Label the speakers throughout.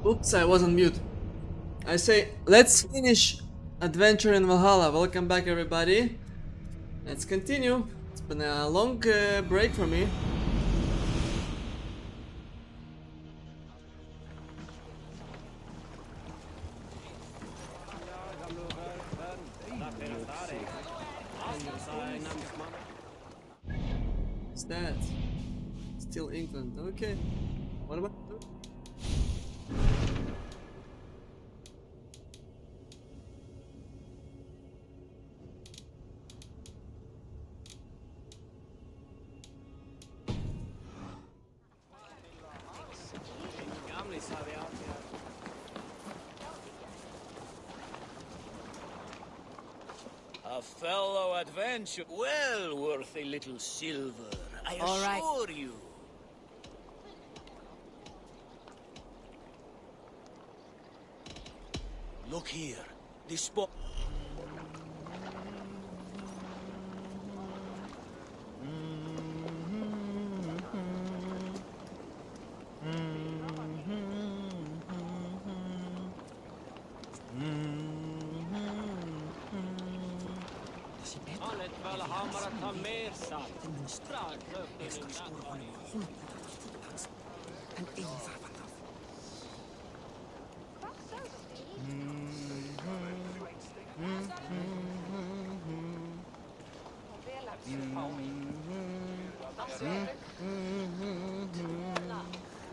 Speaker 1: Oops, I was on mute. I say, let's finish Adventure in Valhalla. Welcome back, everybody. Let's continue. It's been a long break for me. What's that? Still England. Okay. What about?
Speaker 2: A fellow adventure, well worth a little silver, I
Speaker 3: All right.
Speaker 2: assure you. Look here, this spot.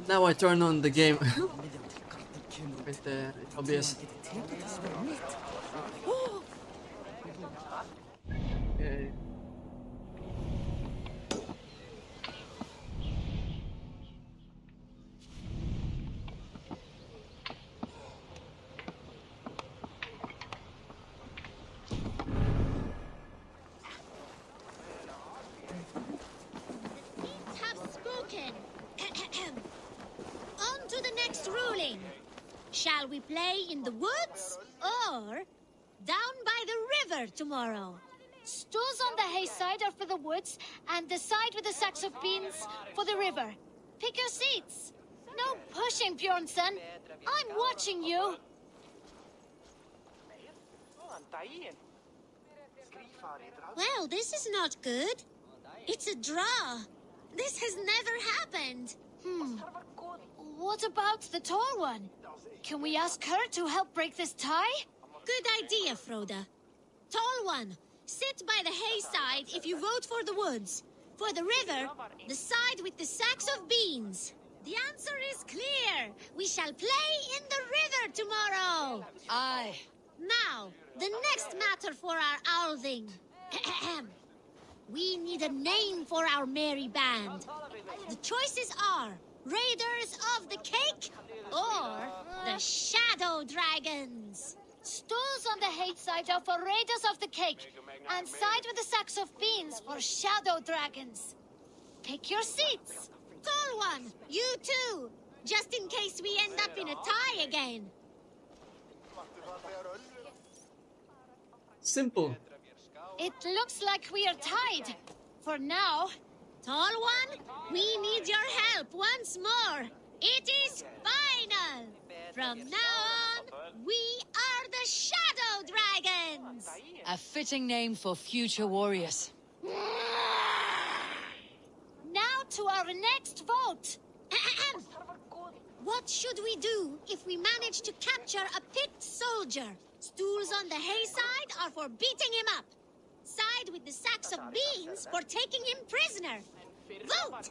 Speaker 1: Now I turn on the game with the OBS. Okay.
Speaker 4: Have spoken. On to the next ruling. Shall we play in the woods or down by the river tomorrow?
Speaker 3: Stools on the hay side are for the woods, and the side with the sacks of beans for the river. Pick your seats. No pushing, Bjornsson. I'm watching you.
Speaker 4: Well, this is not good. It's a draw. This has never happened.
Speaker 3: What about the tall one? Can we ask her to help break this tie?
Speaker 4: Good idea, Froda. Tall one, sit by the hay side if you vote for the woods. For the river, the side with the sacks of beans. The answer is clear. We shall play in the river tomorrow.
Speaker 3: Aye.
Speaker 4: Now, the next matter for our Alving. We need a name for our merry band. The choices are Raiders of the Cake or the Shadow Dragons.
Speaker 3: Stools on the hay side are for Raiders of the Cake, and side with the sacks of beans for Shadow Dragons. Pick your seats.
Speaker 4: Tall one, you too, just in case we end up in a tie again.
Speaker 1: Simple.
Speaker 3: It looks like we are tied. For now.
Speaker 4: Tall one, we need your help once more. It is final. From now on, we are the Shadow Dragons.
Speaker 5: A fitting name for future warriors.
Speaker 3: Now to our next vote.
Speaker 4: What should we do if we manage to capture a picked soldier? Stools on the hay side are for beating him up. Side with the sacks of beans for taking him prisoner. Vote!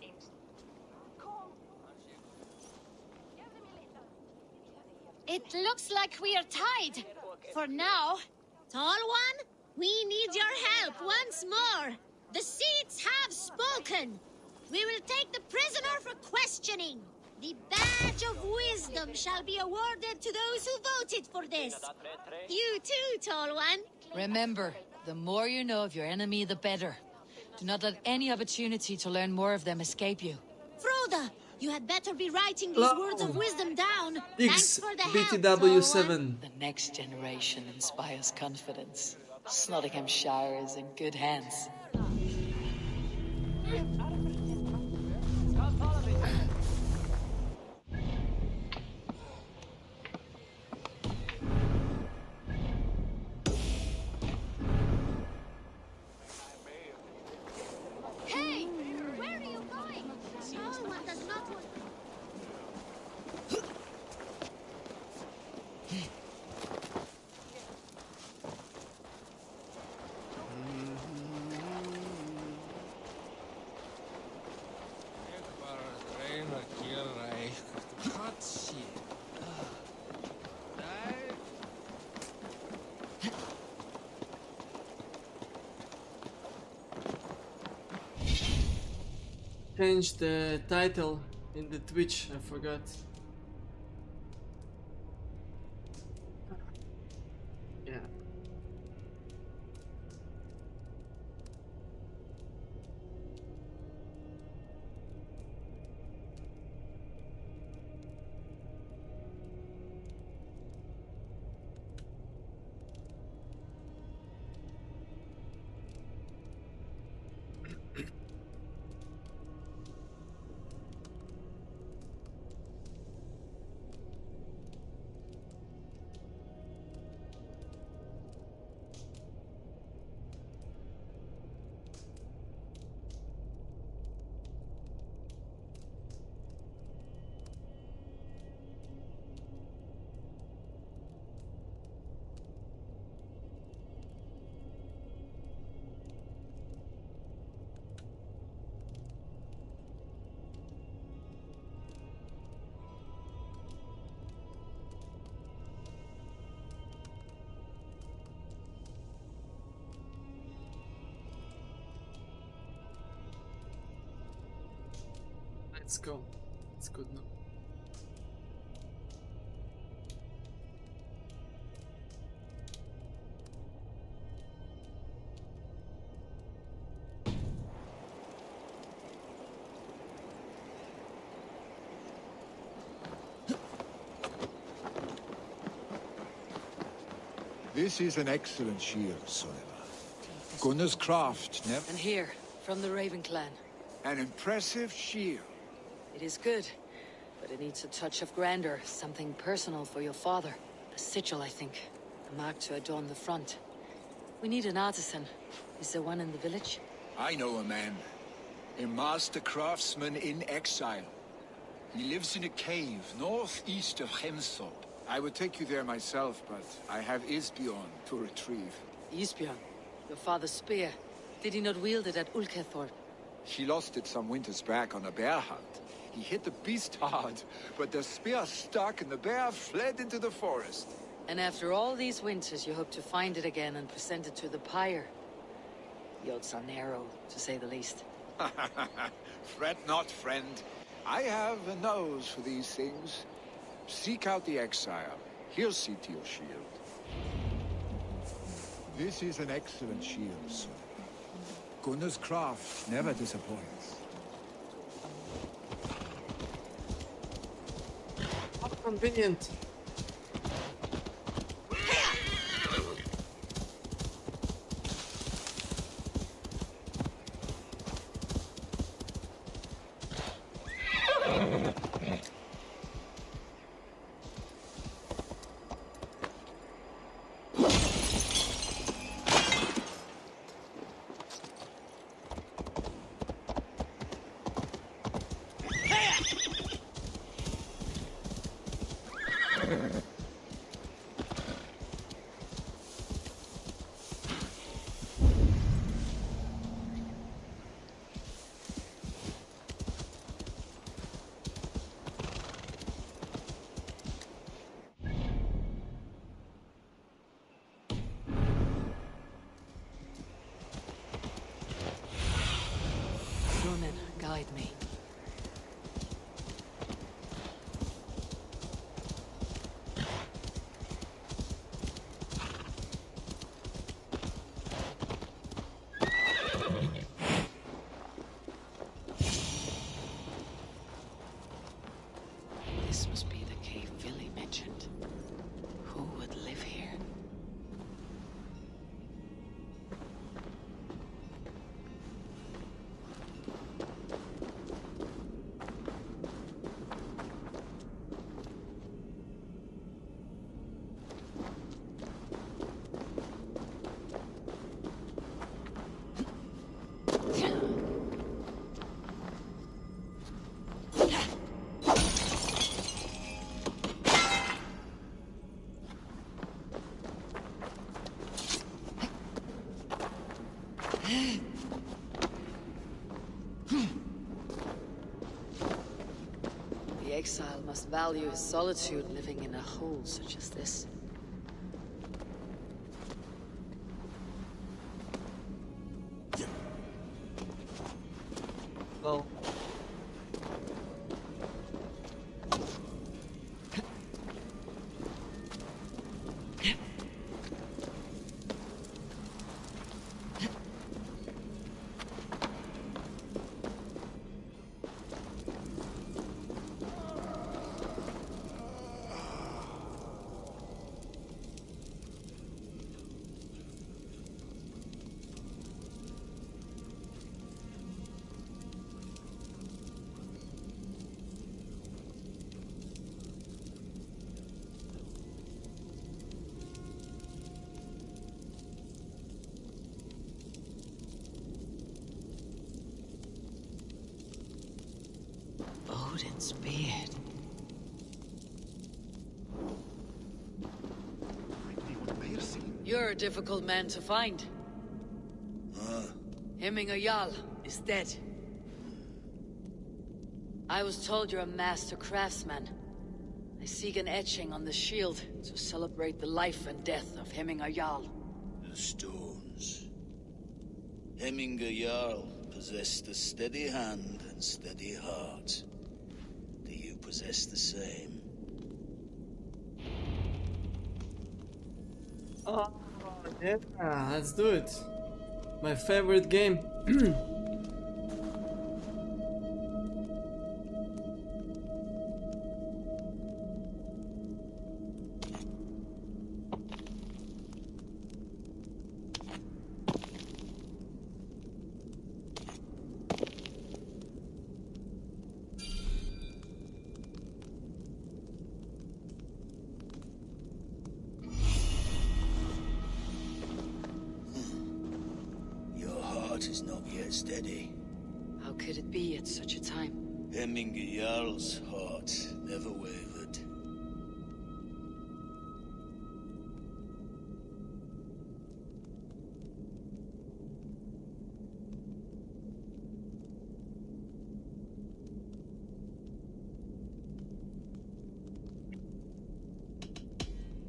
Speaker 3: It looks like we are tied. For now.
Speaker 4: Tall one, we need your help once more. The seats have spoken. We will take the prisoner for questioning. The badge of wisdom shall be awarded to those who voted for this. You too, Tall One.
Speaker 5: Remember, the more you know of your enemy, the better. Do not let any opportunity to learn more of them escape you.
Speaker 4: Froda, you had better be writing these words of wisdom down. Thanks for the help,
Speaker 1: BTW7.
Speaker 5: The next generation inspires confidence. Nottinghamshire is in good hands.
Speaker 1: Change the title in the Twitch, I forgot. Yeah. Let's go. It's good now.
Speaker 6: This is an excellent shield, Sullivan. Gunnar's craft, never.
Speaker 5: And here, from the Raven clan.
Speaker 6: An impressive shield.
Speaker 5: It is good, but it needs a touch of grandeur, something personal for your father. A sigil, I think. A mark to adorn the front. We need an artisan. Is there one in the village?
Speaker 6: I know a man. A master craftsman in exile. He lives in a cave northeast of Hemthorpe. I would take you there myself, but I have Isbjorn to retrieve.
Speaker 5: Isbjorn, your father's spear. Did he not wield it at Ulkethorpe?
Speaker 6: He lost it some winters back on a bear hunt. He hit the beast hard, but the spear stuck and the bear fled into the forest.
Speaker 5: And after all these winters, you hope to find it again and present it to the pyre. The odds are narrow, to say the least.
Speaker 6: Fret not, friend. I have a nose for these things. Seek out the exile. He'll see to your shield. This is an excellent shield, sir. Gunnar's craft never disappoints.
Speaker 1: How convenient.
Speaker 5: Ronan, guide me. This must be the cave Villy mentioned. Who would live here? exile must value his solitude living in a hole such as this.
Speaker 1: Well.
Speaker 5: Odin's beard. You're a difficult man to find. Hemminger Jarl is dead. I was told you're a master craftsman. I seek an etching on the shield to celebrate the life and death of Hemminger Jarl.
Speaker 2: The stones. Hemminger Jarl possessed a steady hand and steady heart. Do you possess the same?
Speaker 1: Oh, yeah, let's do it. My favorite game.
Speaker 2: Is not yet steady.
Speaker 5: How could it be at such a time?
Speaker 2: Hemminger Jarl's heart never wavered.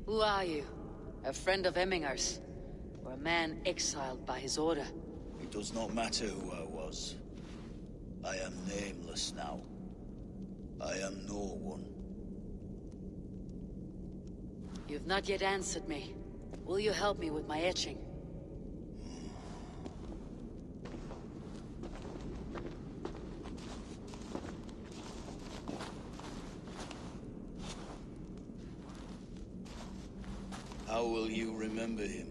Speaker 5: Who are you? A friend of Hemminger's? Or a man exiled by his order?
Speaker 2: It does not matter who I was. I am nameless now. I am no one.
Speaker 5: You've not yet answered me. Will you help me with my etching?
Speaker 2: How will you remember him?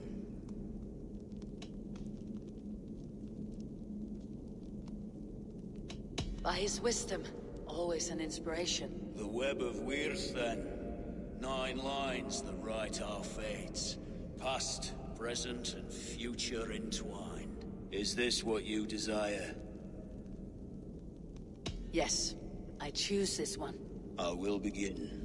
Speaker 5: By his wisdom, always an inspiration.
Speaker 2: The web of Wirth, then. 9 lines that write our fates. Past, present, and future entwined. Is this what you desire?
Speaker 5: Yes, I choose this one.
Speaker 2: I will begin.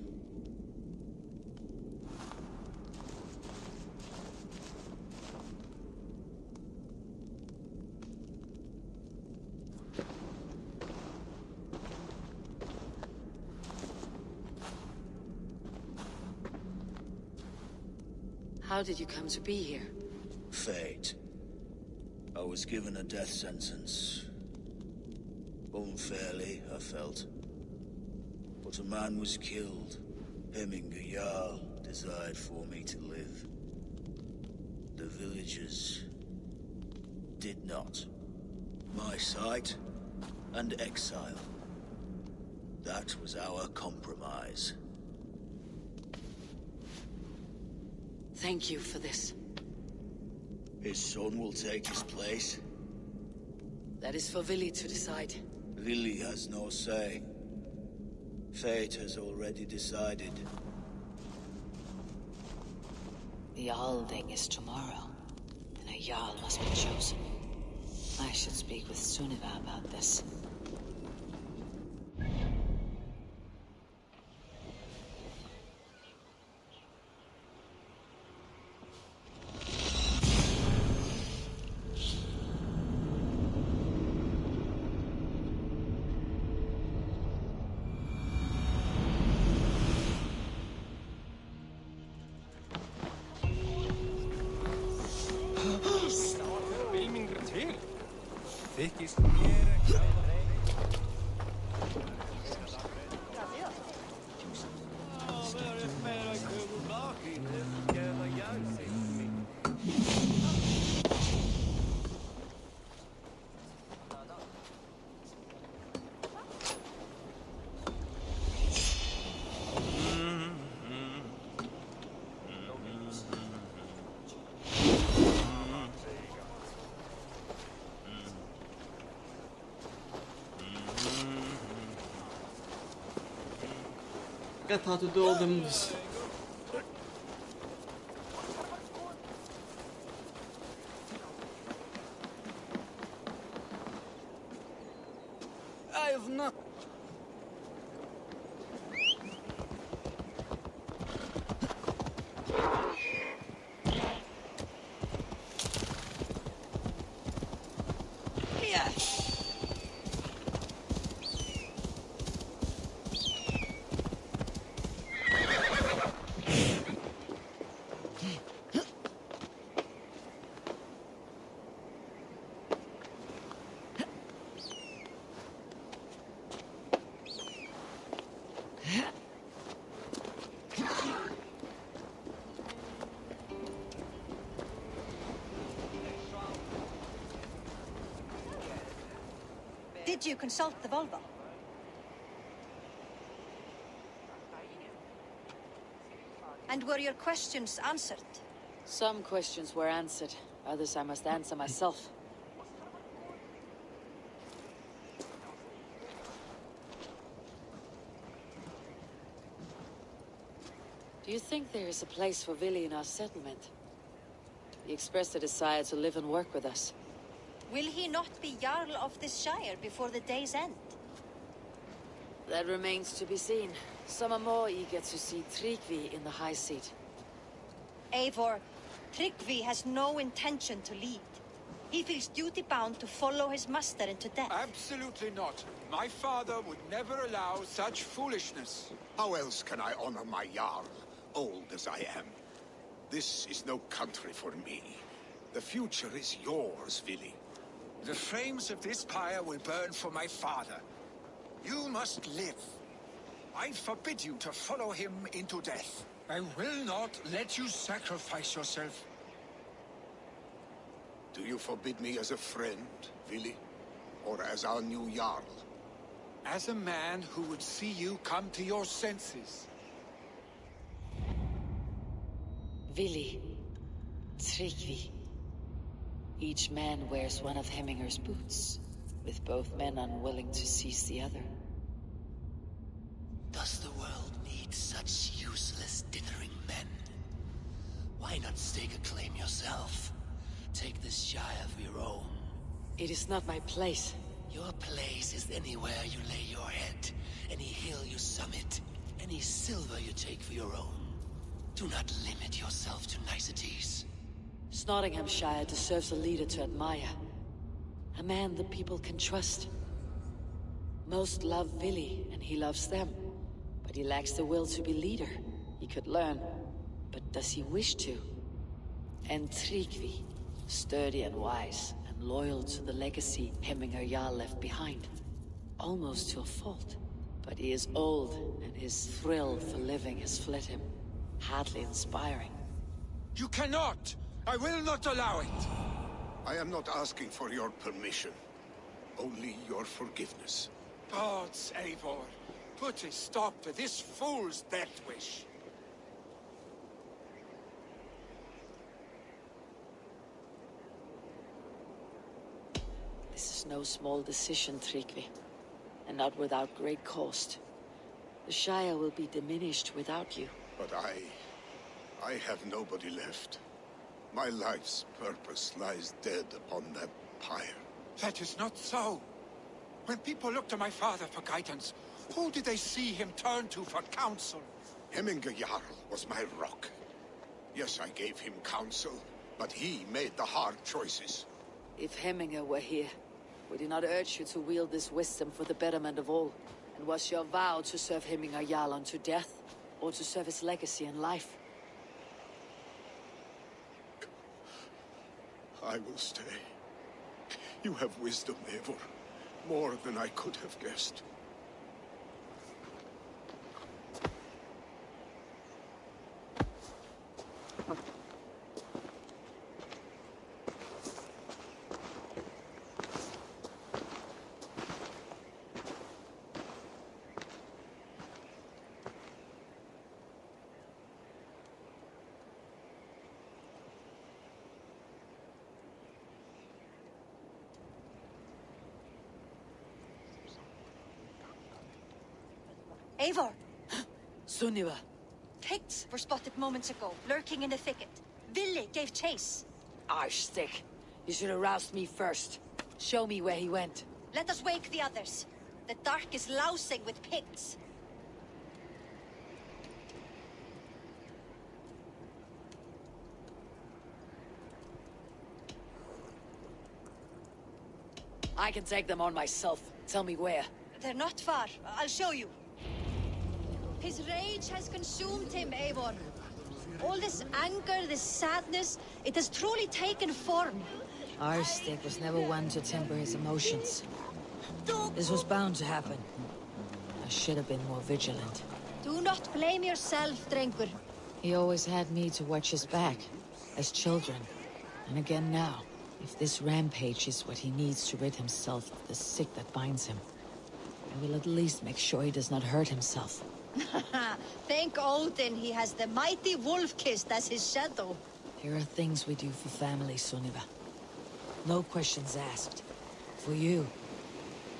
Speaker 5: How did you come to be here?
Speaker 2: Fate. I was given a death sentence. Unfairly, I felt. But a man was killed. Hemminger Jarl desired for me to live. The villagers did not. My sight and exile. That was our compromise.
Speaker 5: Thank you for this.
Speaker 2: His son will take his place.
Speaker 5: That is for Vili to decide.
Speaker 2: Vili has no say. Fate has already decided.
Speaker 5: The Alding is tomorrow, and a Jarl must be chosen. I should speak with Sunniva about this.
Speaker 1: Forgot how to do all the moves.
Speaker 2: I have not.
Speaker 7: Did you consult the Volva? And were your questions answered?
Speaker 5: Some questions were answered, others I must answer myself. Do you think there is a place for Vili in our settlement? He expressed a desire to live and work with us.
Speaker 7: Will he not be Jarl of this Shire before the day's end?
Speaker 5: That remains to be seen. Some are more eager to see Tryggvi in the high seat.
Speaker 7: Eivor, Tryggvi has no intention to lead. He feels duty-bound to follow his master into death.
Speaker 6: Absolutely not. My father would never allow such foolishness.
Speaker 8: How else can I honor my Jarl, old as I am? This is no country for me. The future is yours, Vili.
Speaker 6: The flames of this pyre will burn for my father. You must live. I forbid you to follow him into death. I will not let you sacrifice yourself.
Speaker 8: Do you forbid me as a friend, Vili? Or as our new Jarl?
Speaker 6: As a man who would see you come to your senses.
Speaker 5: Vili, Tryggvi. Each man wears one of Hemminger's boots, with both men unwilling to seize the other.
Speaker 2: Does the world need such useless dithering men? Why not stake a claim yourself? Take this Shire of your own.
Speaker 5: It is not my place.
Speaker 2: Your place is anywhere you lay your head, any hill you summit, any silver you take for your own. Do not limit yourself to niceties.
Speaker 5: Nottinghamshire deserves a leader to admire. A man the people can trust. Most love Vili, and he loves them. But he lacks the will to be leader. He could learn, but does he wish to? And Tryggvi, sturdy and wise, and loyal to the legacy Hemminger Jarl left behind. Almost to a fault. But he is old, and his thrill for living has fled him. Hardly inspiring.
Speaker 6: You cannot! I will not allow it!
Speaker 8: I am not asking for your permission. Only your forgiveness.
Speaker 6: Gods, Eivor, put a stop to this fool's death wish.
Speaker 5: This is no small decision, Tryggvi. And not without great cost. The Shire will be diminished without you.
Speaker 8: But I have nobody left. My life's purpose lies dead upon that pyre.
Speaker 6: That is not so. When people look to my father for guidance, who did they see him turn to for counsel?
Speaker 8: Hemminger Jarl was my rock. Yes, I gave him counsel, but he made the hard choices.
Speaker 5: If Hemminger were here, would he not urge you to wield this wisdom for the betterment of all? And was your vow to serve Hemminger Jarl unto death, or to serve his legacy in life?
Speaker 8: I will stay. You have wisdom, Eivor. More than I could have guessed.
Speaker 7: Eivor,
Speaker 5: Sunniva.
Speaker 7: pigs were spotted moments ago, lurking in the thicket. Villi gave chase.
Speaker 5: Arschstick. You should have roused me first. Show me where he went.
Speaker 7: Let us wake the others. The dark is lousing with pigs.
Speaker 5: I can take them on myself. Tell me where.
Speaker 7: They're not far. I'll show you. His rage has consumed him, Eivor. All this anger, this sadness, it has truly taken form.
Speaker 5: Arschstick was never one to temper his emotions. This was bound to happen. I should have been more vigilant.
Speaker 7: Do not blame yourself, Drengur.
Speaker 5: He always had me to watch his back, as children. And again now, if this rampage is what he needs to rid himself of the sick that binds him, I will at least make sure he does not hurt himself.
Speaker 7: Thank Odin he has the mighty Wolf-Kissed as his shadow.
Speaker 5: There are things we do for family, Sunniva. No questions asked. For you,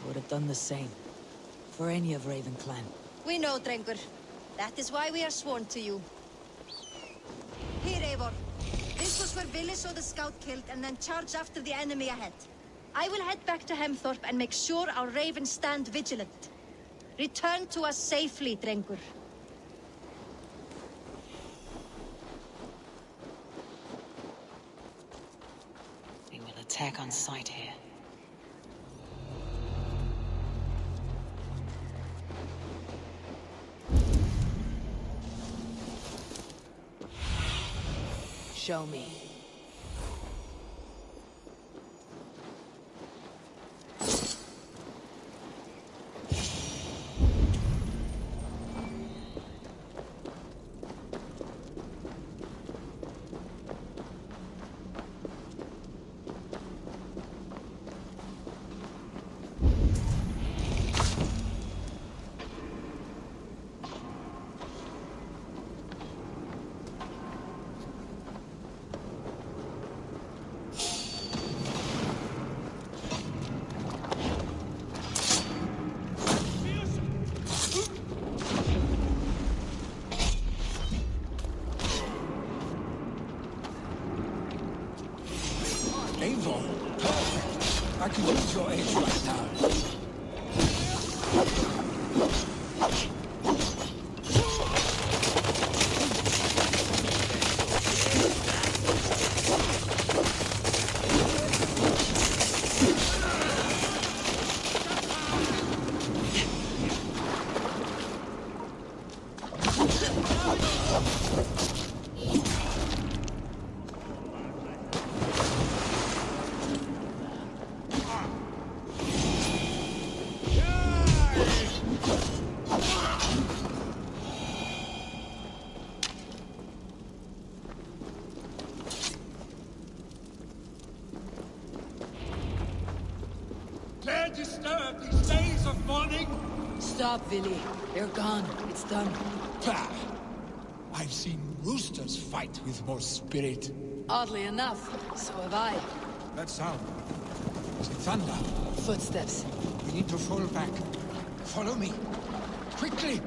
Speaker 5: I would have done the same. For any of Raven Clan.
Speaker 7: We know, Drengur. That is why we are sworn to you. Here, Eivor. This was where Villi saw the scout killed and then charged after the enemy ahead. I will head back to Hemthorpe and make sure our ravens stand vigilant. Return to us safely, Drengur.
Speaker 5: We will attack on sight here. Show me.
Speaker 6: Eivor, perfect. I can use your aid right now.
Speaker 9: Dare disturb these days of mourning?
Speaker 5: Stop, Villi. They're gone. It's done.
Speaker 6: Pah! I've seen roosters fight with more spirit.
Speaker 5: Oddly enough, so have I.
Speaker 6: That sound. Is it thunder?
Speaker 5: Footsteps.
Speaker 6: We need to fall back. Follow me. Quickly!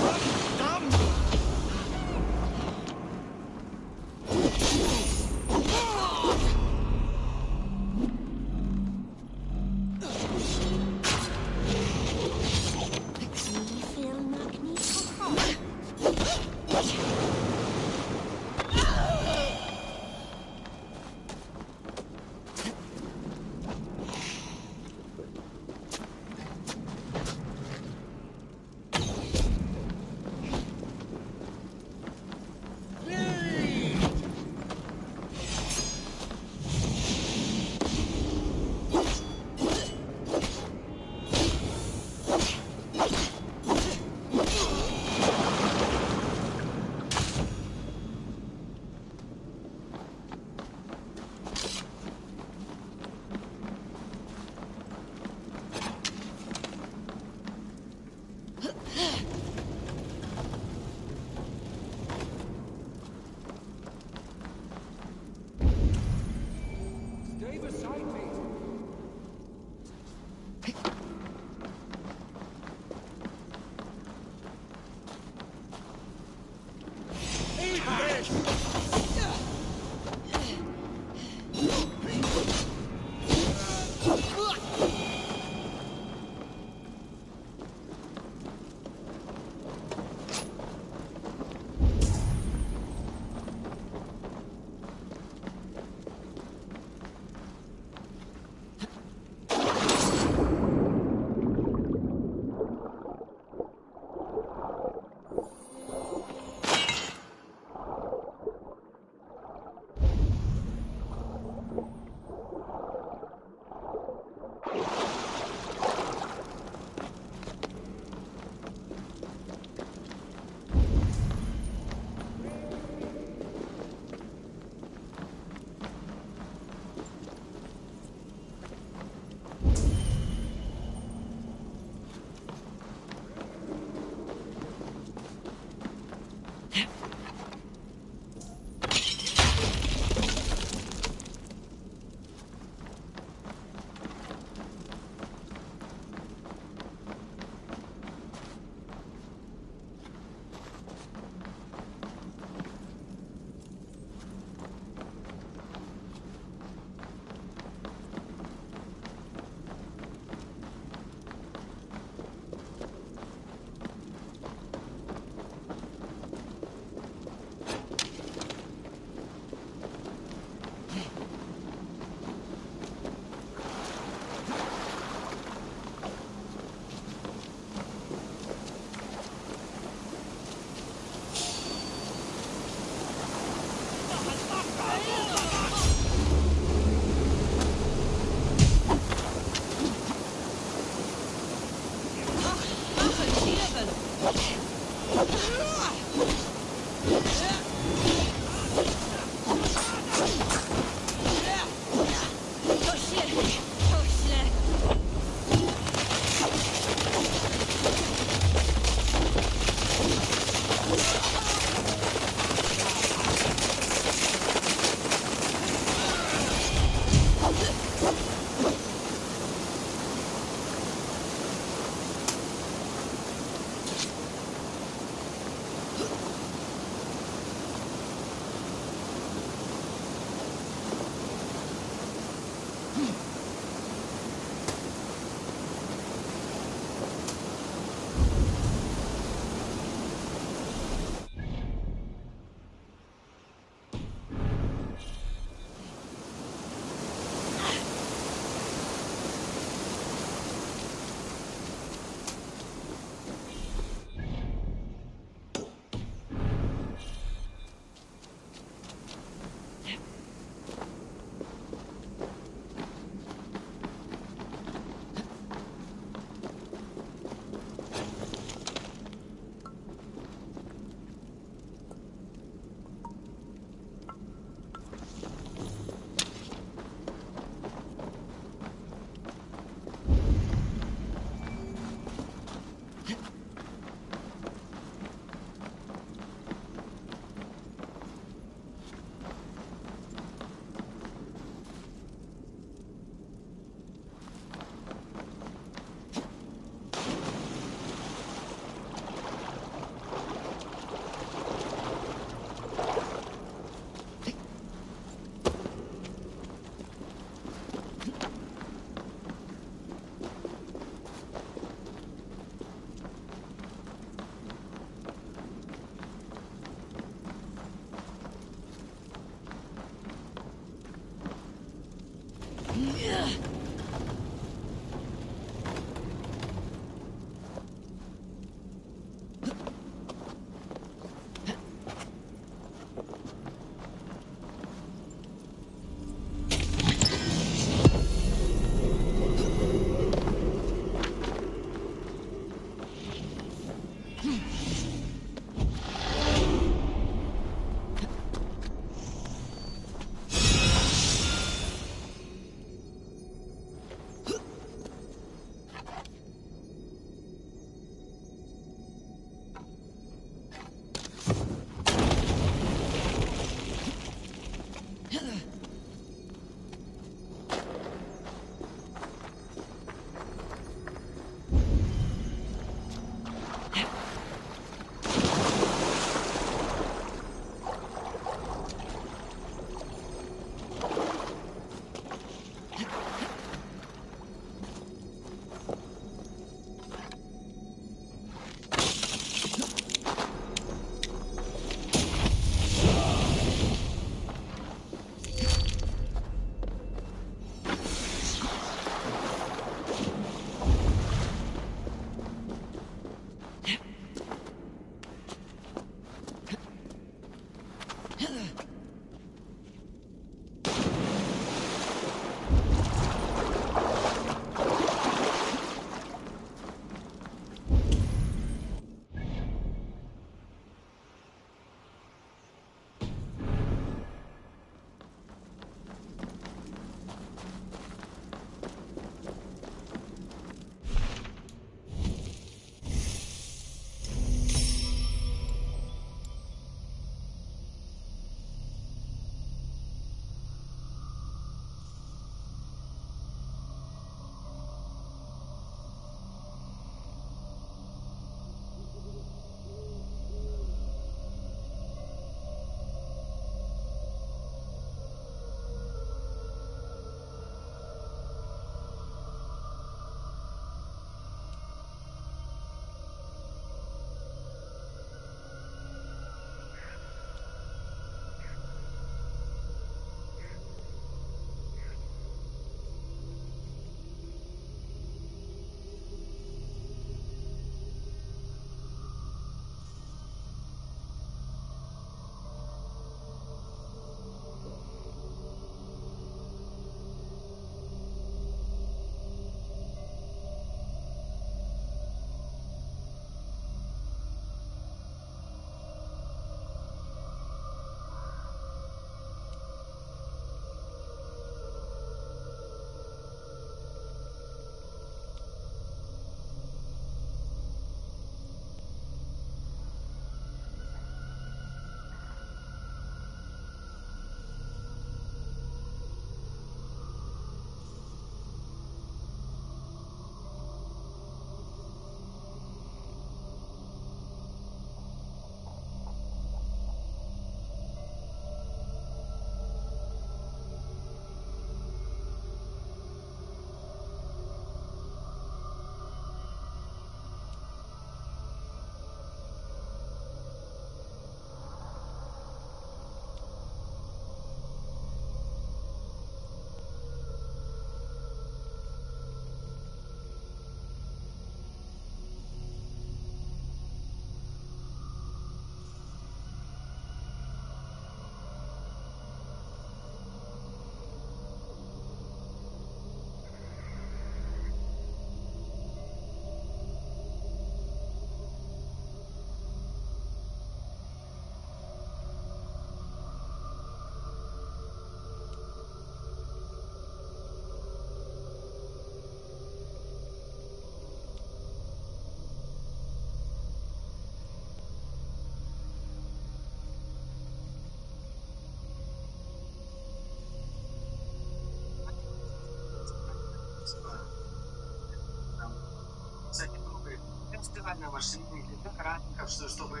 Speaker 10: стиральной машинки, для краников, чтобы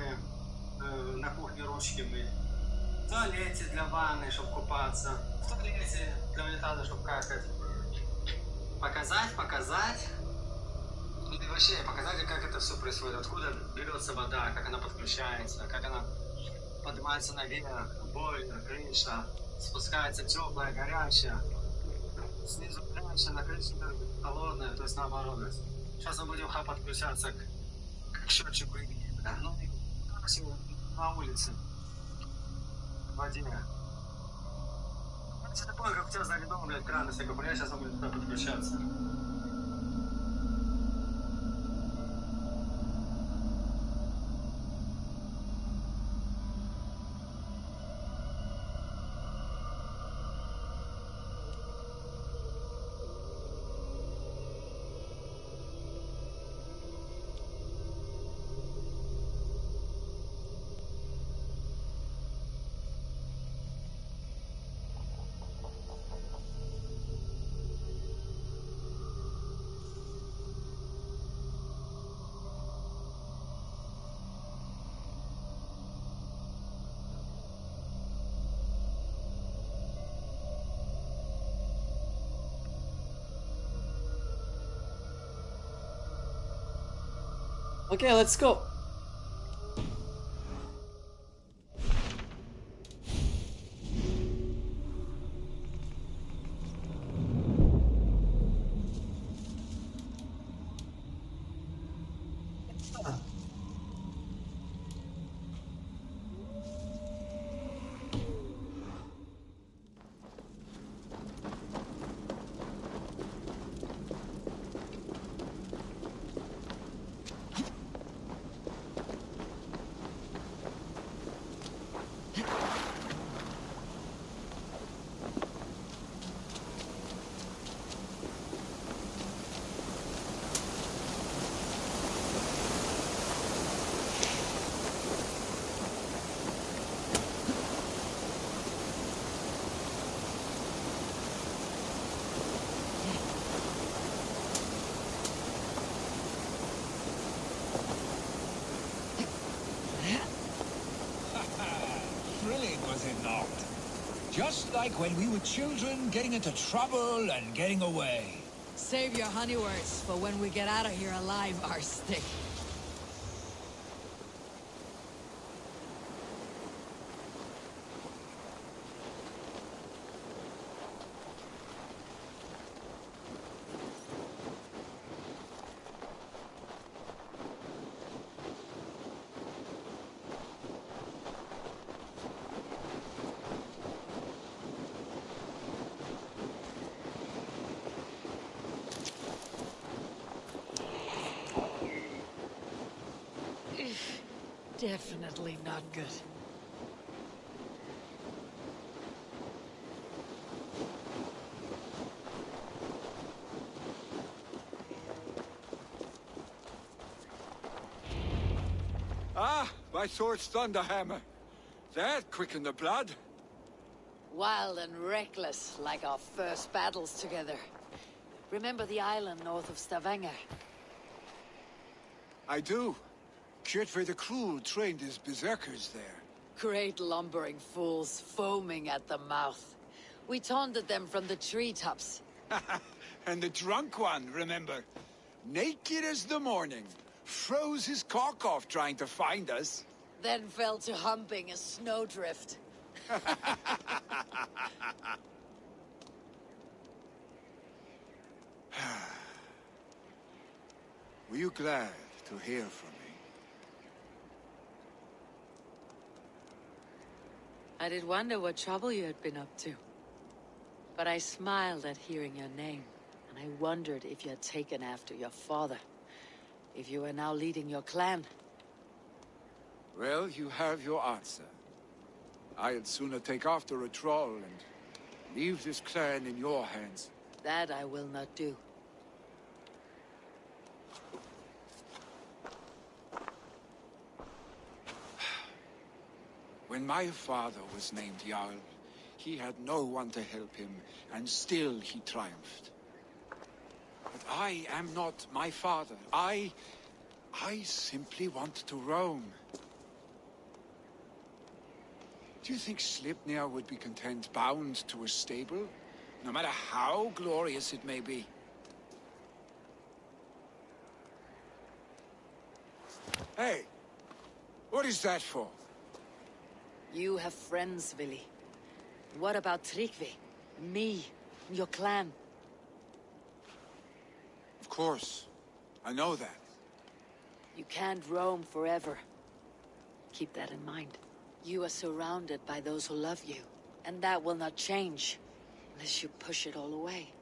Speaker 10: на кухне ручки мыть. В туалете для ванны, чтобы купаться. В туалете для унитаза, чтобы какать. Показать. И вообще показать, как это все происходит. Откуда берется вода, как она подключается, как она поднимается наверх, бойлер, крыша, спускается теплая, горячая. Снизу горячая, на крыше холодная, то есть наоборот. Сейчас мы будем подключаться к счетчику и ну и на улице, в воде. Это такое, как у тебя сзади дома, блядь, краны всякого, я сейчас он будет туда подключаться.
Speaker 1: Okay, let's go.
Speaker 6: Thrilling, was it not? Just like when we were children, getting into trouble and getting away.
Speaker 5: Save your honey words for when we get out of here alive, our stick. Definitely not good.
Speaker 6: Ah, my sword's thunderhammer. That quickened the blood.
Speaker 5: Wild and reckless, like our first battles together. Remember the island north of Stavanger?
Speaker 6: I do. Kjotve the Cruel trained his berserkers there.
Speaker 5: Great lumbering fools, foaming at the mouth. We taunted them from the treetops.
Speaker 6: And the drunk one, remember? Naked as the morning. Froze his cock off trying to find us.
Speaker 5: Then fell to humping a snowdrift.
Speaker 6: Were you glad to hear from me?
Speaker 5: I did wonder what trouble you had been up to. But I smiled at hearing your name, and I wondered if you had taken after your father. If you were now leading your clan.
Speaker 6: Well, you have your answer. I'd sooner take after a troll and leave this clan in your hands.
Speaker 5: That I will not do.
Speaker 6: When my father was named Jarl, he had no one to help him, and still he triumphed. But I am not my father. I I simply want to roam. Do you think Sleipnir would be content bound to a stable, no matter how glorious it may be? Hey, what is that for?
Speaker 5: You have friends, Vili. What about Tryggvi? Me? Your clan?
Speaker 6: Of course. I know that.
Speaker 5: You can't roam forever. Keep that in mind. You are surrounded by those who love you, and that will not change unless you push it all away.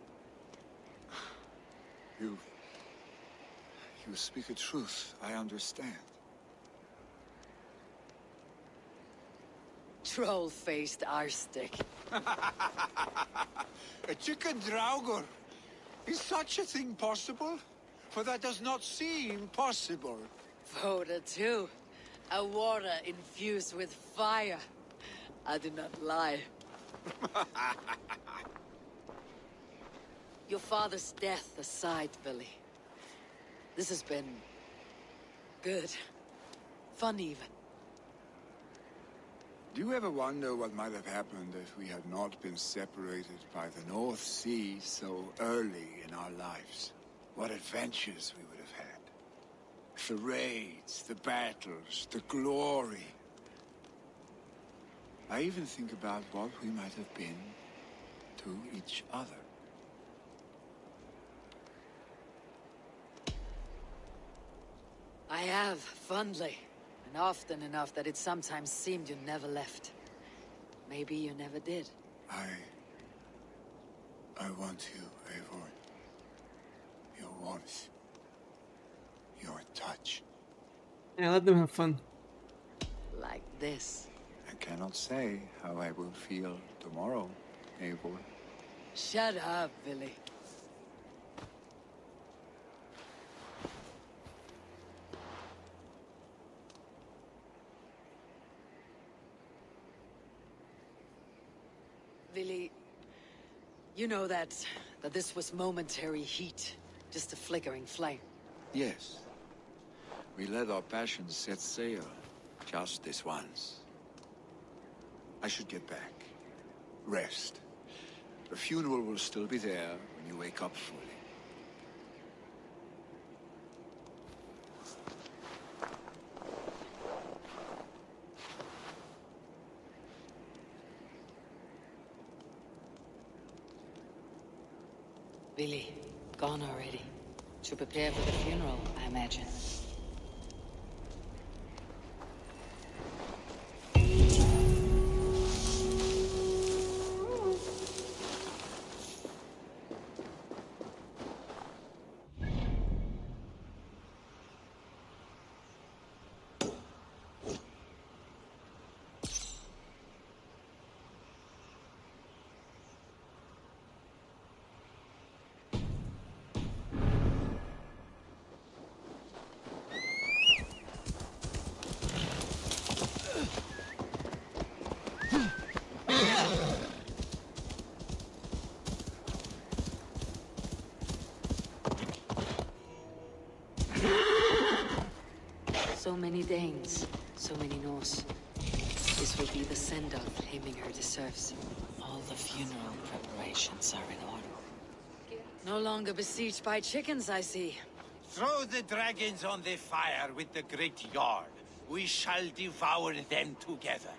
Speaker 6: You speak a truth, I understand.
Speaker 5: Troll-faced arstick.
Speaker 6: A chicken draugr! Is such a thing possible? For that does not seem possible.
Speaker 5: Voda too. A water infused with fire. I do not lie. Your father's death aside, Billy. This has been... good. Fun even.
Speaker 6: Do you ever wonder what might have happened if we had not been separated by the North Sea so early in our lives? What adventures we would have had. The raids, the battles, the glory. I even think about what we might have been to each other.
Speaker 5: I have, fondly. And often enough that it sometimes seemed you never left. Maybe you never did.
Speaker 6: I want you, Eivor. Your warmth. Your touch.
Speaker 1: Yeah, let them have fun.
Speaker 5: Like this.
Speaker 6: I cannot say how I will feel tomorrow, Eivor.
Speaker 5: Shut up, Billy. Billy, you know that this was momentary heat, just a flickering flame.
Speaker 6: Yes. We let our passions set sail, just this once. I should get back. Rest. The funeral will still be there when you wake up fully.
Speaker 5: Billy, gone already. To prepare for the funeral, I imagine. So many Danes, so many Norse. This will be the send-off Heminger deserves. All the funeral preparations are in order. No longer besieged by chickens, I see.
Speaker 9: Throw the dragons on the fire with the great yard. We shall devour them together.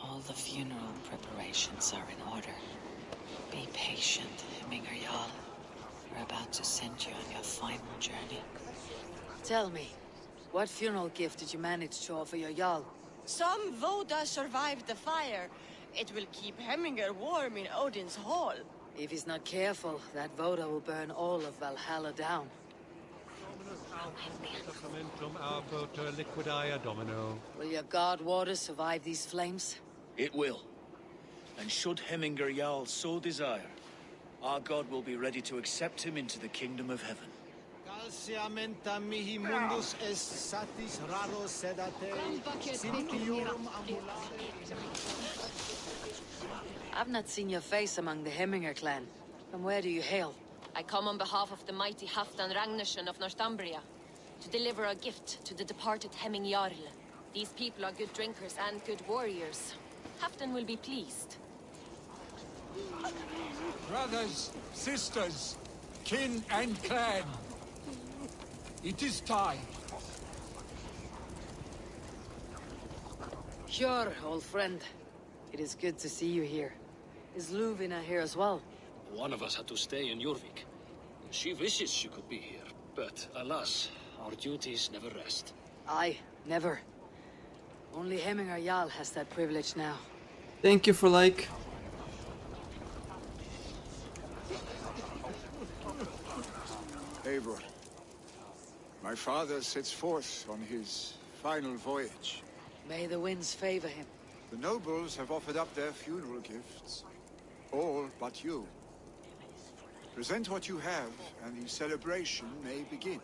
Speaker 5: All the funeral preparations are in order. Be patient, Heminger Jarl. We're about to send you on your final journey. Tell me, what funeral gift did you manage to offer your Jarl?
Speaker 11: Some Voda survived the fire. It will keep Heminger warm in Odin's hall.
Speaker 5: If he's not careful, that Voda will burn all of Valhalla down. Will your god water survive these flames?
Speaker 2: It will. And should Heminger Jarl so desire, our god will be ready to accept him into the kingdom of heaven.
Speaker 5: I've not seen your face among the Heminger clan. From where do you hail?
Speaker 11: I come on behalf of the mighty Halfdan Ragnarsson of Northumbria.
Speaker 12: to deliver a gift to the departed Hemming Jarl. These people are good drinkers and good warriors. Captain will be pleased.
Speaker 6: Brothers, sisters, kin and clan, it is time.
Speaker 5: Sure, old friend. It is good to see you here. Is Luvina here as well?
Speaker 13: One of us had to stay in Jorvik. She wishes she could be here, but alas, our duties never rest.
Speaker 5: Aye, never. Only Hemminger Jarl has that privilege now.
Speaker 1: Thank you for like.
Speaker 6: Eivor, my father sets forth on his final voyage.
Speaker 5: May the winds favor him.
Speaker 6: The nobles have offered up their funeral gifts. All but you. Present what you have, and the celebration may begin.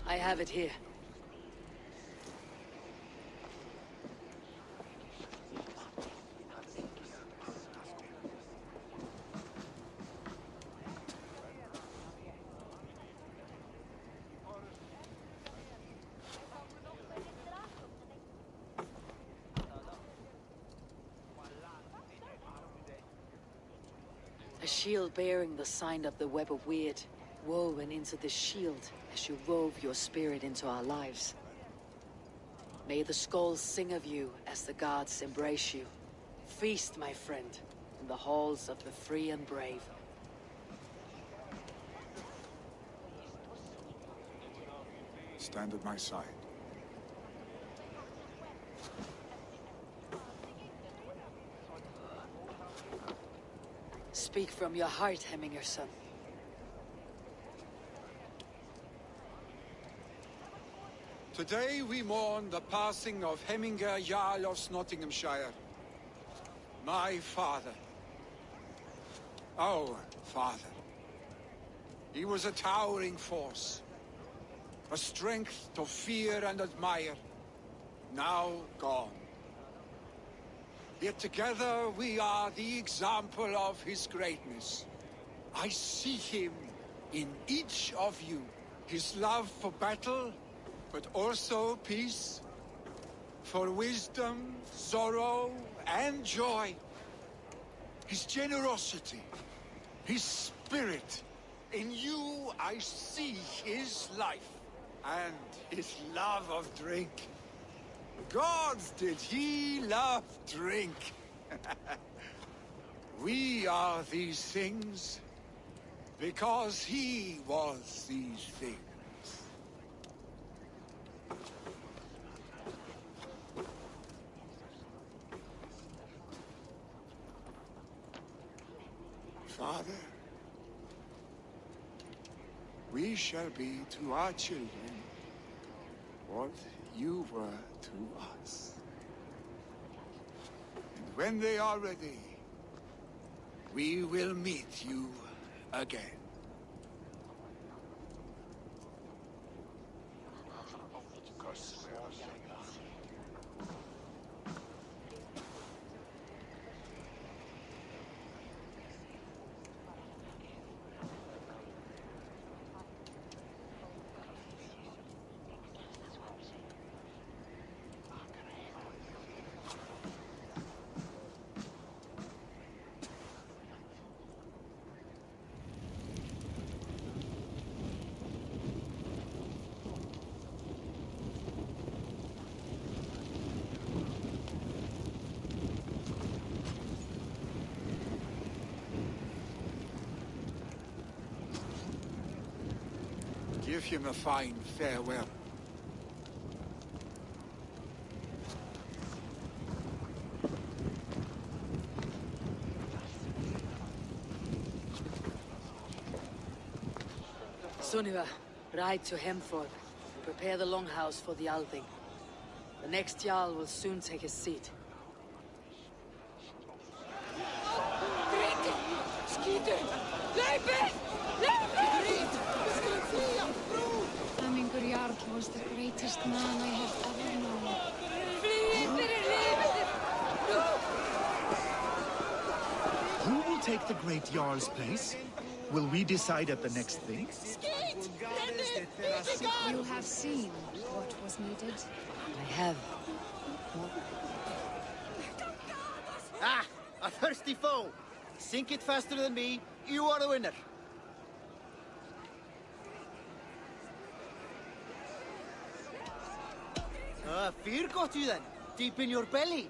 Speaker 5: I have it here. A shield bearing the sign of the Web of Weird, woven into the shield as you wove your spirit into our lives. May the skulls sing of you as the gods embrace you. Feast, my friend, in the halls of the free and brave.
Speaker 6: Stand at my side.
Speaker 5: Speak from your heart, Hemminger son.
Speaker 6: Today we mourn the passing of Hemminger Jarl of Nottinghamshire. My father. Our father. He was a towering force. A strength to fear and admire. Now gone. Yet together we are the example of his greatness. I see him in each of you. His love for battle, but also peace. For wisdom, sorrow, and joy. His generosity, his spirit. In you I see his life, and his love of drink. Gods, did he love drink? We are these things because he was these things. Father, we shall be to our children what you were to us. And when they are ready, we will meet you again. Give him a fine farewell.
Speaker 5: Sunniva, ride to Hemford. Prepare the longhouse for the Althing. The next Jarl will soon take his seat.
Speaker 3: Hemminger Jarl was the greatest man I have ever known.
Speaker 6: Who
Speaker 14: take the Great Jarl's place? Will we decide at the next thing?
Speaker 15: You have seen what was needed.
Speaker 5: I have.
Speaker 16: Ah, a thirsty foe. Sink it faster than me. You are the winner. Fear got you then, deep in your belly.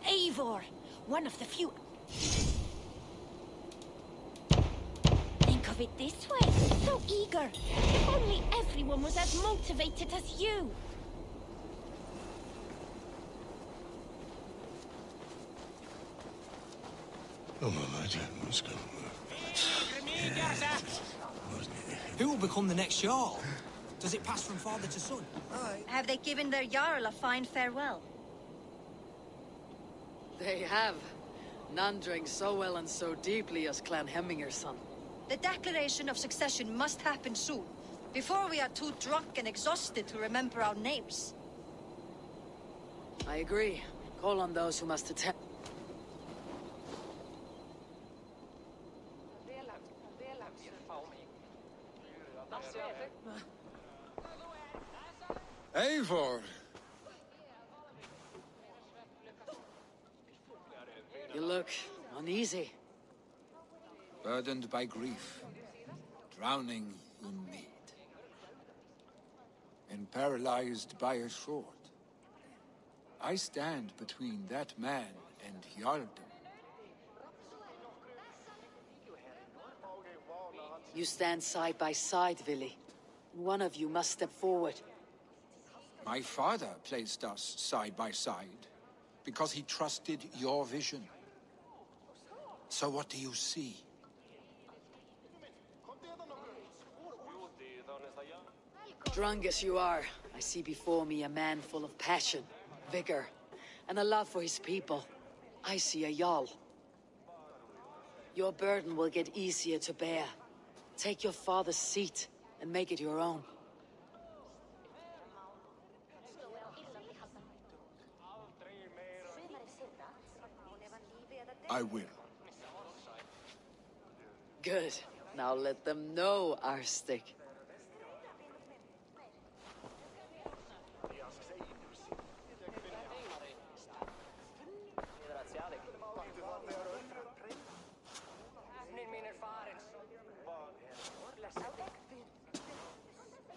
Speaker 3: Eivor, one of the few. Think of it this way. So eager. If only everyone was as motivated as you.
Speaker 17: Who will become the next Jarl? Does it pass from father to son?
Speaker 7: Have they given their Jarl a fine farewell?
Speaker 5: They have. None drank so well and so deeply as Clan Hemminger's son.
Speaker 7: The declaration of succession must happen soon, before we are too drunk and exhausted to remember our names.
Speaker 5: I agree. Call on those who must attend.
Speaker 6: Eivor!
Speaker 5: You look uneasy.
Speaker 6: Burdened by grief, drowning in need, and paralyzed by a sword. I stand between that man and Jarldom.
Speaker 5: You stand side by side, Vili. One of you must step forward.
Speaker 6: My father placed us side by side because he trusted your vision. So what do you see?
Speaker 5: Drunk as you are, I see before me a man full of passion, vigor, and a love for his people. I see a Jarl. Your burden will get easier to bear. Take your father's seat and make it your own.
Speaker 6: I will.
Speaker 5: Good. Now let them know our stick.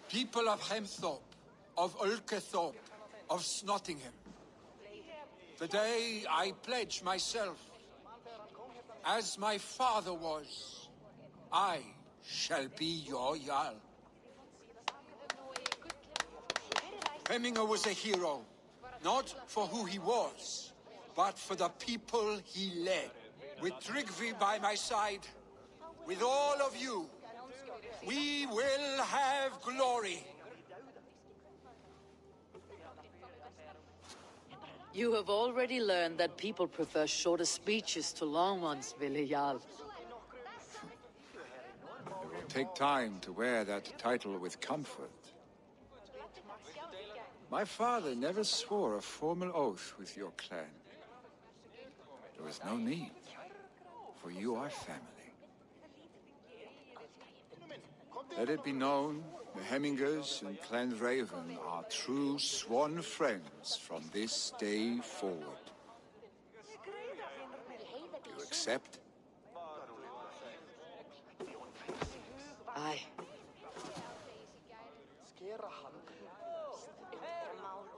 Speaker 6: People of Hemthorpe, of Ulkethorpe, of Snottingham. The day I pledge myself, as my father was, I shall be your Jarl. Hemminger was a hero, not for who he was, but for the people he led. With Tryggvi by my side, with all of you, we will have glory.
Speaker 5: You have already learned that people prefer shorter speeches to long ones, Vili Jarl.
Speaker 6: It will take time to wear that title with comfort. My father never swore a formal oath with your clan. There was no need, for you are family. Let it be known, the Hemmingers and Clan Raven are true sworn friends from this day forward. You accept?
Speaker 5: Aye.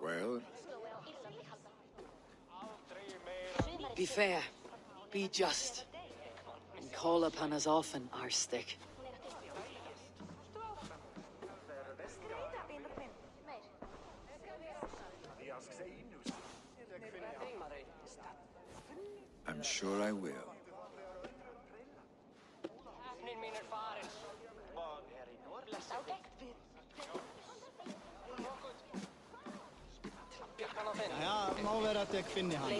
Speaker 6: Well?
Speaker 5: Be fair, be just, and call upon us often, our stick.
Speaker 6: I'm sure I will.
Speaker 18: Ja, má vera að ég finni hann.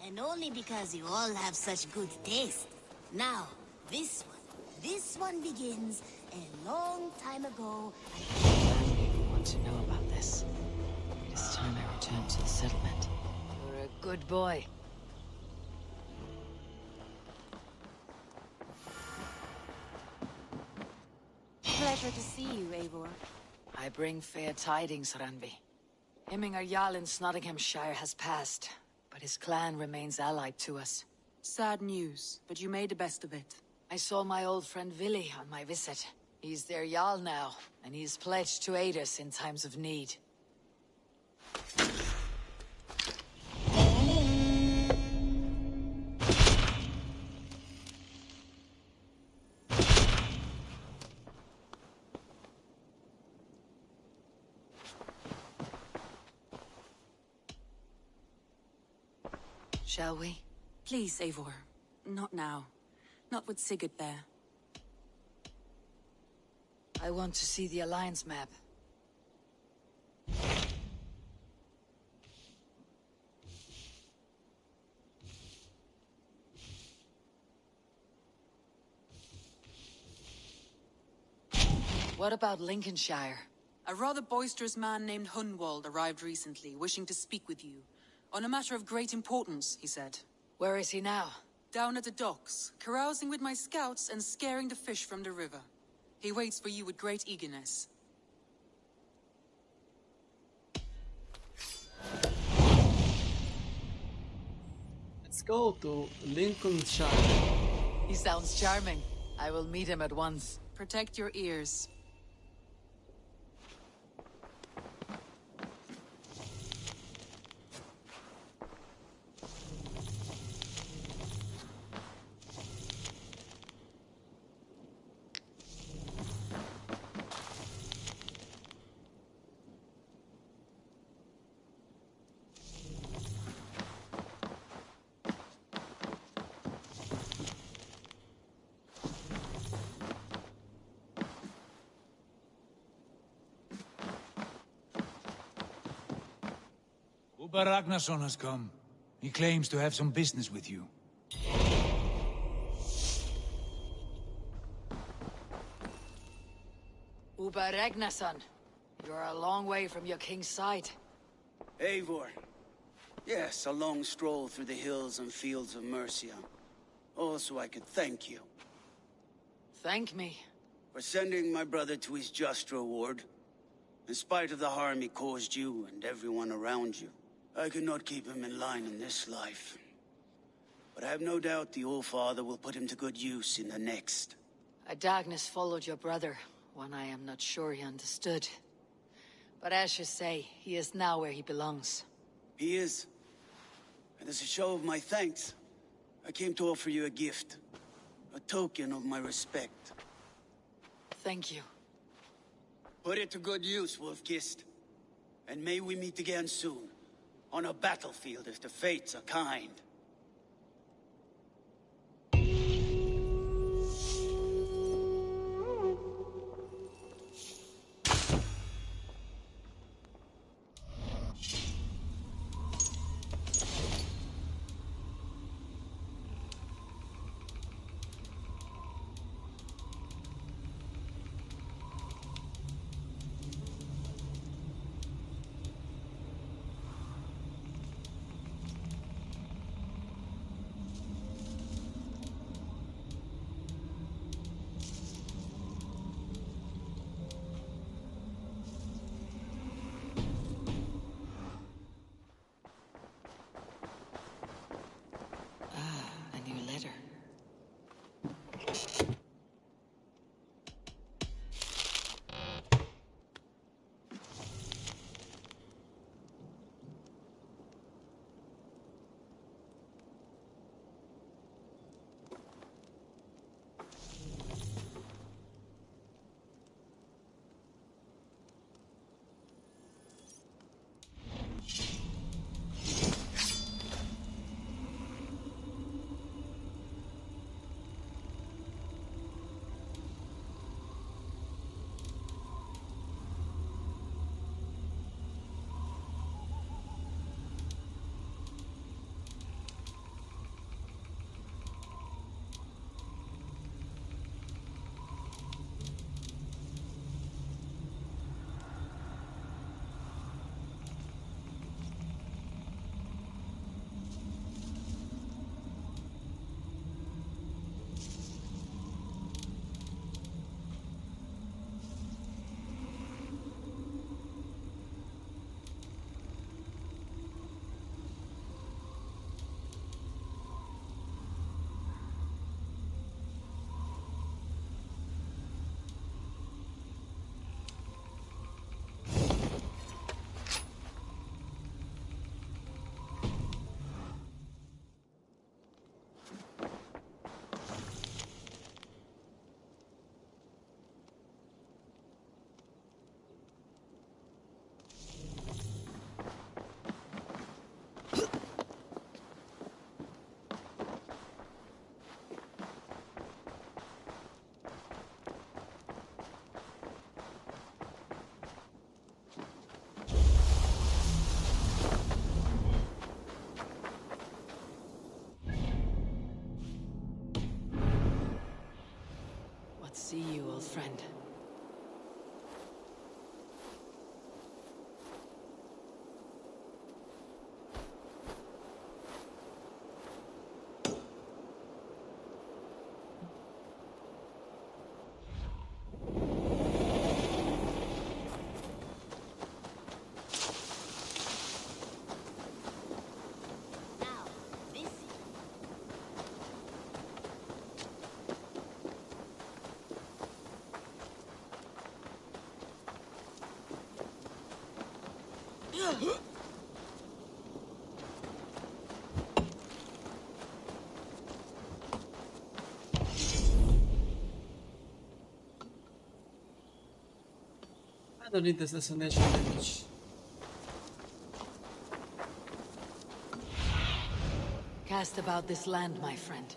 Speaker 4: And only because you all have such good taste. Now, this one begins a long time ago.
Speaker 5: I want to know about this. It is time I returned to the settlement. You're a good boy.
Speaker 12: Pleasure to see you, Eivor.
Speaker 5: I bring fair tidings, Randvi. Hemminger Jarl in Nottinghamshire has passed, but his clan remains allied to us.
Speaker 19: Sad news, but you made the best of it.
Speaker 5: I saw my old friend Willi on my visit. He's their Jarl now, and he's pledged to aid us in times of need. Shall we?
Speaker 19: Please, Eivor. Not now. Not with Sigurd there.
Speaker 5: I want to see the Alliance map. What about Lincolnshire?
Speaker 19: A rather boisterous man named Hunwald arrived recently, wishing to speak with you. On a matter of great importance, he said.
Speaker 5: Where is he now?
Speaker 19: Down at the docks, carousing with my scouts and scaring the fish from the river. He waits for you with great eagerness.
Speaker 1: Let's go to Lincolnshire.
Speaker 5: He sounds charming. I will meet him at once.
Speaker 19: Protect your ears.
Speaker 20: Uber Ragnarsson has come. He claims to have some business with you.
Speaker 5: Uber Ragnarsson, you're a long way from your king's side.
Speaker 2: Eivor. Yes, a long stroll through the hills and fields of Mercia. Also, I could thank you.
Speaker 5: Thank me?
Speaker 2: For sending my brother to his just reward. In spite of the harm he caused you and everyone around you. I could not keep him in line in this life. but I have no doubt the Old Father will put him to good use in the next.
Speaker 5: Dagnus followed your brother, one I am not sure he understood. But as you say, he is now where he belongs.
Speaker 2: He is. And as a show of my thanks, I came to offer you a gift. A token of my respect.
Speaker 5: Thank you.
Speaker 2: Put it to good use, Wolf-Kissed. And may we meet again soon. On a battlefield if the fates are kind.
Speaker 5: A new letter. See you, old friend.
Speaker 1: I don't need this assassination damage.
Speaker 5: Cast about this land, my friend.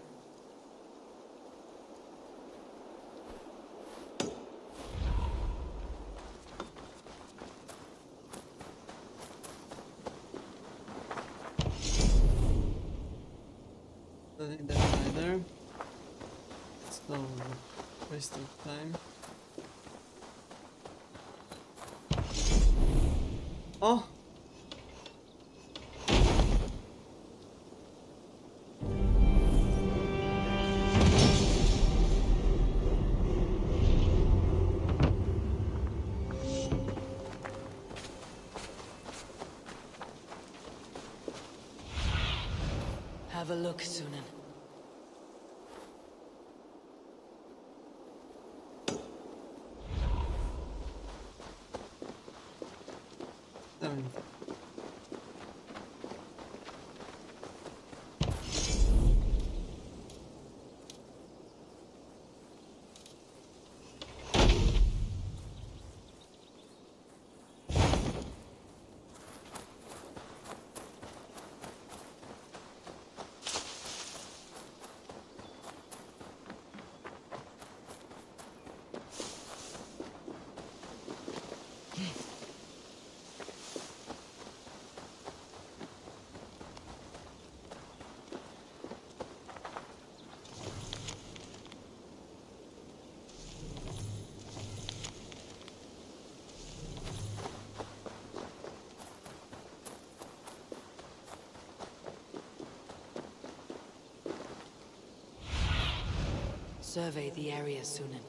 Speaker 1: Don't need that either. It's no waste of time. Oh!
Speaker 5: Have a look, Sunan. Survey the area, Sunan.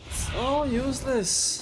Speaker 1: So useless.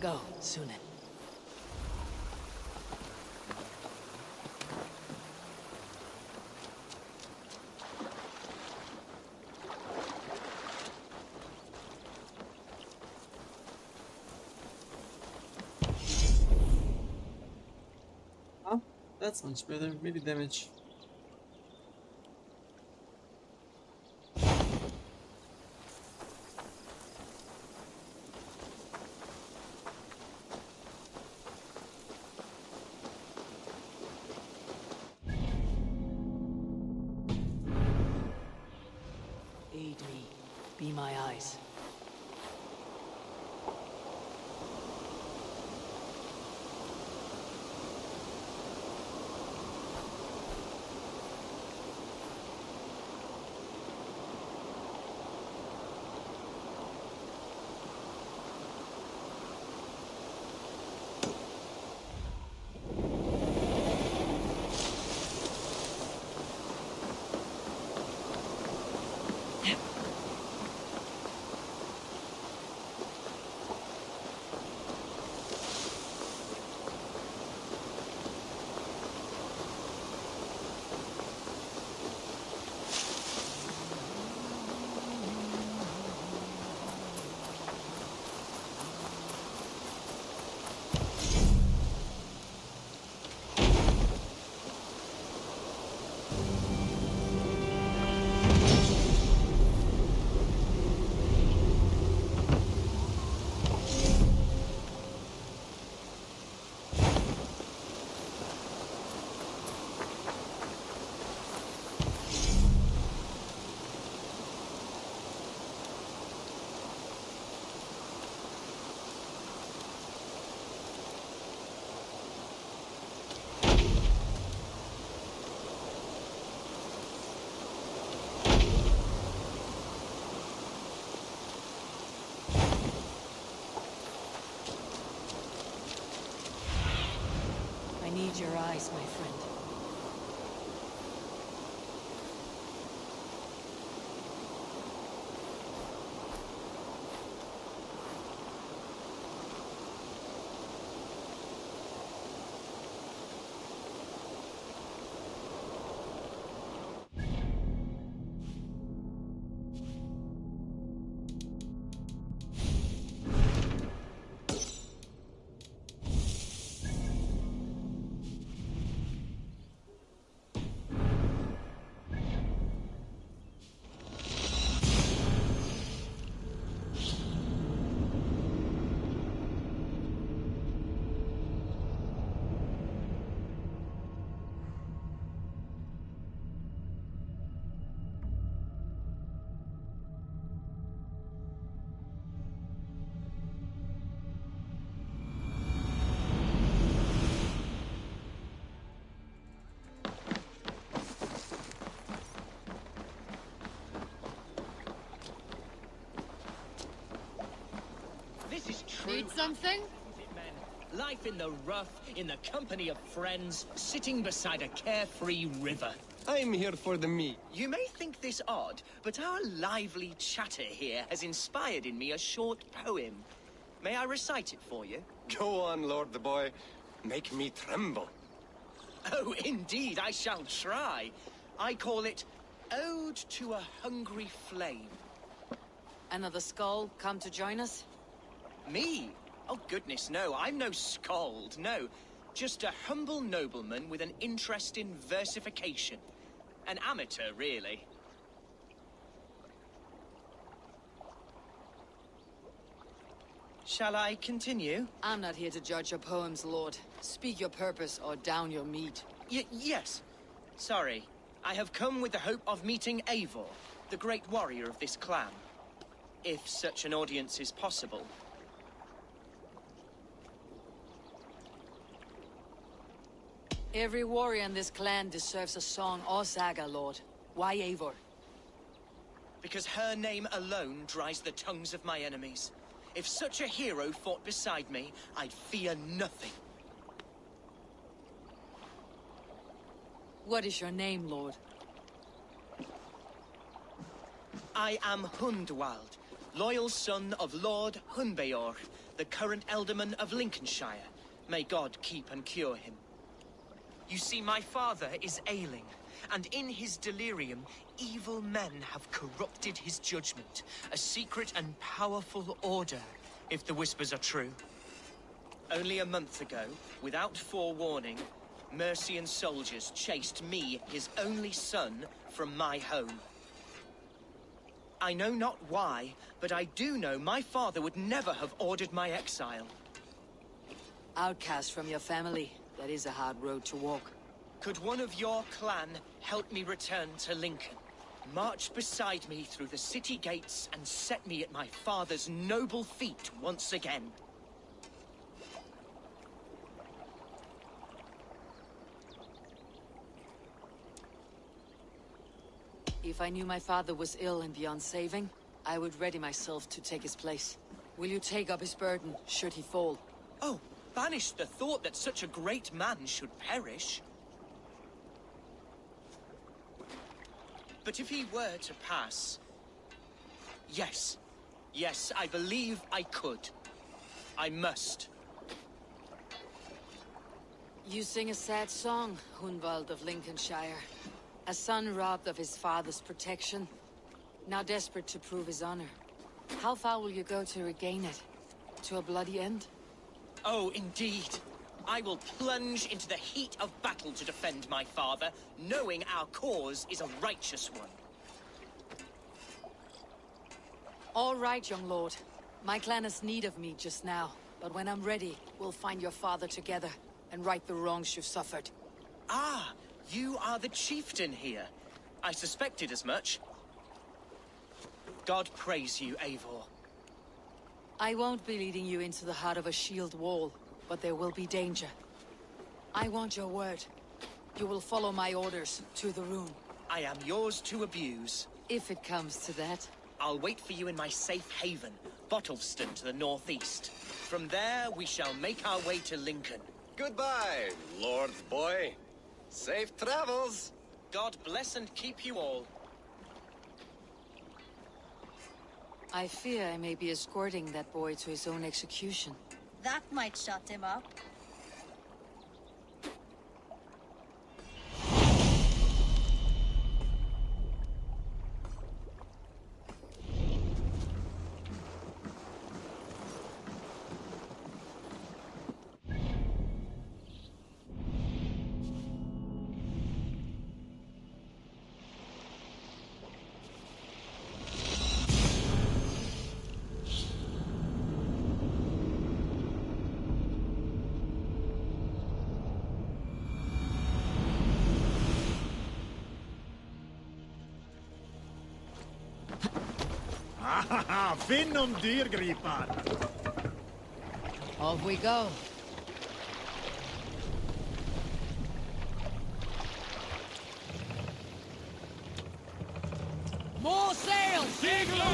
Speaker 5: Go, Sunan.
Speaker 1: Oh, that's much better. Maybe damage.
Speaker 5: Aid me. Be my eyes. I need your eyes, my friend.
Speaker 21: this is true.
Speaker 3: Need something?
Speaker 21: Men, life in the rough, in the company of friends, sitting beside a carefree river.
Speaker 22: I'm here for the meat.
Speaker 21: You may think this odd, but our lively chatter here has inspired in me a short poem. May I recite it for you?
Speaker 22: Go on, Lord the Boy. Make me tremble.
Speaker 21: Oh, indeed, I shall try. I call it Ode to a Hungry Flame.
Speaker 5: Another skull come to join us?
Speaker 21: Me? Oh, goodness, no. I'm no skald, no. Just a humble nobleman with an interest in versification. An amateur, really. Shall I continue?
Speaker 5: I'm not here to judge your poems, Lord. Speak your purpose or down your meat.
Speaker 21: Yes. Sorry. I have come with the hope of meeting Eivor, the great warrior of this clan. If such an audience is possible.
Speaker 5: Every warrior in this clan deserves a song or saga, Lord. Why Eivor?
Speaker 21: Because her name alone dries the tongues of my enemies. If such a hero fought beside me, I'd fear nothing.
Speaker 5: What is your name, Lord?
Speaker 21: I am Hundwald, loyal son of Lord Hunbeor, the current Elderman of Lincolnshire. May God keep and cure him. You see, my father is ailing, and in his delirium, evil men have corrupted his judgment. A secret and powerful order, if the whispers are true. Only a month ago, without forewarning, Mercian soldiers chased me, his only son, from my home. I know not why, but I do know my father would never have ordered my exile.
Speaker 5: Outcast from your family. That is a hard road to walk.
Speaker 21: Could one of your clan help me return to Lincoln? March beside me through the city gates and set me at my father's noble feet once again.
Speaker 5: If I knew my father was ill and beyond saving, I would ready myself to take his place. Will you take up his burden, should he fall?
Speaker 21: Oh, banish the thought that such a great man should perish. But if he were to pass... Yes. Yes, I believe I could. I must.
Speaker 5: You sing a sad song, Hunwald of Lincolnshire. A son robbed of his father's protection, now desperate to prove his honor. How far will you go to regain it? To a bloody end?
Speaker 21: Oh, indeed. I will plunge into the heat of battle to defend my father, knowing our cause is a righteous one.
Speaker 5: All right, young lord. My clan has need of me just now, but when I'm ready, we'll find your father together and right the wrongs you've suffered.
Speaker 21: Ah, you are the chieftain here. I suspected as much. God praise you, Eivor.
Speaker 5: I won't be leading you into the heart of a shield wall, but there will be danger. I want your word. You will follow my orders to the room.
Speaker 21: I am yours to abuse.
Speaker 5: If it comes to that.
Speaker 21: I'll wait for you in my safe haven, Bottleston to the northeast. From there, we shall make our way to Lincoln.
Speaker 22: Goodbye, Lord Boy. Safe travels.
Speaker 21: God bless and keep you all.
Speaker 5: I fear I may be escorting that boy to his own execution.
Speaker 7: That might shut him up.
Speaker 14: Finn om dyrgripar!
Speaker 5: Off we go. More sails!
Speaker 19: Segler!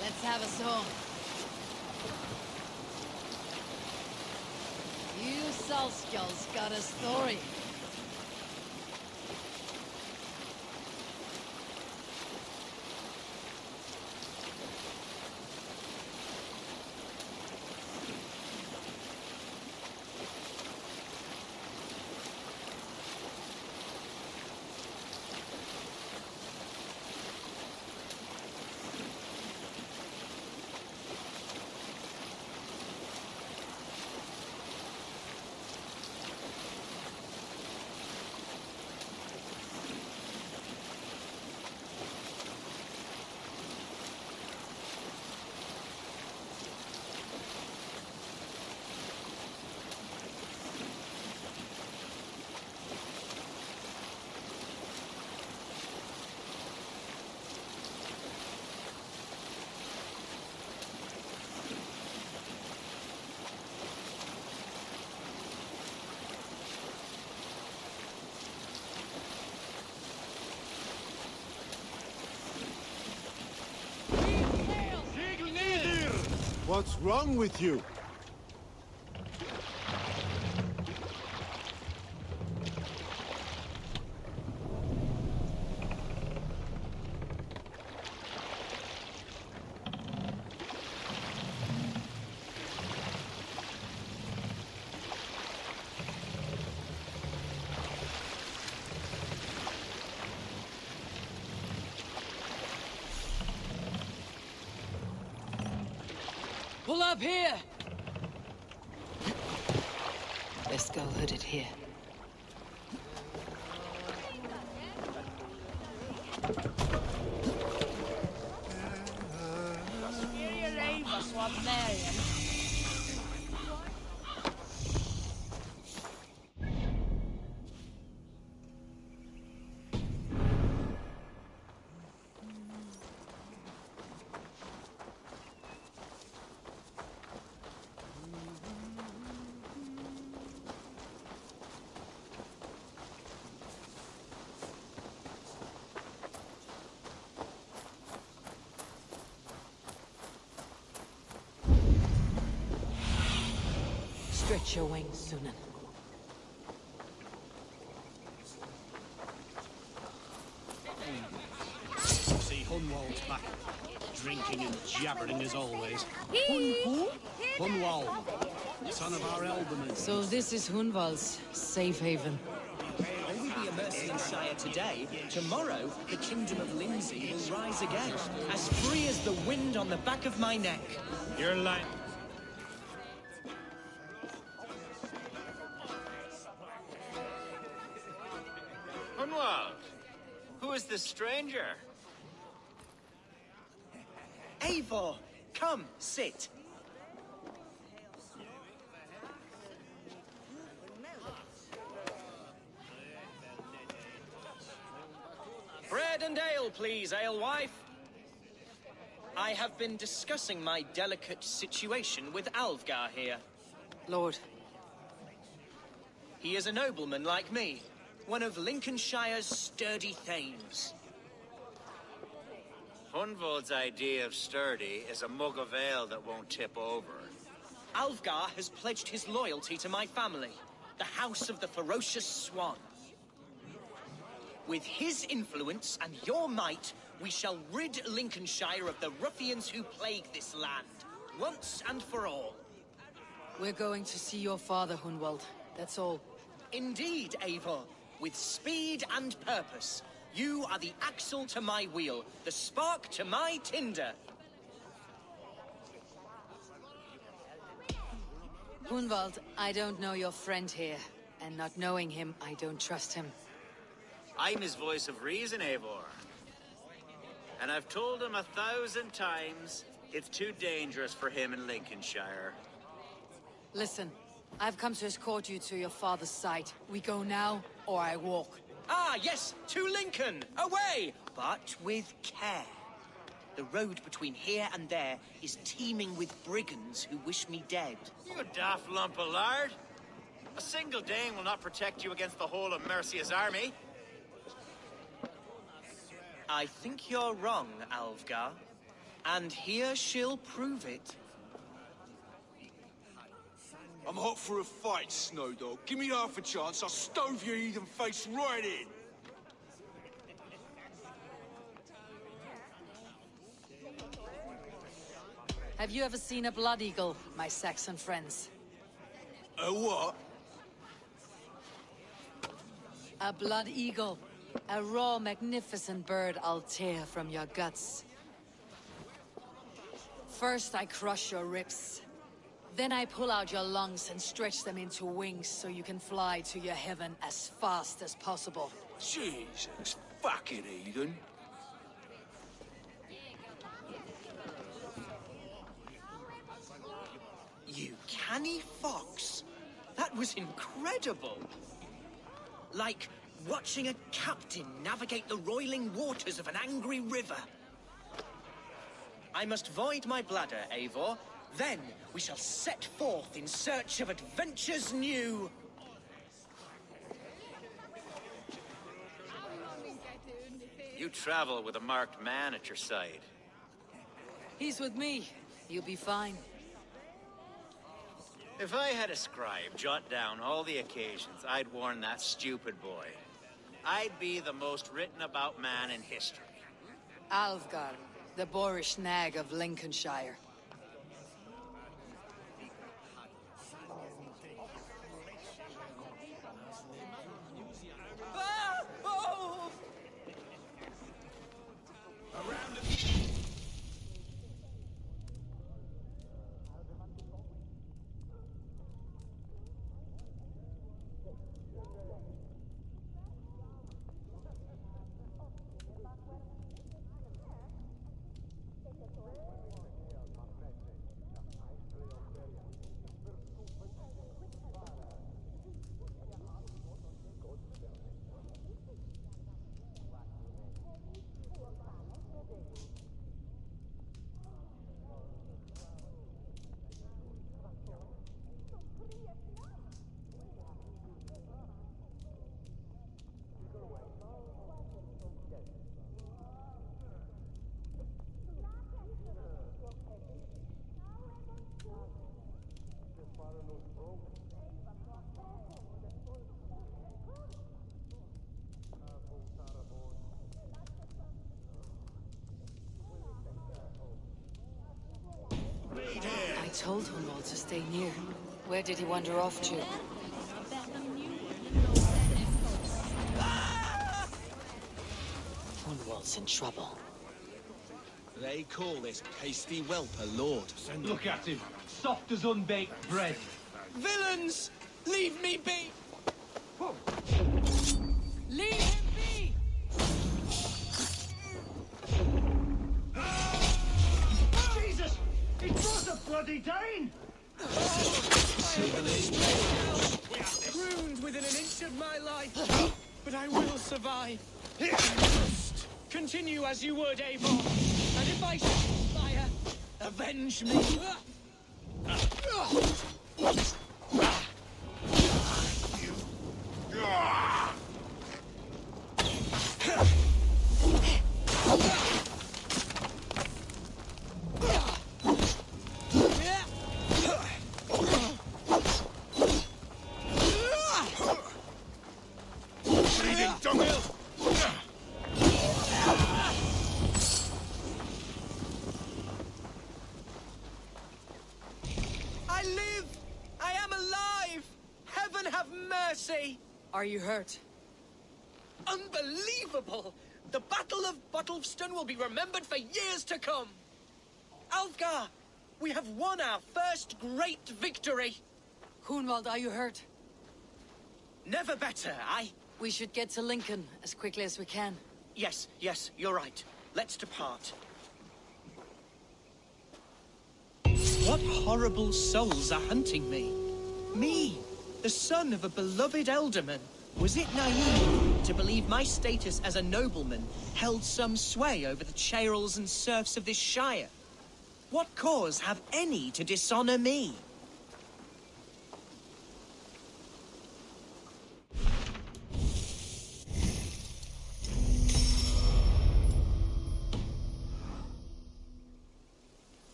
Speaker 5: Let's Let's have a song. You Salskulls got a story.
Speaker 14: What's wrong with you?
Speaker 5: Pull up here! Best go hooded here. Stretch your wings, Sunan.
Speaker 8: See Hunwald's back, drinking and jabbering as always. Hunwald, son of our alderman.
Speaker 5: So this is Hunwald's safe haven.
Speaker 21: Though we be a Mercian Shire today, tomorrow the Kingdom of Lindsey will rise again, as free as the wind on the back of my neck.
Speaker 8: You're lying.
Speaker 21: Hunwald, who is this stranger? Eivor, come, sit. Bread and ale, please, alewife. I have been discussing my delicate situation with Alvgar here.
Speaker 5: Lord.
Speaker 21: He is a nobleman like me, one of Lincolnshire's sturdy thanes.
Speaker 10: Hunwald's idea of sturdy is a mug of ale that won't tip over.
Speaker 21: Alvgar has pledged his loyalty to my family, the House of the Ferocious Swan. With his influence and your might, we shall rid Lincolnshire of the ruffians who plague this land, once and for all.
Speaker 5: We're going to see your father, Hunwald. That's all.
Speaker 21: Indeed, Eivor. With speed and purpose, you are the axle to my wheel, the spark to my tinder.
Speaker 5: Hunwald, I don't know your friend here, and not knowing him, I don't trust him.
Speaker 10: I'm his voice of reason, Eivor. And I've told him 1,000 times it's too dangerous for him in Lincolnshire.
Speaker 5: Listen, I've come to escort you to your father's side. We go now, or I walk.
Speaker 21: Ah, yes, to Lincoln! Away! But with care. The road between here and there is teeming with brigands who wish me dead.
Speaker 10: You daft lump of lard! A single Dane will not protect you against the whole of Mercia's army.
Speaker 21: I think you're wrong, Alvgar. And here she'll prove it.
Speaker 9: I'm hot for a fight, Snowdog. Give me half a chance, I'll stove your heathen face right in.
Speaker 5: Have you ever seen a blood eagle, my Saxon friends?
Speaker 9: A what?
Speaker 5: A blood eagle. A raw, magnificent bird I'll tear from your guts. First I crush your ribs. Then I pull out your lungs and stretch them into wings so you can fly to your heaven as fast as possible.
Speaker 9: Jesus fucking heathen.
Speaker 21: You canny fox. That was incredible. Like watching a captain navigate the roiling waters of an angry river. I must void my bladder, Eivor. Then we shall set forth in search of adventures new.
Speaker 10: You travel with a marked man at your side.
Speaker 5: He's with me. You'll be fine.
Speaker 10: If I had a scribe jot down all the occasions I'd warn that stupid boy, I'd be the most written about man in history.
Speaker 5: Alfgar, the boorish nag of Lincolnshire. I told Hunwald to stay near. Where did he wander off to? Hunwald's in trouble.
Speaker 11: They call this pasty whelp a lord.
Speaker 17: Look at him, soft as unbaked bread.
Speaker 21: Villains! Leave me be!
Speaker 5: Leave him be!
Speaker 17: Jesus! It was a bloody Dane!
Speaker 21: Ruined within an inch of my life, but I will survive. You must continue as you would, Eivor, and if I should expire, avenge me. I live! I am alive! Heaven have mercy!
Speaker 5: Are you hurt?
Speaker 21: Unbelievable! The Battle of Bottlefston will be remembered for years to come! Alfgar, we have won our first great victory!
Speaker 5: Hunwald, are you hurt?
Speaker 21: Never better,
Speaker 5: We should get to Lincoln as quickly as we can.
Speaker 21: Yes, you're right. Let's depart. What horrible souls are hunting me? Me, the son of a beloved elderman. Was it naive to believe my status as a nobleman held some sway over the churls and serfs of this shire? What cause have any to dishonor me?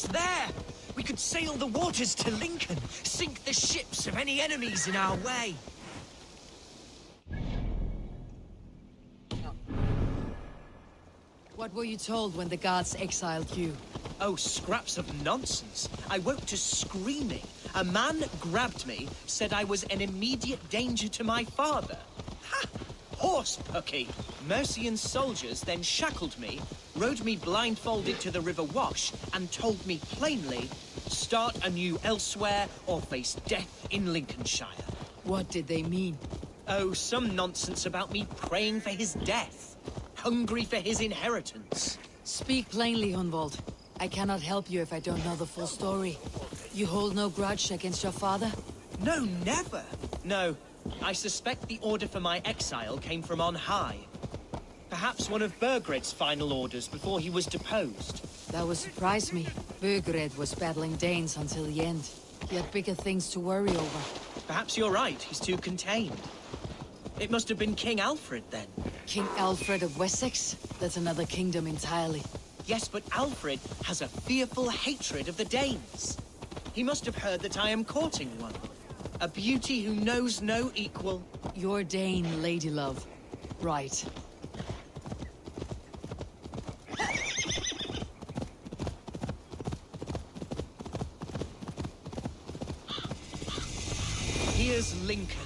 Speaker 21: It's there! We could sail the waters to Lincoln, sink the ships of any enemies in our way.
Speaker 5: What were you told when the gods exiled you?
Speaker 21: Oh, scraps of nonsense. I woke to screaming. A man grabbed me, said I was an immediate danger to my father. Ha! Horse-pucky! Mercian soldiers then shackled me, rode me blindfolded to the River Wash, and told me plainly, start anew elsewhere or face death in Lincolnshire.
Speaker 5: What did they mean?
Speaker 21: Oh, some nonsense about me praying for his death. Hungry for his inheritance.
Speaker 5: Speak plainly, Hunwald. I cannot help you if I don't know the full story. You hold no grudge against your father?
Speaker 21: No, never. No, I suspect the order for my exile came from on high. Perhaps one of Burgred's final orders before he was deposed.
Speaker 5: That would surprise me. Burgred was battling Danes until the end. He had bigger things to worry over.
Speaker 21: Perhaps you're right, he's too contained. It must have been King Alfred, then.
Speaker 5: King Alfred of Wessex? That's another kingdom entirely.
Speaker 21: Yes, but Alfred has a fearful hatred of the Danes. He must have heard that I am courting one. A beauty who knows no equal.
Speaker 5: Your Dane, ladylove. Right.
Speaker 21: Here's Lincoln.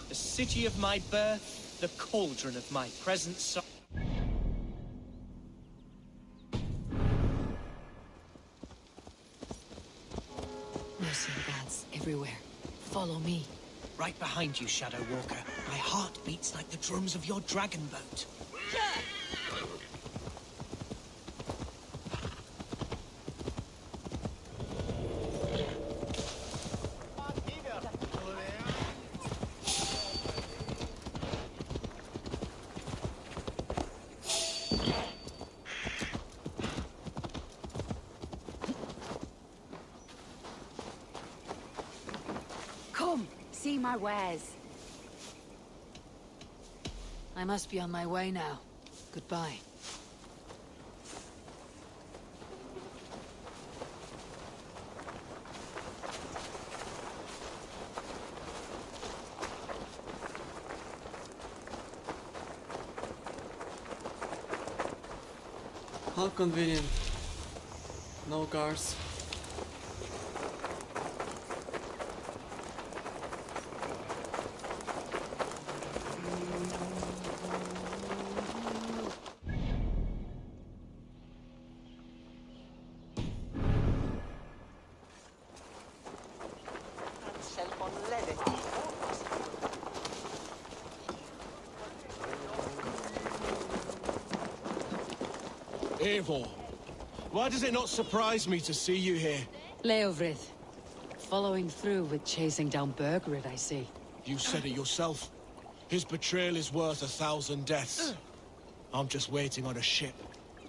Speaker 21: The city of my birth, the cauldron of my present sorrow.
Speaker 5: Mercy gods everywhere. Follow me.
Speaker 21: Right behind you, Shadow Walker. My heart beats like the drums of your dragon boat.
Speaker 13: Come, see my wares.
Speaker 5: I must be on my way now. Goodbye.
Speaker 1: How convenient. No cars.
Speaker 11: Eivor, why does it not surprise me to see you here?
Speaker 5: Leofrith. Following through with chasing down Burgred, I see.
Speaker 11: You said it yourself. His betrayal is worth 1,000 deaths. I'm just waiting on a ship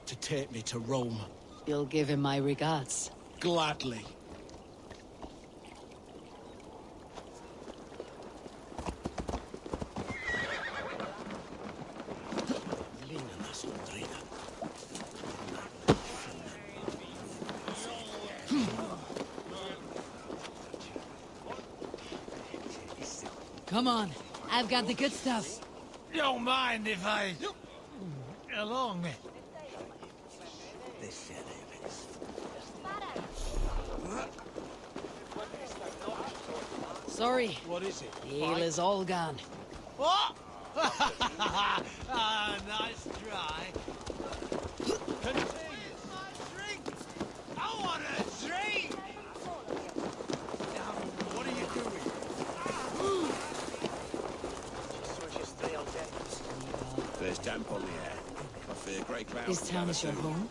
Speaker 11: to take me to Rome.
Speaker 5: You'll give him my regards.
Speaker 11: Gladly.
Speaker 5: Come on, I've got the good stuff.
Speaker 20: Don't mind if I... along.
Speaker 5: Sorry.
Speaker 11: What is it?
Speaker 5: The ale is all gone.
Speaker 20: What? Ah, nice try. Continue. Drink. I want a drink. Now, what are you doing?
Speaker 15: There's damp on the air. I fear great clouds.
Speaker 5: This town is your home?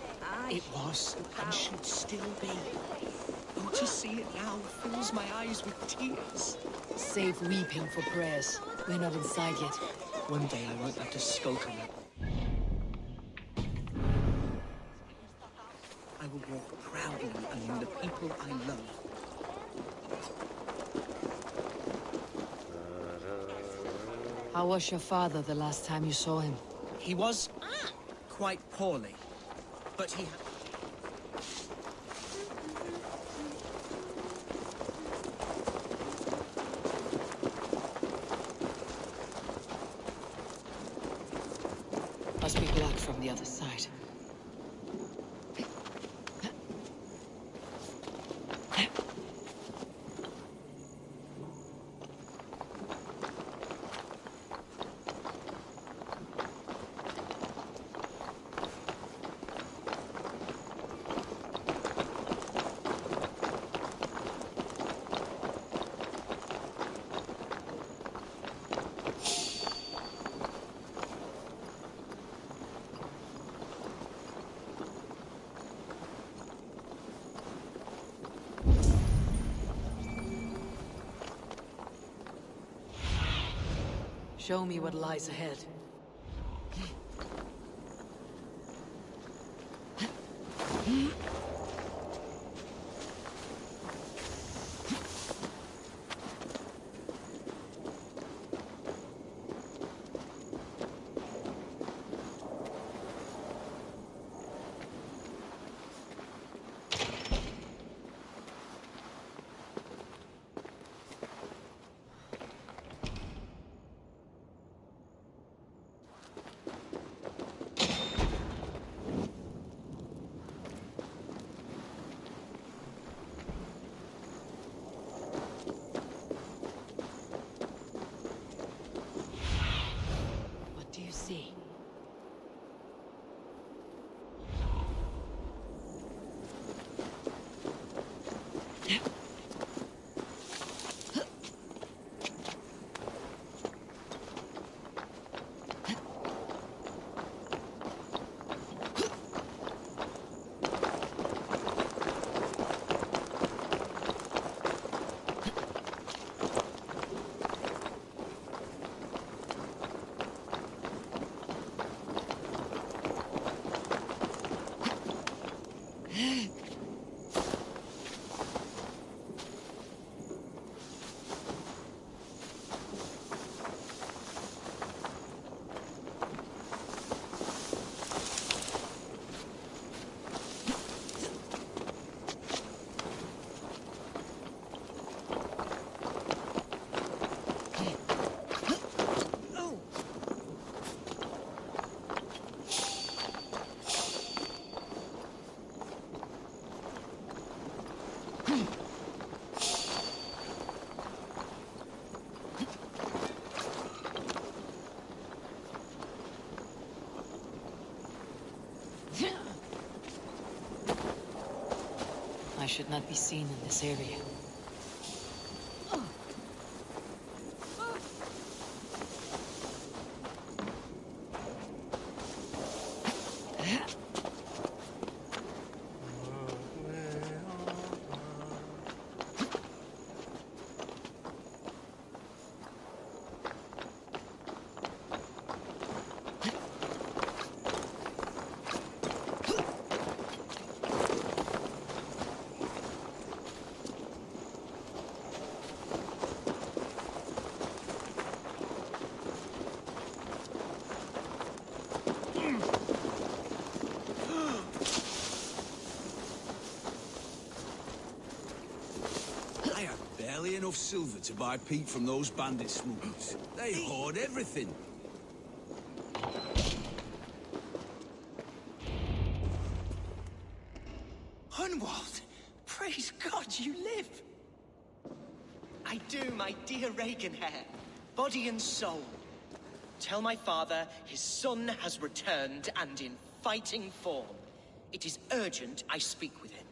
Speaker 21: It was, and should still be. Oh, to see it now fills my eyes with tears.
Speaker 5: Save weeping for prayers. We're not inside yet.
Speaker 21: One day I won't have to skulk around. I will walk proudly among the people I love.
Speaker 5: How was your father the last time you saw him?
Speaker 21: He was quite poorly, but he
Speaker 5: Must be blocked from the other side. Show me what lies ahead. See. I should not be seen in this area.
Speaker 15: Barely enough silver to buy peat from those bandit smugglers. They hoard everything.
Speaker 21: Hunwald! Praise God you live! I do, my dear Reaganhair. Body and soul. Tell my father his son has returned and in fighting form. It is urgent I speak with him.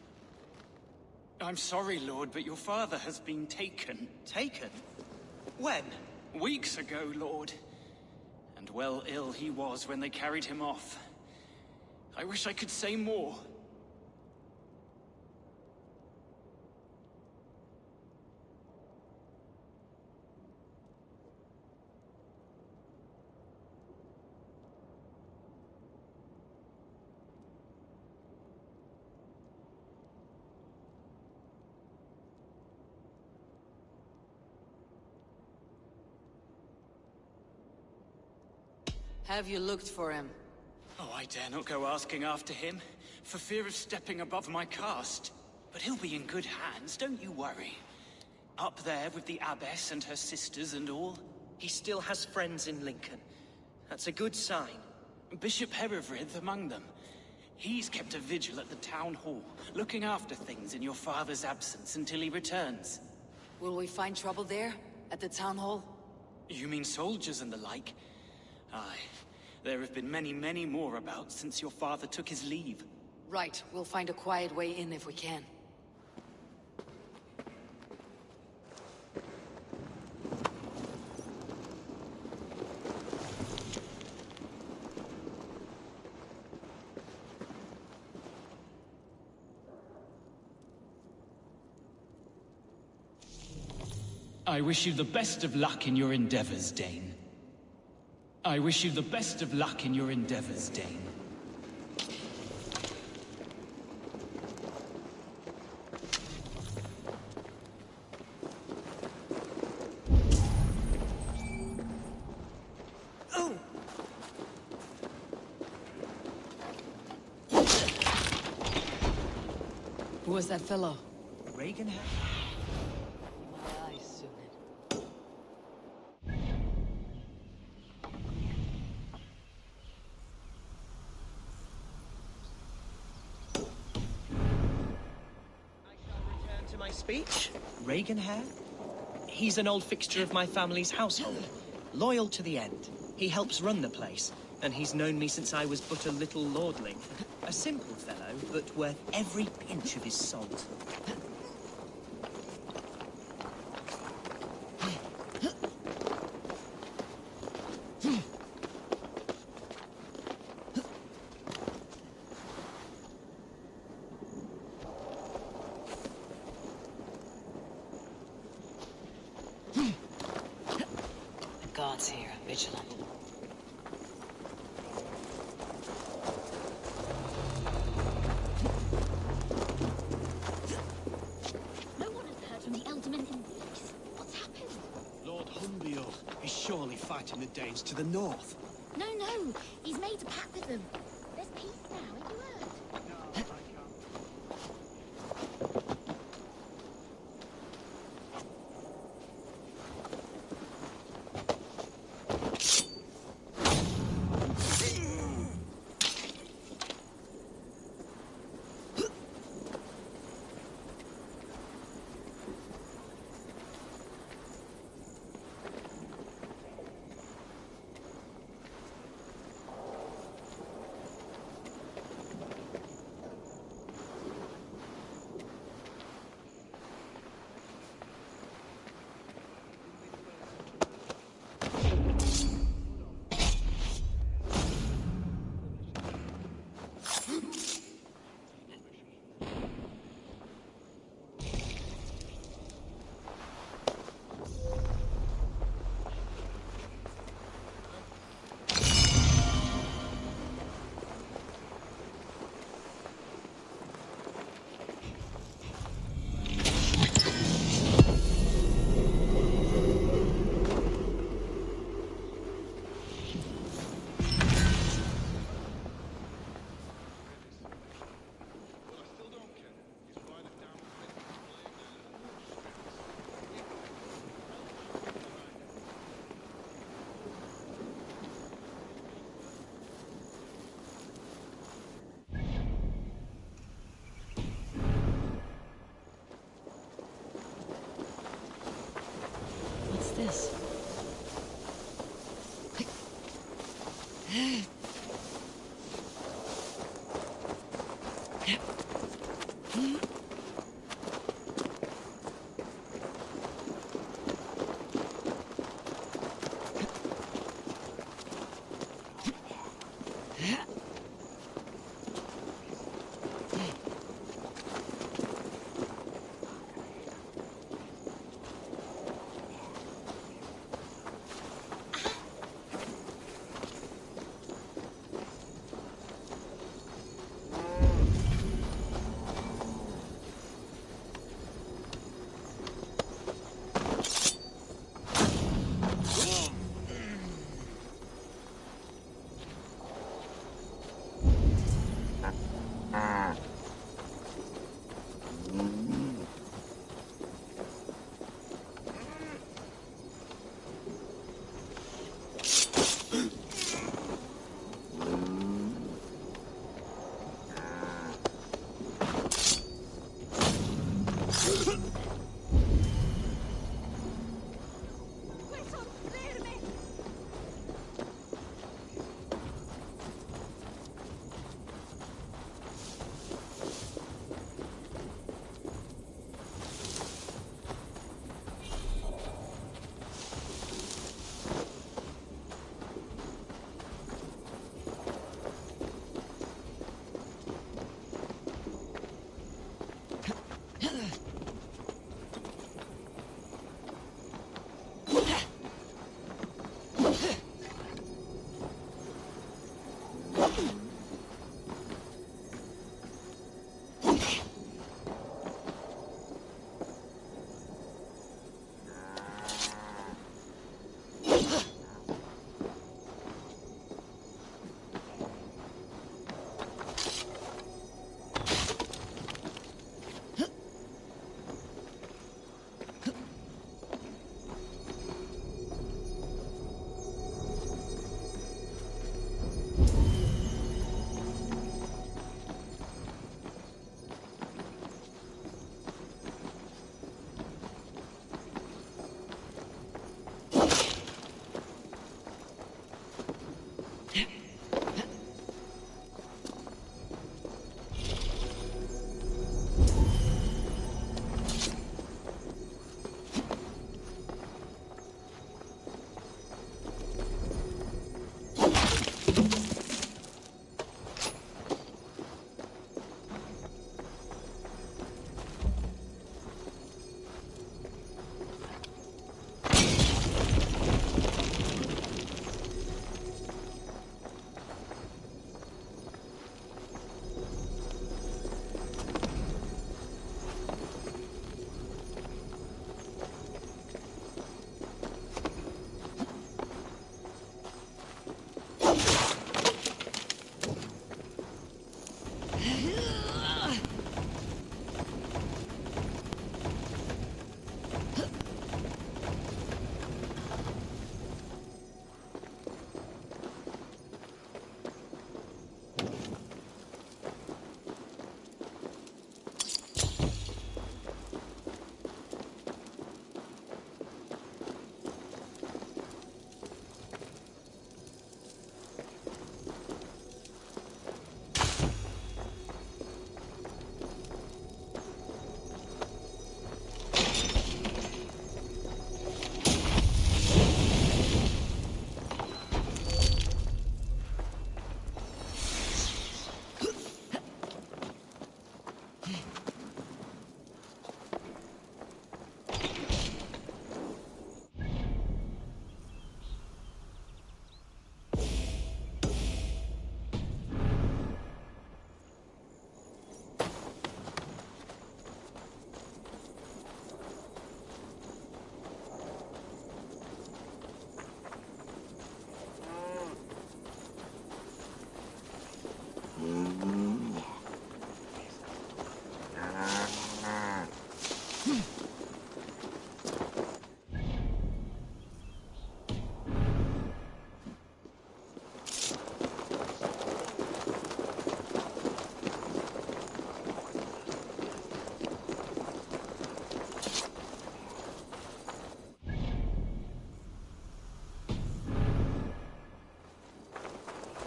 Speaker 6: I'm sorry, Lord, but your father has been taken.
Speaker 21: Taken? When?
Speaker 6: Weeks ago, Lord. And well ill he was when they carried him off. I wish I could say more.
Speaker 5: Have you looked for him?
Speaker 6: Oh, I dare not go asking after him, for fear of stepping above my caste. But he'll be in good hands, don't you worry. Up there with the abbess and her sisters and all.
Speaker 21: He still has friends in Lincoln. That's a good sign.
Speaker 6: Bishop Herefrith among them. He's kept a vigil at the town hall, looking after things in your father's absence until he returns.
Speaker 5: Will we find trouble there? At the town hall?
Speaker 6: You mean soldiers and the like? Aye. There have been many, many more about since your father took his leave.
Speaker 5: Right. We'll find a quiet way in if we can.
Speaker 6: I wish you the best of luck in your endeavors, Dane. I wish you the best of luck in your endeavors, Dane.
Speaker 5: Who was that fellow?
Speaker 21: Reagan had... Speech? Reagan hair? He's an old fixture of my family's household. Loyal to the end. He helps run the place, and he's known me since I was but a little lordling. A simple fellow, but worth every pinch of his salt.
Speaker 5: Guards here, vigilant.
Speaker 3: No one has heard from the Elderman in weeks. What's happened?
Speaker 8: Lord Hunbeor is surely fighting the Danes to the north.
Speaker 3: No, he's made a pact with them. There's peace now, have you heard?
Speaker 5: What's this?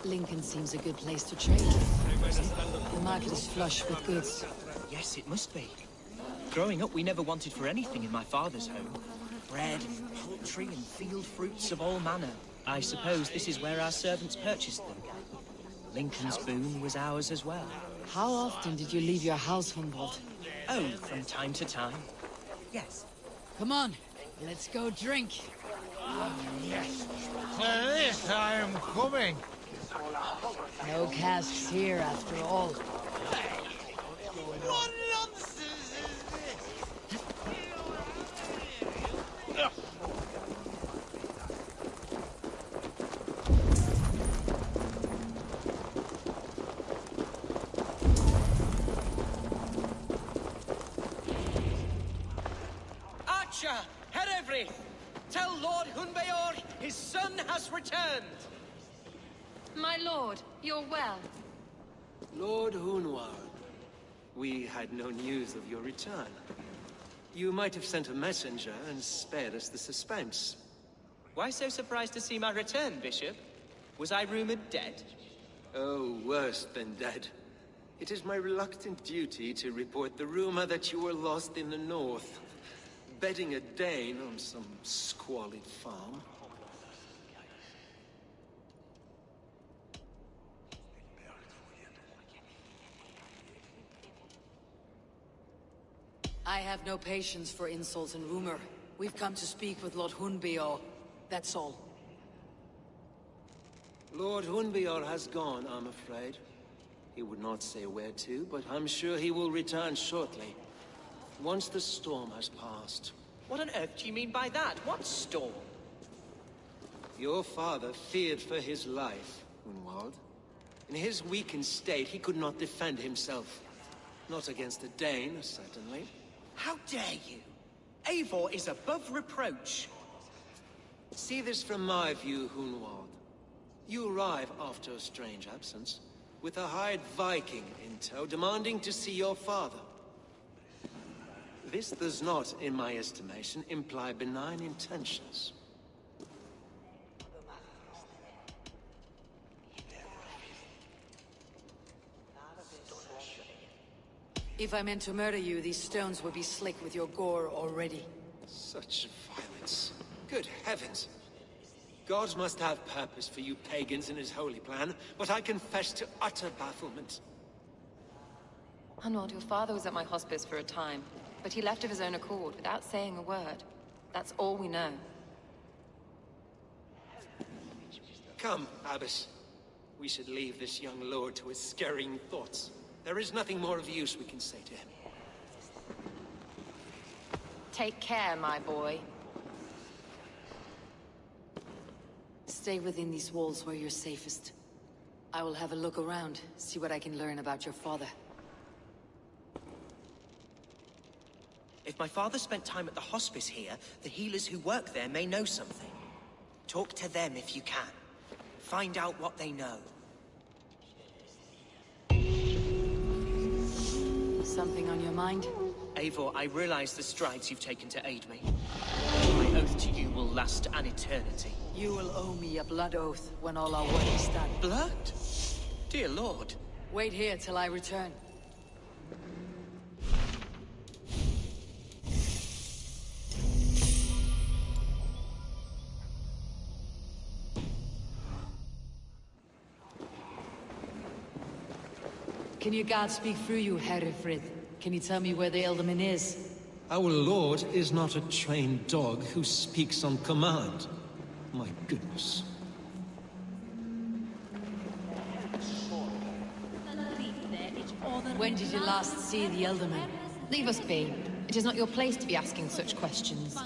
Speaker 5: Lincoln seems a good place to trade. The market is flush with goods.
Speaker 21: Yes, it must be. Growing up, we never wanted for anything in my father's home. Bread, poultry, and field fruits of all manner. I suppose this is where our servants purchased them. Lincoln's boon was ours as well.
Speaker 5: How often did you leave your house, Humboldt?
Speaker 21: Oh, from time to time. Yes.
Speaker 5: Come on, let's go drink.
Speaker 20: Yes. For this I am coming.
Speaker 5: No casks here, after all.
Speaker 20: What nonsense is this?
Speaker 21: Archer, Herevri, tell Lord Hunbeor his son has returned.
Speaker 12: My lord, you're well.
Speaker 16: Lord Hunwald, we had no news of your return. You might have sent a messenger and spared us the suspense.
Speaker 21: Why so surprised to see my return, Bishop? Was I rumored dead?
Speaker 16: Oh, worse than dead. It is my reluctant duty to report the rumor that you were lost in the north, bedding a Dane on some squalid farm.
Speaker 5: I have no patience for insults and rumor. We've come to speak with Lord Hunbeor. That's all.
Speaker 16: Lord Hunbeor has gone, I'm afraid. He would not say where to, but I'm sure he will return shortly. Once the storm has passed.
Speaker 21: What on earth do you mean by that? What storm?
Speaker 16: Your father feared for his life, Hunwald. In his weakened state, he could not defend himself. Not against a Dane, certainly.
Speaker 21: How dare you? Eivor is above reproach.
Speaker 16: See this from my view, Hunwald. You arrive after a strange absence, with a hired Viking in tow, demanding to see your father. This does not, in my estimation, imply benign intentions.
Speaker 5: If I meant to murder you, these stones would be slick with your gore already.
Speaker 16: Such violence. Good heavens! God must have purpose for you pagans in his holy plan, but I confess to utter bafflement.
Speaker 12: Hunwald, your father was at my hospice for a time, but he left of his own accord without saying a word. That's all we know.
Speaker 16: Come, Abbess. We should leave this young lord to his scurrying thoughts. There is nothing more of use we can say to him.
Speaker 12: Take care, my boy.
Speaker 5: Stay within these walls where you're safest. I will have a look around, see what I can learn about your father.
Speaker 21: If my father spent time at the hospice here, the healers who work there may know something. Talk to them if you can. Find out what they know.
Speaker 5: Something on your mind?
Speaker 21: Eivor, I realize the strides you've taken to aid me. My oath to you will last an eternity.
Speaker 5: You will owe me a blood oath when all our work is done.
Speaker 21: Blood? Dear Lord.
Speaker 5: Wait here till I return. Can your God speak through you, Herefrid? Can you tell me where the Elderman is?
Speaker 16: Our lord is not a trained dog who speaks on command. My goodness.
Speaker 5: When did you last see the Elderman?
Speaker 12: Leave us be. It is not your place to be asking such questions.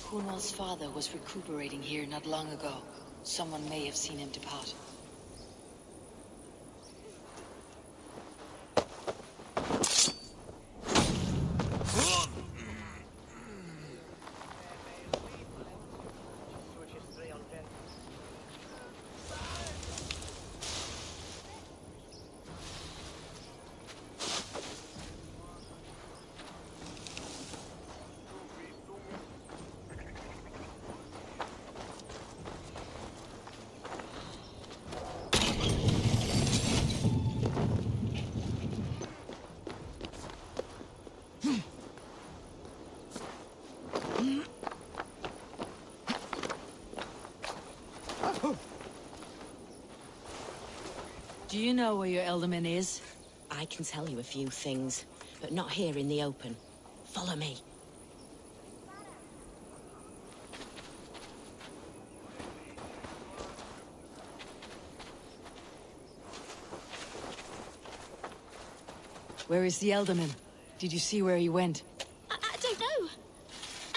Speaker 5: Hunwald's father was recuperating here not long ago. Someone may have seen him depart. Do you know where your Elderman is?
Speaker 4: I can tell you a few things, but not here in the open. Follow me.
Speaker 5: Where is the Elderman? Did you see where he went?
Speaker 3: I don't know.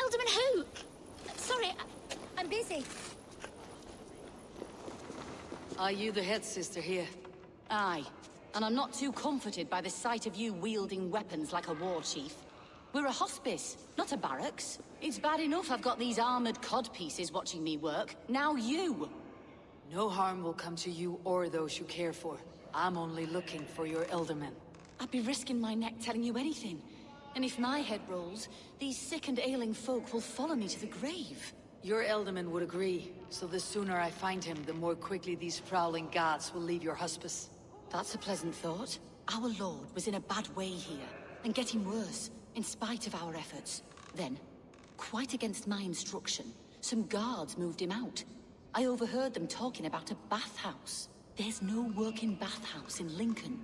Speaker 3: Alderman who? Sorry, I'm busy.
Speaker 5: Are you the head sister here?
Speaker 18: Aye. And I'm not too comforted by the sight of you wielding weapons like a war chief. We're a hospice, not a barracks. It's bad enough I've got these armored codpieces watching me work. Now you!
Speaker 5: No harm will come to you or those you care for. I'm only looking for your Elderman.
Speaker 18: I'd be risking my neck telling you anything. And if my head rolls, these sick and ailing folk will follow me to the grave.
Speaker 5: Your Elderman would agree, so the sooner I find him, the more quickly these prowling guards will leave your hospice.
Speaker 18: That's a pleasant thought. Our lord was in a bad way here, and getting worse, in spite of our efforts. Then, quite against my instruction, some guards moved him out. I overheard them talking about a bathhouse. There's no working bathhouse in Lincoln.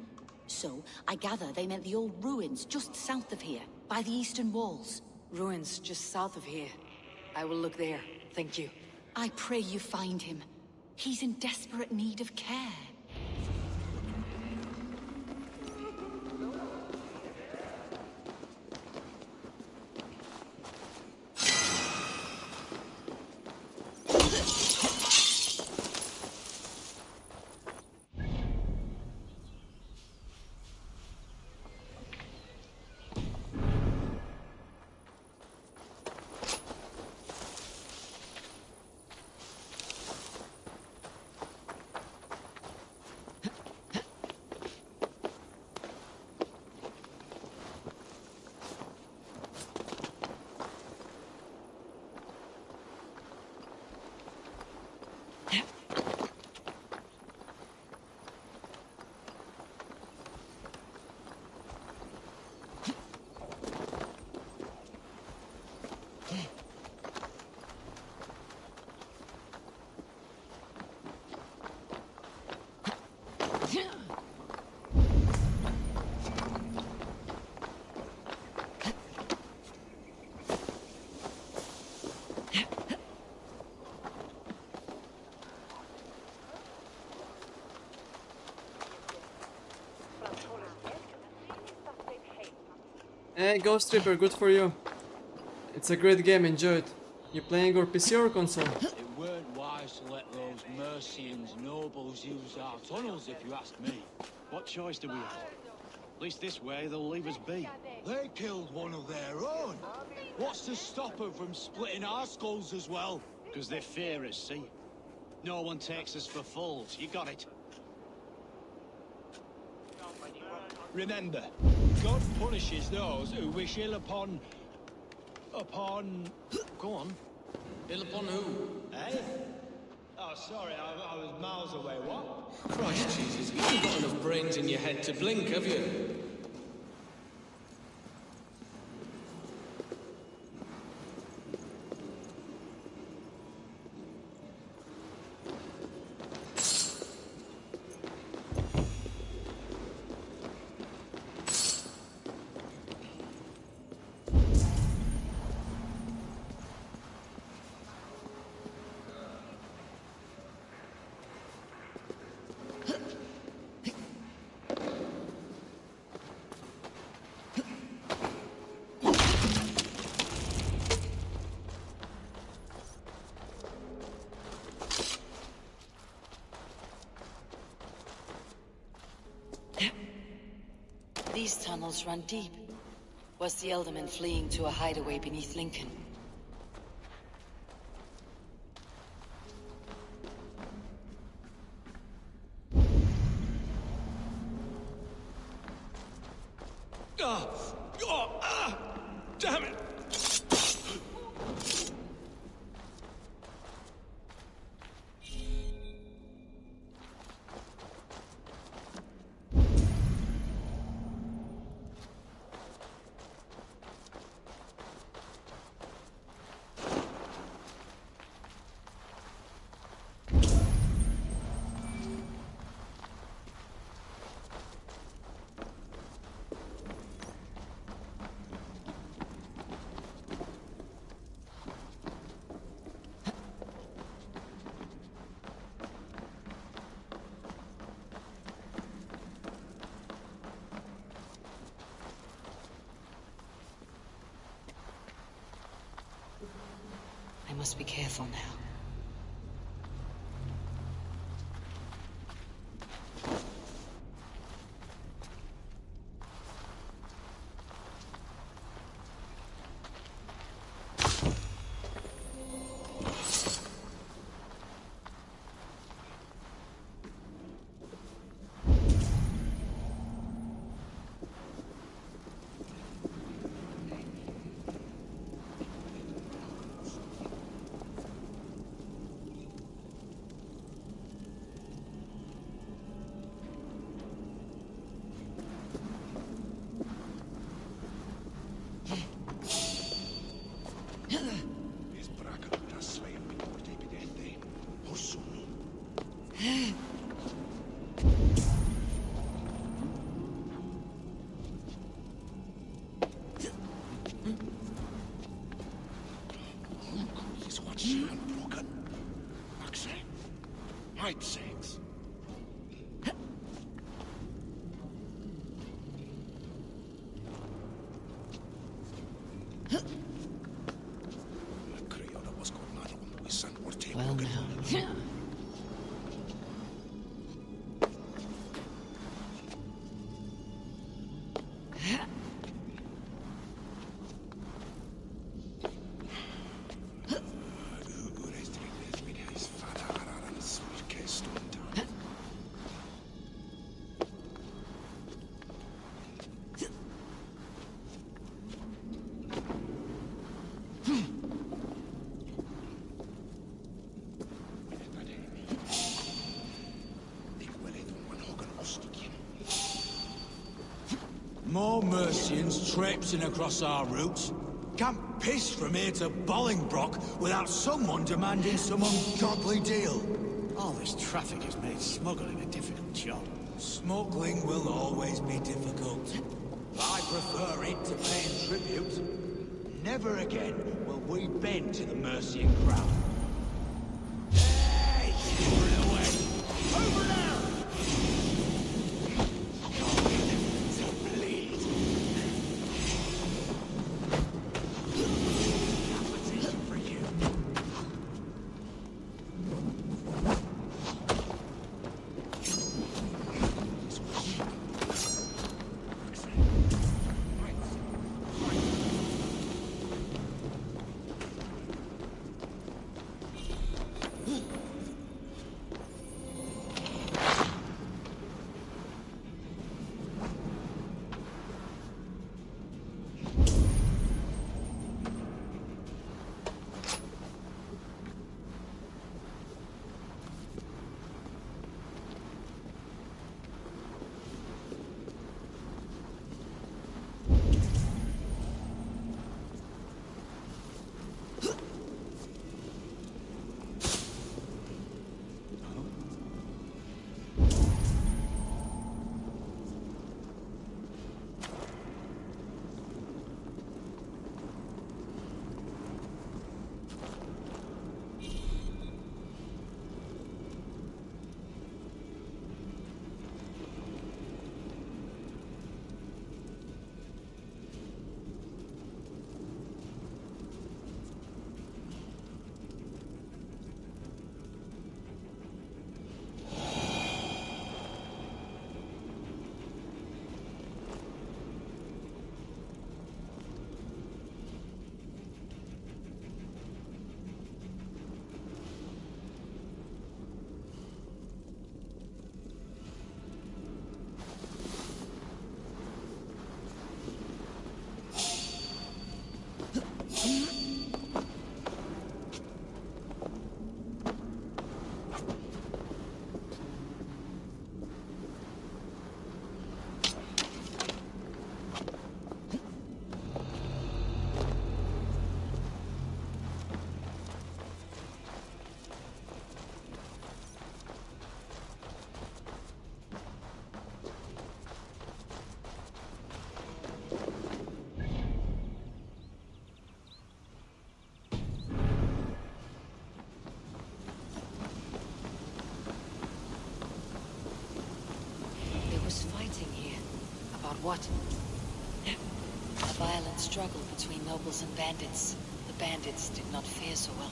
Speaker 18: So, I gather they meant the old ruins just south of here, by the eastern walls.
Speaker 5: Ruins just south of here. I will look there, thank you.
Speaker 18: I pray you find him. He's in desperate need of care.
Speaker 1: Hey, Ghost Tripper, good for you. It's a great game, enjoy it. You playing on PC or console?
Speaker 8: It weren't wise to let those Mercians nobles use our tunnels, if you ask me. What choice do we have? At least this way they'll leave us be.
Speaker 11: They killed one of their own. What's to stop them from splitting our skulls as well?
Speaker 8: Because they fear us, see? No one takes us for fools, you got it.
Speaker 11: Remember, God punishes those who wish ill upon...
Speaker 8: Go on.
Speaker 23: Ill upon who?
Speaker 11: Eh? Oh, sorry, I was miles away. What?
Speaker 23: Christ Jesus, you haven't got enough brains in your head to blink, have you?
Speaker 5: These tunnels run deep. Was the Elderman fleeing to a hideaway beneath Lincoln?
Speaker 9: Damn it!
Speaker 5: I must be careful now.
Speaker 11: Sakes.
Speaker 5: Well now.
Speaker 15: More Mercians traipsing across our routes. Can't piss from here to Bolingbroke without someone demanding some ungodly deal.
Speaker 14: All this traffic has made smuggling a difficult job.
Speaker 15: Smuggling will always be difficult. I prefer it to paying tribute. Never again will we bend to the Mercian crown. Hey! Over now!
Speaker 5: What? A violent struggle between nobles and bandits. The bandits did not fare so well.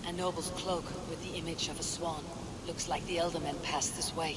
Speaker 5: A noble's cloak with the image of a swan. Looks like the Eldermen passed this way.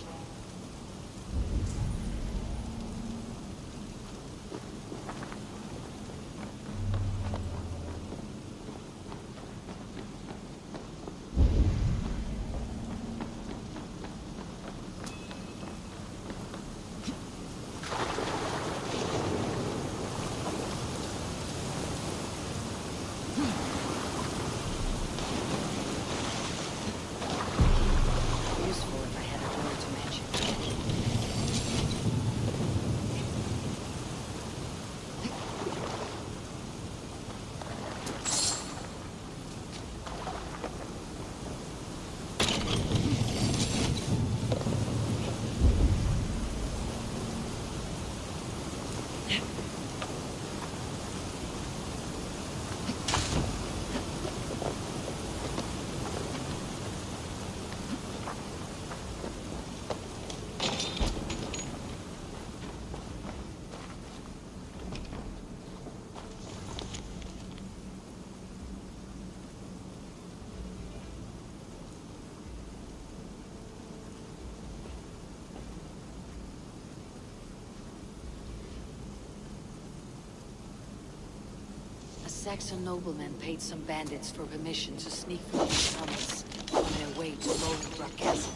Speaker 5: Saxon noblemen paid some bandits for permission to sneak through the tunnels on their way to Bolingbroke Castle.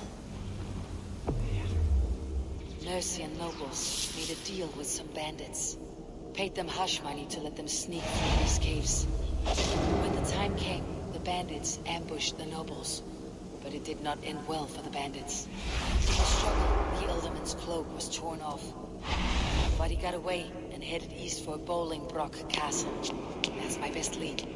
Speaker 5: Mercian nobles made a deal with some bandits. Paid them hush money to let them sneak through these caves. When the time came, the bandits ambushed the nobles. But it did not end well for the bandits. In the struggle, the Elderman's cloak was torn off. But he got away and headed east for Bolingbroke Castle. That's my best lead.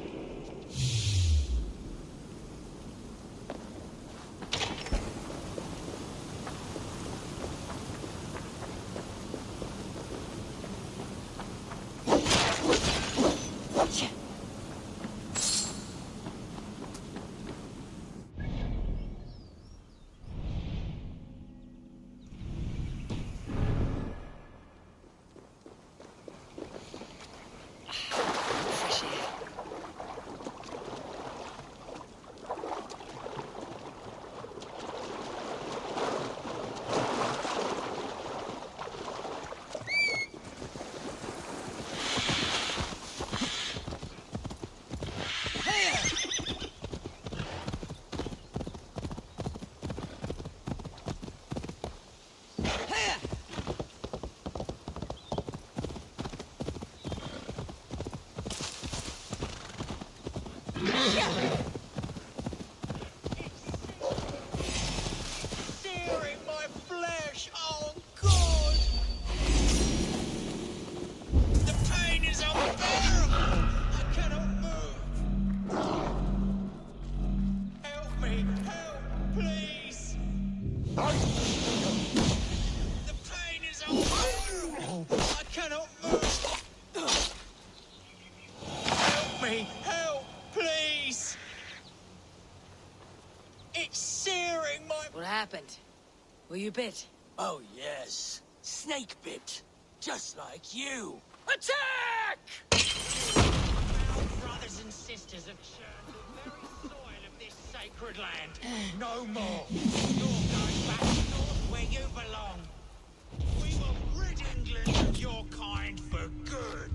Speaker 20: Searing my flesh, oh God! The pain is unbearable! I cannot move! Help me! Help, please! The pain is unbearable! I cannot move! Help me! Help, please! It's searing my...
Speaker 5: What happened? Were you bit?
Speaker 20: Oh, yes. Snake bit. Just like you. Attack! Our brothers and sisters have churned the very soil of this sacred land. No more. You're going back north where you belong. We will rid England of your kind for good.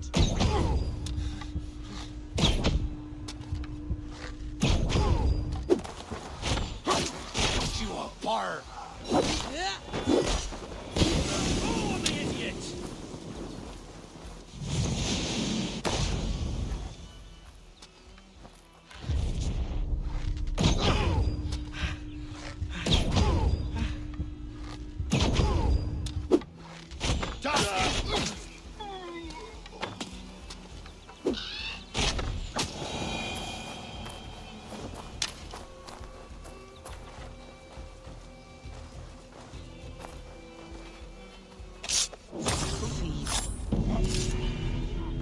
Speaker 20: You are bar. Oh, the idiot!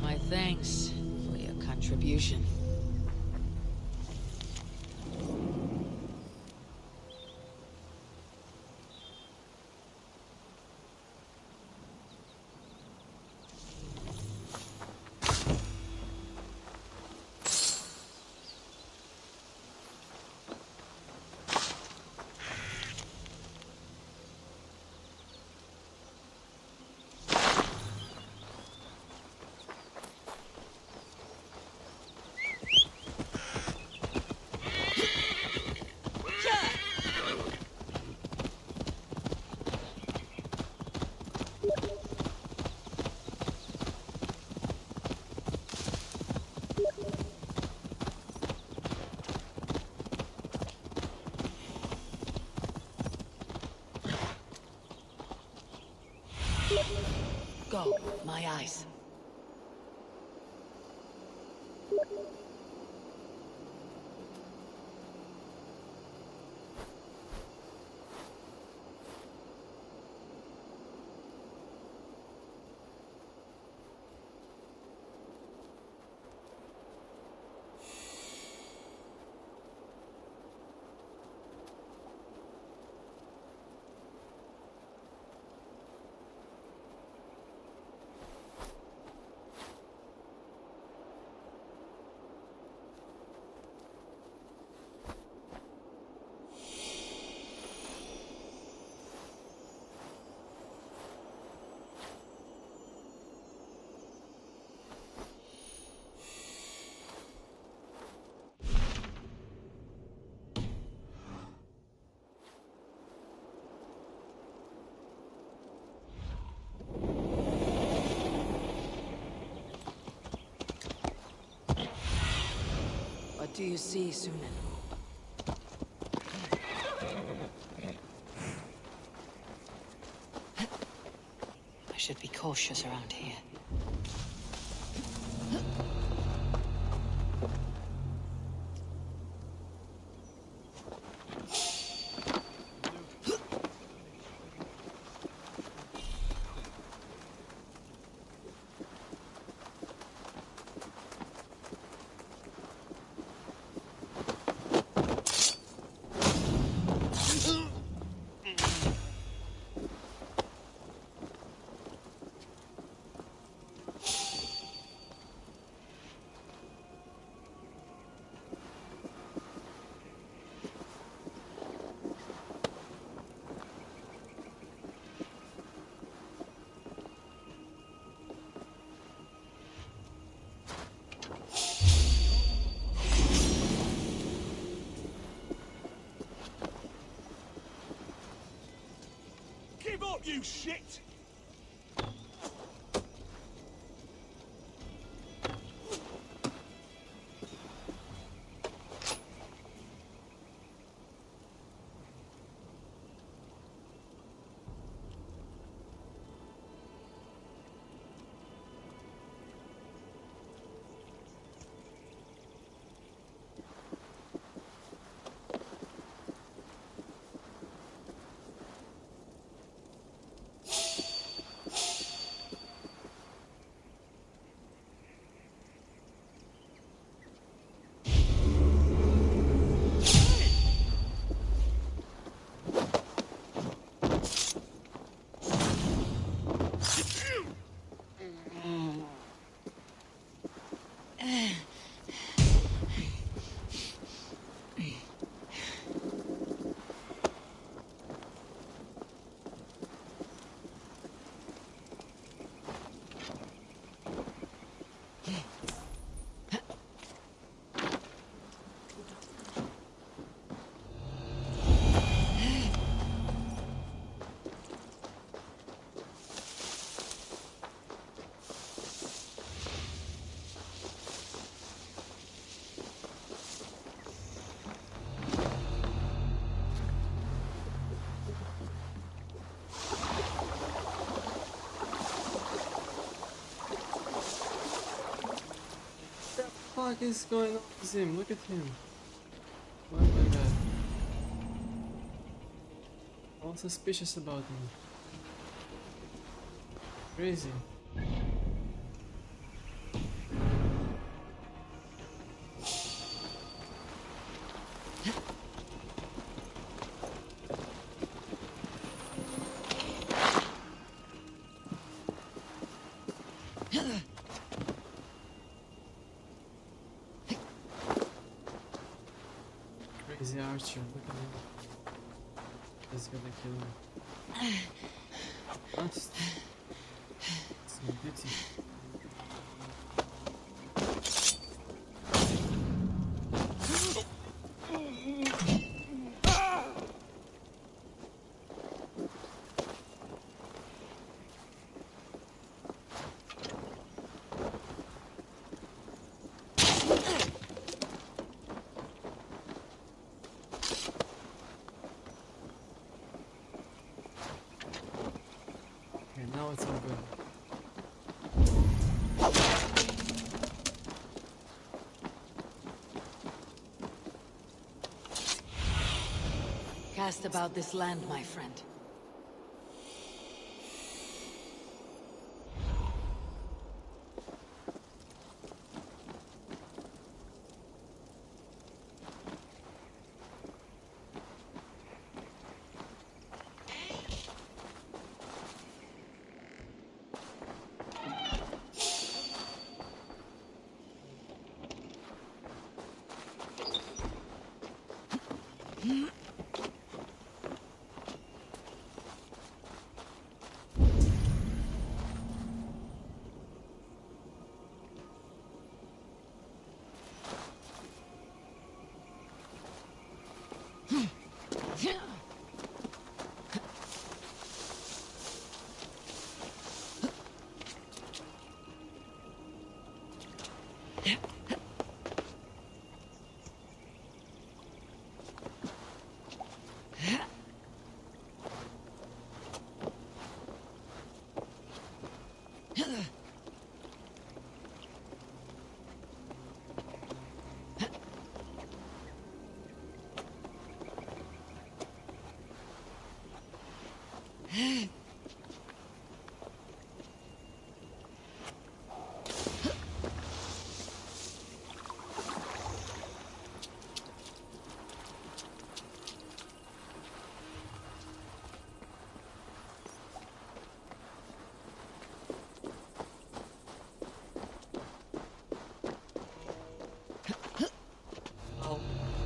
Speaker 5: My thanks for your Retribution. Go, my eyes. What do you see, Sunan? I should be cautious around here.
Speaker 9: Give up, you shit!
Speaker 1: What is going on with him? Look at him. Oh my god. All suspicious about him. Crazy. Crazy archer, look at him. He's gonna kill him. That's some beauty. Now it's all good.
Speaker 5: Cast about this land, my friend.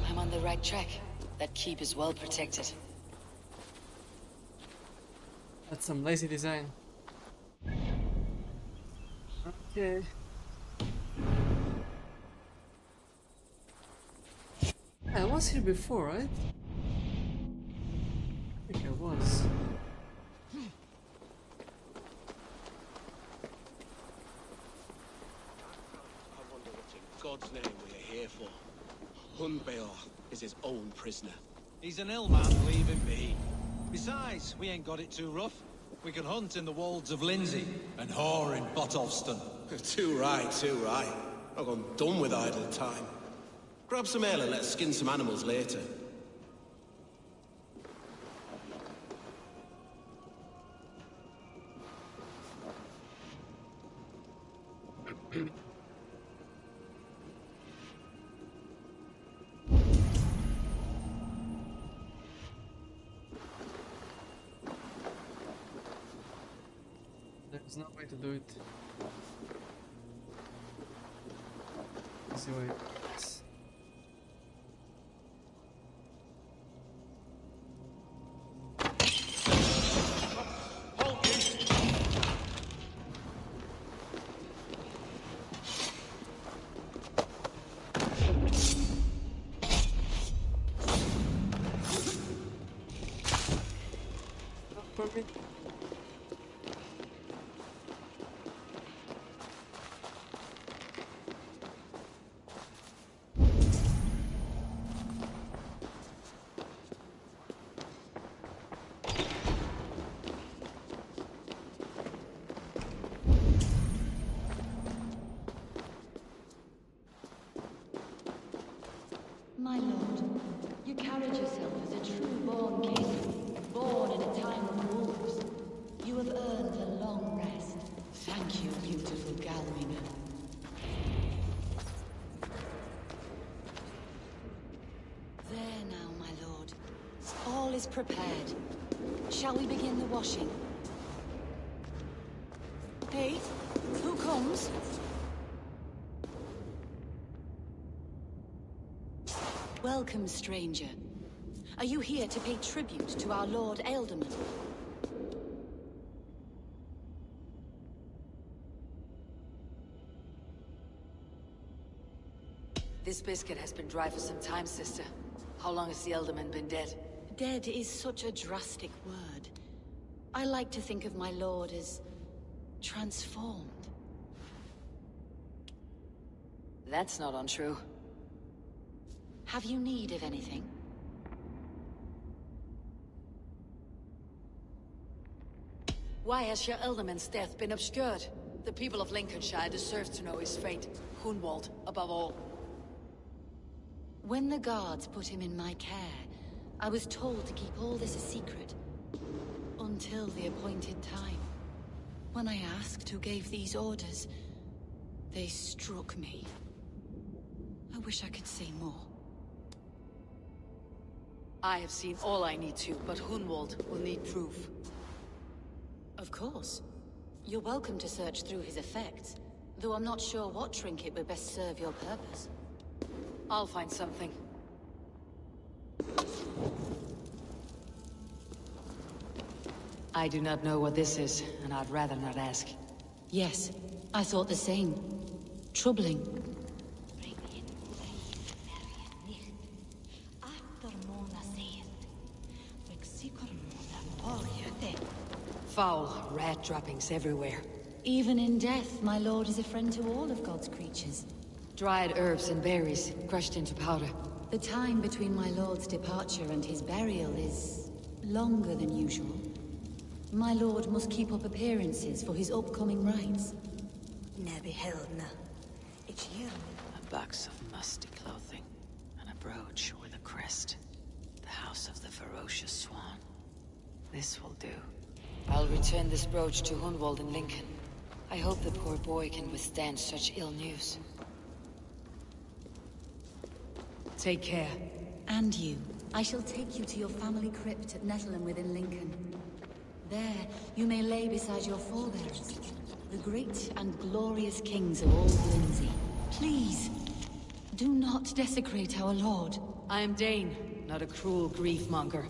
Speaker 5: I'm on the right track. That keep is well protected.
Speaker 1: That's some lazy design. Okay. I was here before, right? I think I was.
Speaker 11: I wonder what in God's name we are here for. Hunbeor is his own prisoner.
Speaker 2: He's an ill man, leave him be. Besides, we ain't got it too rough. We can hunt in the wolds of Lindsay and whore in Botolston.
Speaker 11: Too right, too right. I've gone done with idle time. Grab some ale and let's skin some animals later.
Speaker 1: There's no way to do it. Easy way. For me.
Speaker 18: My lord, you carried yourself as a true-born king, born in a time of wolves. You have earned a long rest. Thank you, beautiful Galwing. There now, my lord. All is prepared. Shall we begin the washing? Hey, who comes? comes. Welcome, stranger. Are you here to pay tribute to our Lord Ealdorman?
Speaker 5: This biscuit has been dry for some time, sister. How long has the Ealdorman been dead?
Speaker 18: Dead is such a drastic word. I like to think of my lord as transformed.
Speaker 5: That's not untrue.
Speaker 18: Have you need of anything?
Speaker 5: Why has your Ealdorman's death been obscured? The people of Lincolnshire deserve to know his fate. Hunwald, above all.
Speaker 18: When the guards put him in my care, I was told to keep all this a secret. Until the appointed time. When I asked who gave these orders, they struck me. I wish I could say more.
Speaker 5: I have seen all I need to, but Hunwald will need proof.
Speaker 18: Of course. You're welcome to search through his effects, though I'm not sure what trinket would best serve your purpose.
Speaker 5: I'll find something. I do not know what this is, and I'd rather not ask.
Speaker 18: Yes, I thought the same. Troubling.
Speaker 5: Foul rat droppings everywhere.
Speaker 18: Even in death, my lord is a friend to all of God's creatures.
Speaker 5: Dried herbs and berries, crushed into powder.
Speaker 18: The time between my lord's departure and his burial is longer than usual. My lord must keep up appearances for his upcoming rites.
Speaker 4: A box of musty clothing, and a brooch with a crest. The house of the ferocious swan. This will do.
Speaker 5: I'll return this brooch to Hunwald in Lincoln. I hope the poor boy can withstand such ill news. Take care.
Speaker 18: And you. I shall take you to your family crypt at Nettleton within Lincoln. There, you may lay beside your forebears, the great and glorious kings of old Lindsey. Please, do not desecrate our lord.
Speaker 5: I am Dane, not a cruel grief-monger.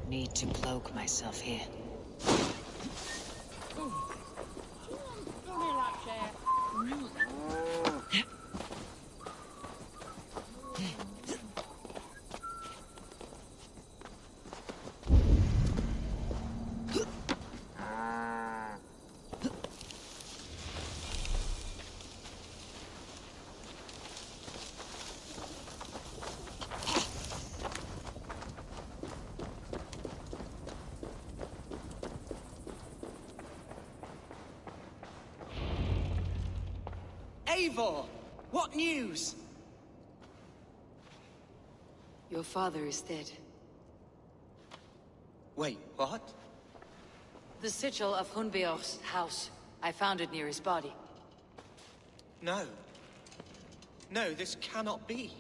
Speaker 4: Need to cloak myself here.
Speaker 21: Eivor! What news?
Speaker 5: Your father is dead.
Speaker 21: Wait, what?
Speaker 5: The sigil of Hunbeor's house. I found it near his body.
Speaker 21: No. No, this cannot be.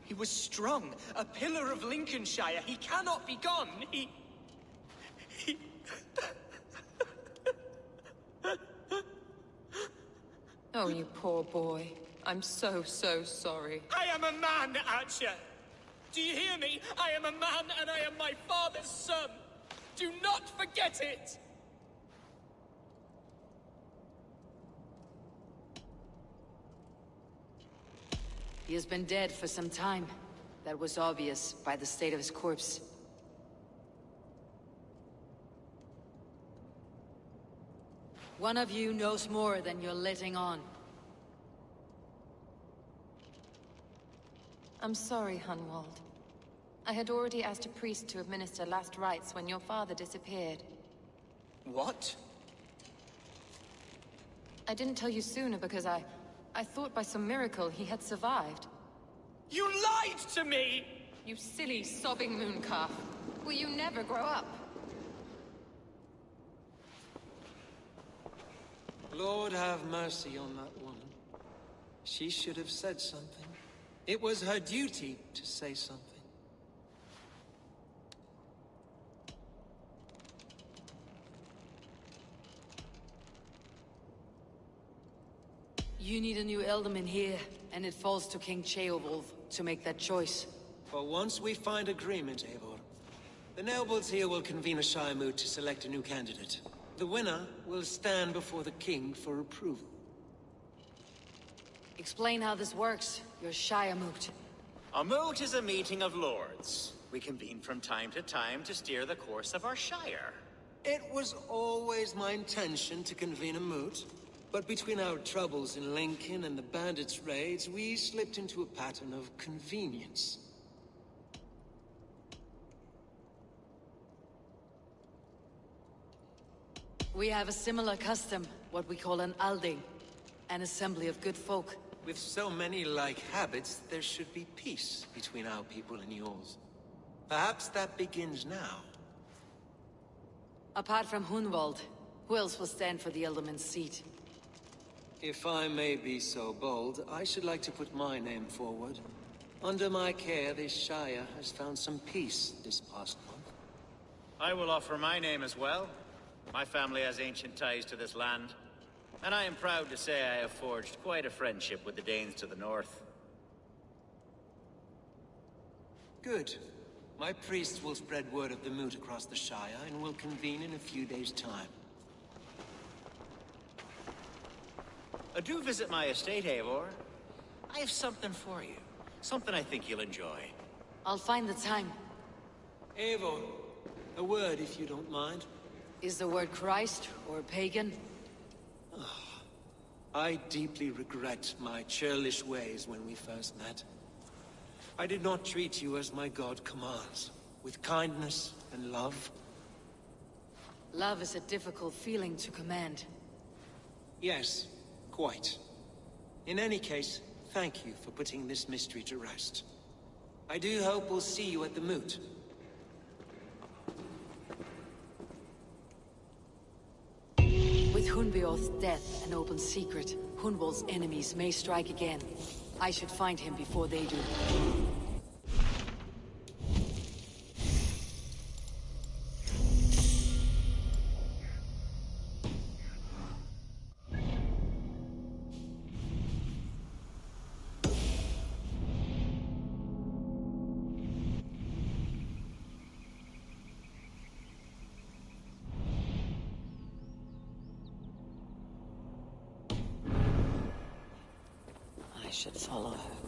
Speaker 21: He was strong, a pillar of Lincolnshire. He cannot be gone. He...
Speaker 12: Oh, you poor boy. I'm so sorry.
Speaker 21: I am a man, Archer! Do you hear me? I am a man and I am my father's son! Do not forget it!
Speaker 5: He has been dead for some time. That was obvious by the state of his corpse. One of you knows more than you're letting on.
Speaker 12: I'm sorry, Hunwald. I had already asked a priest to administer last rites when your father disappeared.
Speaker 21: What?
Speaker 12: I didn't tell you sooner because I thought by some miracle he had survived.
Speaker 21: You lied to me!
Speaker 12: You silly, sobbing mooncalf. Will you never grow up?
Speaker 16: Lord have mercy on that woman. She should have said something. It was her duty to say something.
Speaker 5: You need a new Elderman here, and it falls to King Ceolwulf to make that choice.
Speaker 16: But once we find agreement, Eivor, the nobles here will convene a Shire moot to select a new candidate. The winner will stand before the king for approval.
Speaker 5: Explain how this works, your Shire moot.
Speaker 10: A moot is a meeting of lords. We convene from time to time to steer the course of our Shire.
Speaker 16: It was always my intention to convene a moot, but between our troubles in Lincoln and the bandits' raids, we slipped into a pattern of convenience.
Speaker 5: We have a similar custom, what we call an Alding, an assembly of good folk.
Speaker 16: With so many like habits, there should be peace between our people and yours. Perhaps that begins now.
Speaker 5: Apart from Hunwald, who else will stand for the Elderman's seat?
Speaker 16: If I may be so bold, I should like to put my name forward. Under my care, this Shire has found some peace this past month.
Speaker 10: I will offer my name as well. My family has ancient ties to this land, and I am proud to say I have forged quite a friendship with the Danes to the north.
Speaker 16: Good. My priests will spread word of the moot across the Shire, and will convene in a few days' time.
Speaker 10: Do visit my estate, Eivor. I have something for you. Something I think you'll enjoy.
Speaker 5: I'll find the time.
Speaker 16: Eivor, a word if you don't mind.
Speaker 5: Is the word Christ or pagan?
Speaker 16: I deeply regret my churlish ways when we first met. I did not treat you as my god commands, with kindness and love.
Speaker 5: Love is a difficult feeling to command.
Speaker 16: Yes, quite. In any case, thank you for putting this mystery to rest. I do hope we'll see you at the moot.
Speaker 5: With Hunbeor's death an open secret, Hunwald's enemies may strike again. I should find him before they do. I should follow her.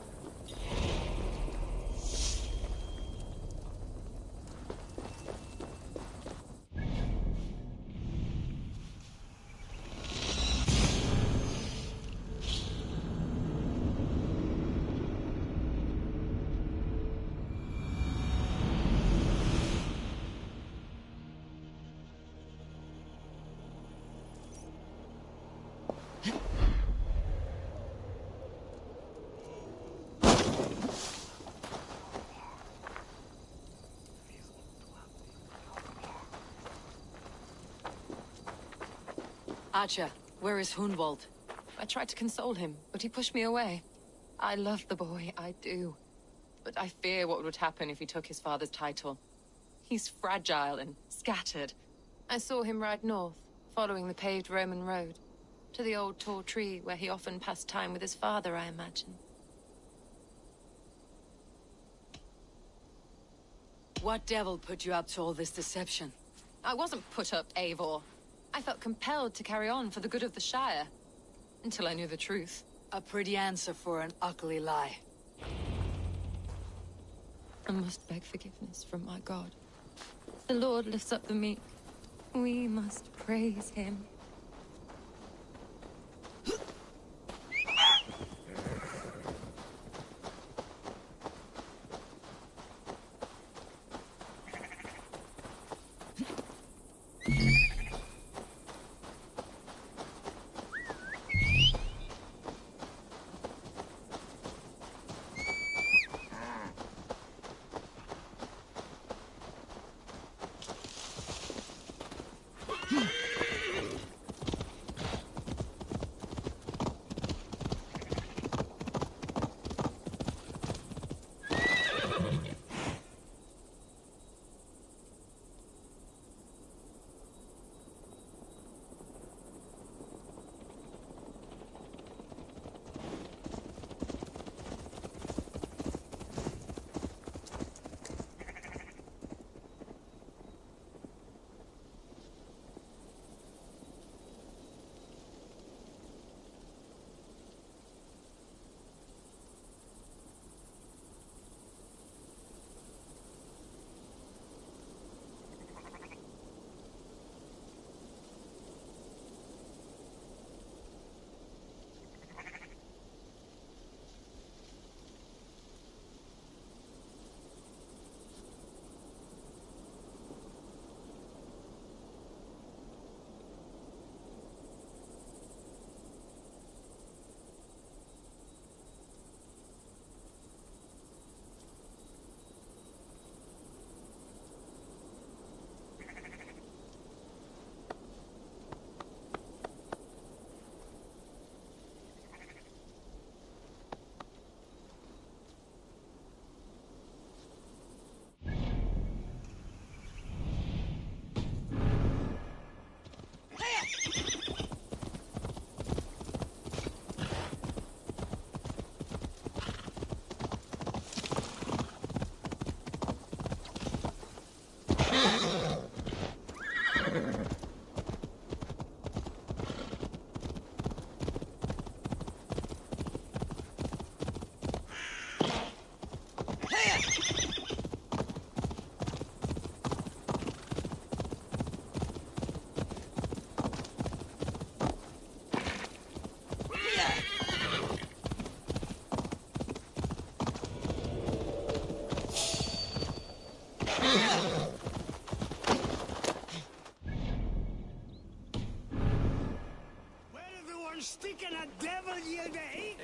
Speaker 5: Acha, where is Hunwald?
Speaker 12: I tried to console him, but he pushed me away. I love the boy, I do. But I fear what would happen if he took his father's title. He's fragile and scattered. I saw him ride north, following the paved Roman road. To the old tall tree where he often passed time with his father, I imagine.
Speaker 5: What devil put you up to all this deception?
Speaker 12: I wasn't put up, Eivor. I felt compelled to carry on for the good of the Shire. Until I knew the truth.
Speaker 5: A pretty answer for an ugly lie.
Speaker 12: I must beg forgiveness from my God. The Lord lifts up the meek. We must praise him.
Speaker 20: Sticking a devil you day?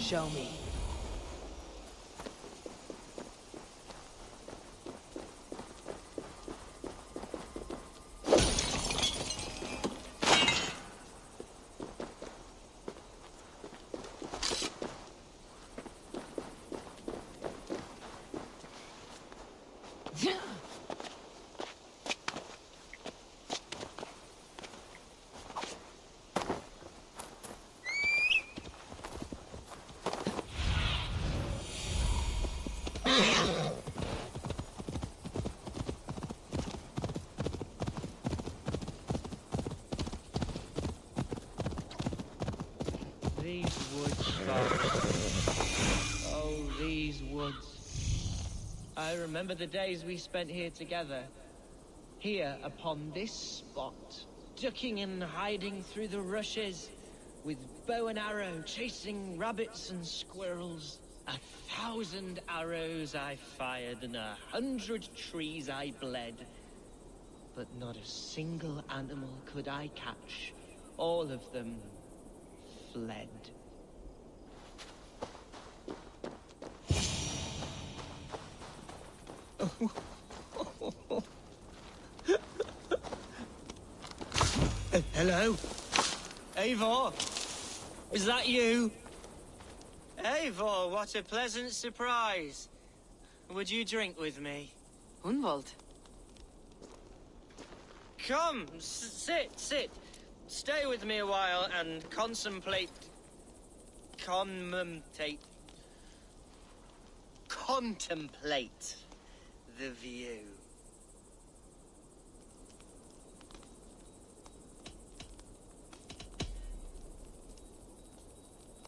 Speaker 5: Show me.
Speaker 7: These woods, Father. Oh, these woods. I remember the days we spent here together. Here, upon this spot, ducking and hiding through the rushes, with bow and arrow chasing rabbits and squirrels. 1,000 arrows I fired and 100 trees I bled. But not a single animal could I catch. All of them fled. Hello? Eivor? Is that you?
Speaker 21: Eivor, what a pleasant surprise. Would you drink with me?
Speaker 5: Hunwald.
Speaker 21: Come, sit. Stay with me a while and contemplate the view.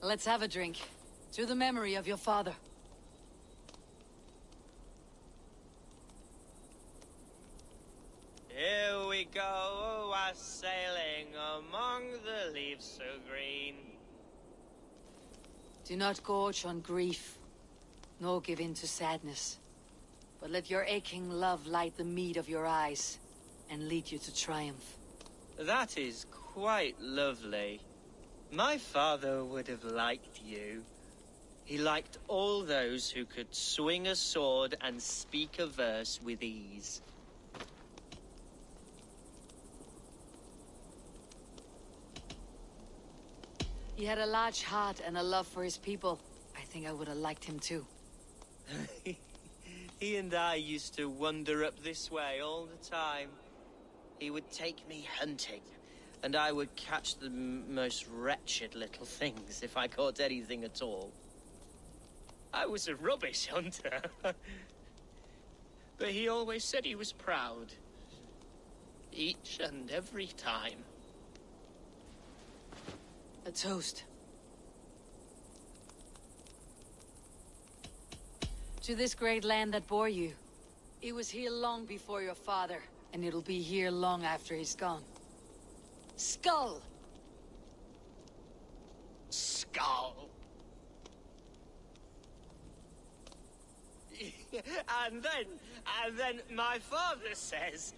Speaker 5: Let's have a drink. To the memory of your father.
Speaker 21: Here we go, sailing among the leaves so green.
Speaker 5: Do not gorge on grief, nor give in to sadness. But let your aching love light the mead of your eyes, and lead you to triumph.
Speaker 21: That is quite lovely. My father would have liked you. He liked all those who could swing a sword and speak a verse with ease.
Speaker 5: He had a large heart and a love for his people. I think I would have liked him too.
Speaker 21: He and I used to wander up this way all the time. He would take me hunting, and I would catch the most wretched little things if I caught anything at all. I was a rubbish hunter. But he always said he was proud. Each and every time.
Speaker 5: A toast. To this great land that bore you. It was here long before your father, and it'll be here long after he's gone. Skull!
Speaker 21: Skull. And then my father says,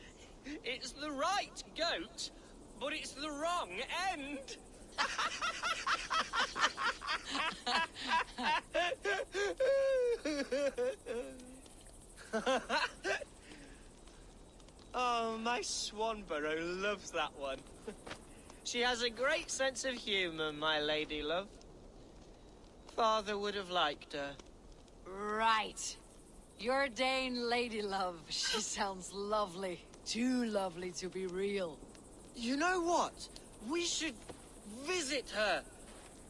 Speaker 21: it's the right goat, but it's the wrong end. Oh, my Swanborough loves that one. She has a great sense of humor, my lady love. Father would have liked her.
Speaker 5: Right. Your Dane lady love. She sounds lovely. Too lovely to be real.
Speaker 21: You know what? We should visit her.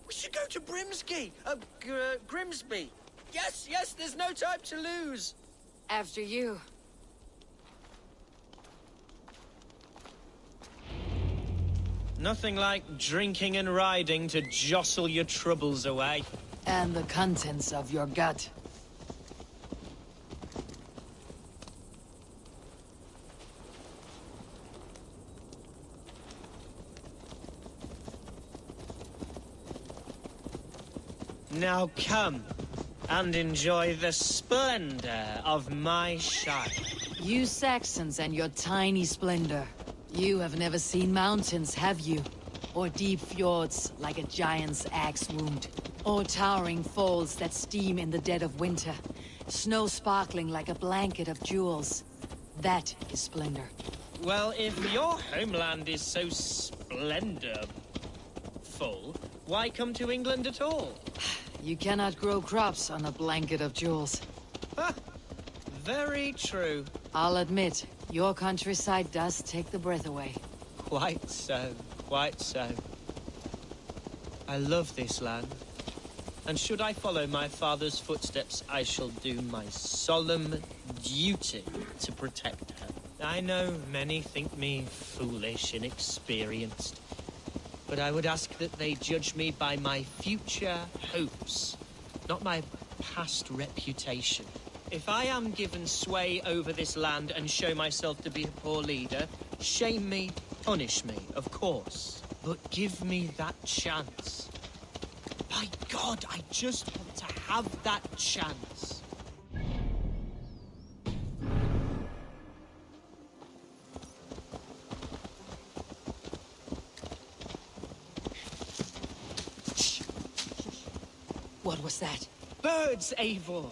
Speaker 21: We should go to Grimsby. Yes, there's no time to lose.
Speaker 5: After you.
Speaker 21: Nothing like drinking and riding to jostle your troubles away.
Speaker 5: And the contents of your gut.
Speaker 21: Now come and enjoy the splendor of my shire.
Speaker 5: You Saxons and your tiny splendor. You have never seen mountains, have you? Or deep fjords like a giant's axe wound? Or towering falls that steam in the dead of winter? Snow sparkling like a blanket of jewels? That is splendor.
Speaker 21: Well, if your homeland is so splendorful, why come to England at all?
Speaker 5: You cannot grow crops on a blanket of jewels.
Speaker 21: Very true.
Speaker 5: I'll admit, your countryside does take the breath away.
Speaker 21: Quite so, quite so. I love this land. And should I follow my father's footsteps, I shall do my solemn duty to protect her. I know many think me foolish, inexperienced. But I would ask that they judge me by my future hopes, not my past reputation. If I am given sway over this land and show myself to be a poor leader, shame me
Speaker 7: Punish me, of course, but give me that chance. By God, I just want to have that chance.
Speaker 5: What was that?
Speaker 7: Birds, Eivor!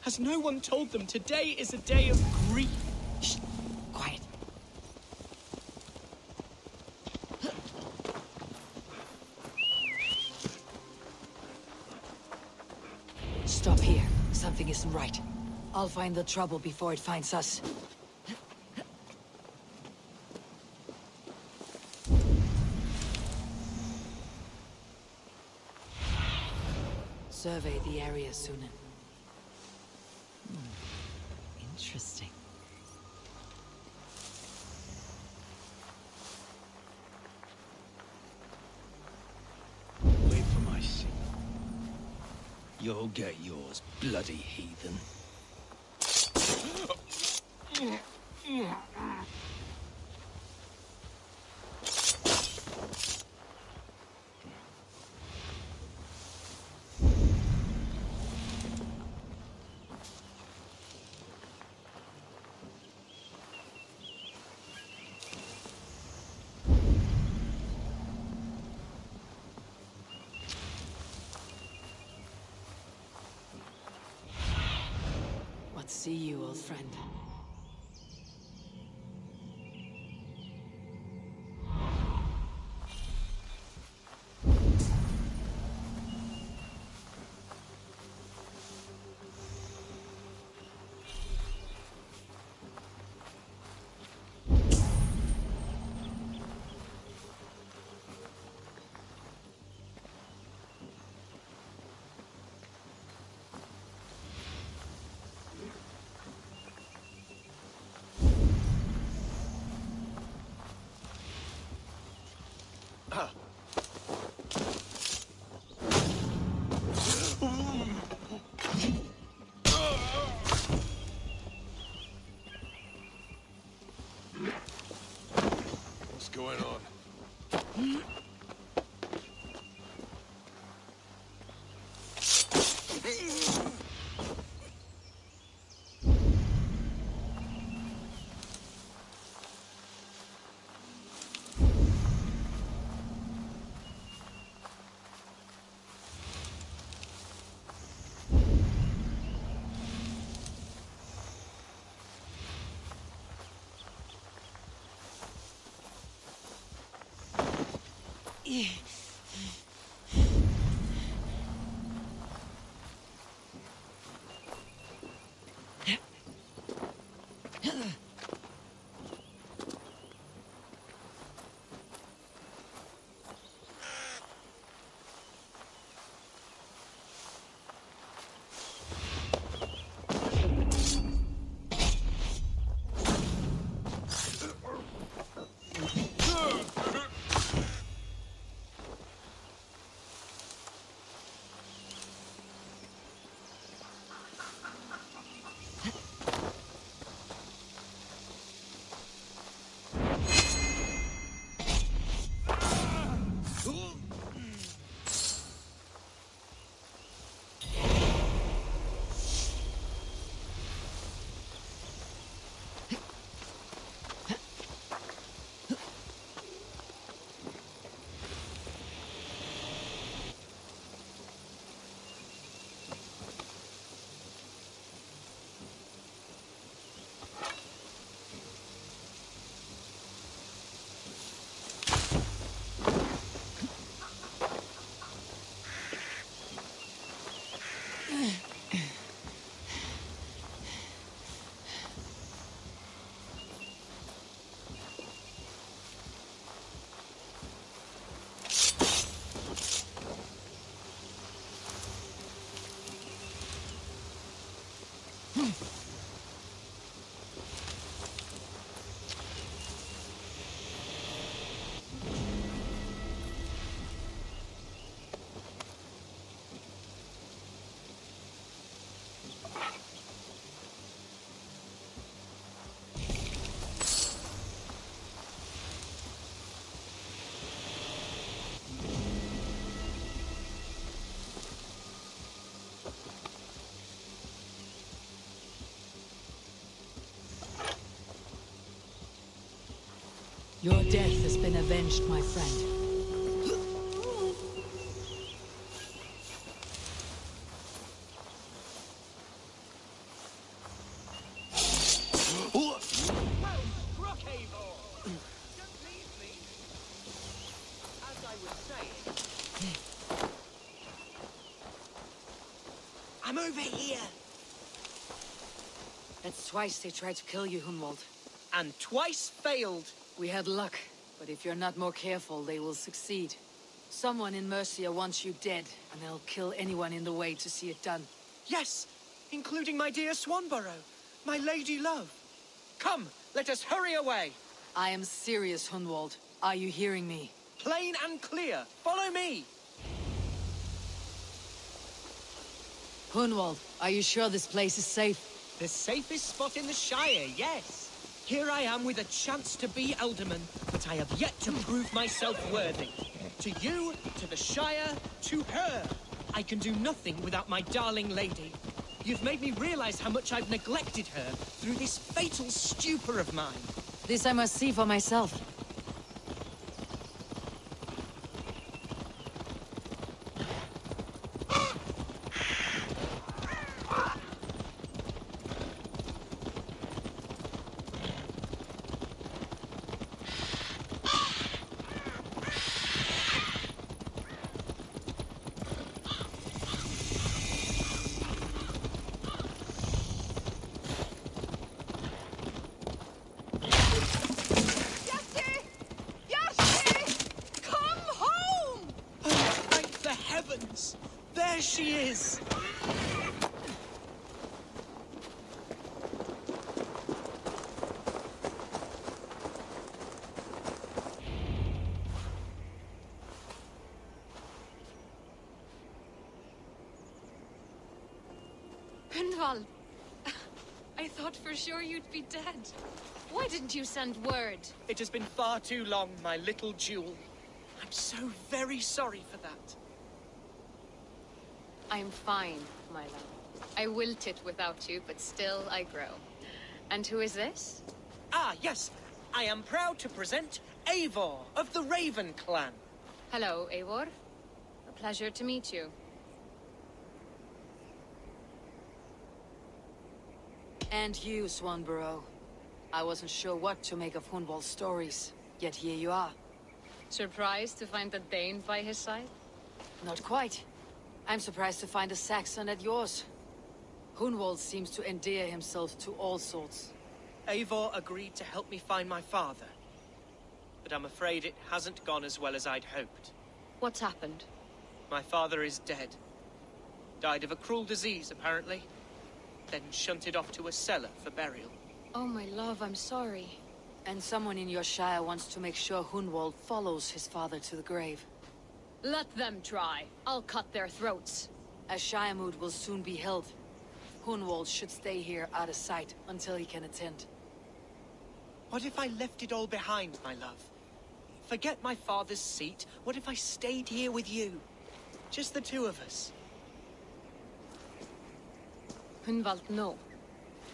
Speaker 7: Has no one told them today is a day of grief?
Speaker 5: Shh! Quiet. Stop here. Something isn't right. I'll find the trouble before it finds us. Survey the area, Sunan. Interesting.
Speaker 15: Wait for my seat. You'll get yours, bloody heathen.
Speaker 5: What see you, old friend?
Speaker 9: What's going on?
Speaker 5: Your death has been avenged, my friend.
Speaker 21: I'm over here.
Speaker 5: That's twice they tried to kill you, Hunwald.
Speaker 21: And twice failed.
Speaker 5: We had luck, but if you're not more careful, they will succeed. Someone in Mercia wants you dead, and they'll kill anyone in the way to see it done.
Speaker 21: Yes, including my dear Swanborough, my lady love. Come, let us hurry away.
Speaker 5: I am serious, Hunwald. Are you hearing me?
Speaker 21: Plain and clear. Follow me.
Speaker 5: Hunwald, are you sure this place is safe?
Speaker 21: The safest spot in the Shire, yes. Here I am with a chance to be Alderman, but I have yet to prove myself worthy. To you, to the Shire, to her. I can do nothing without my darling lady. You've made me realize how much I've neglected her through this fatal stupor of mine.
Speaker 5: This I must see for myself.
Speaker 21: There she is!
Speaker 12: Grindval! I thought for sure you'd be dead. Why didn't you send word?
Speaker 21: It has been far too long, my little jewel. I'm so very sorry for that.
Speaker 12: I'm fine, my love. I wilted without you, but still I grow. And who is this?
Speaker 21: Ah, yes. I am proud to present Eivor of the Raven clan.
Speaker 12: Hello, Eivor. A pleasure to meet you.
Speaker 5: And you, Swanborough. I wasn't sure what to make of Hunwald's stories, yet here you are.
Speaker 12: Surprised to find a Dane by his side?
Speaker 5: Not quite. I'm surprised to find a Saxon at yours. Hunwald seems to endear himself to all sorts.
Speaker 21: Eivor agreed to help me find my father. But I'm afraid it hasn't gone as well as I'd hoped.
Speaker 12: What's happened?
Speaker 21: My father is dead. Died of a cruel disease, apparently. Then shunted off to a cellar for burial.
Speaker 12: Oh, my love, I'm sorry.
Speaker 5: And someone in your shire wants to make sure Hunwald follows his father to the grave.
Speaker 12: Let them try. I'll cut their throats.
Speaker 5: A shire moot will soon be held. Hunwald should stay here out of sight until he can attend.
Speaker 21: What if I left it all behind, my love? Forget my father's seat. What if I stayed here with you? Just the two of us.
Speaker 12: Hunwald, no.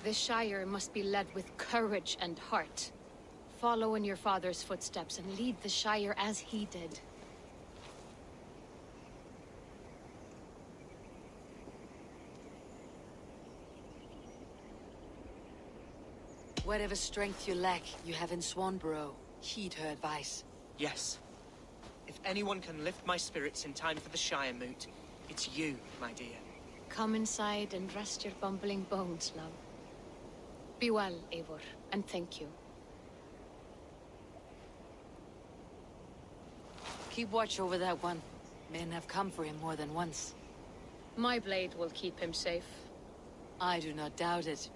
Speaker 12: This Shire must be led with courage and heart. Follow in your father's footsteps and lead the Shire as he did.
Speaker 5: Whatever strength you lack, you have in Swanborough. Heed her advice.
Speaker 21: Yes. If anyone can lift my spirits in time for the Shire moot, it's you, my dear.
Speaker 12: Come inside and rest your bumbling bones, love. Be well, Eivor, and thank you.
Speaker 5: Keep watch over that one. Men have come for him more than once.
Speaker 12: My blade will keep him safe.
Speaker 5: I do not doubt it.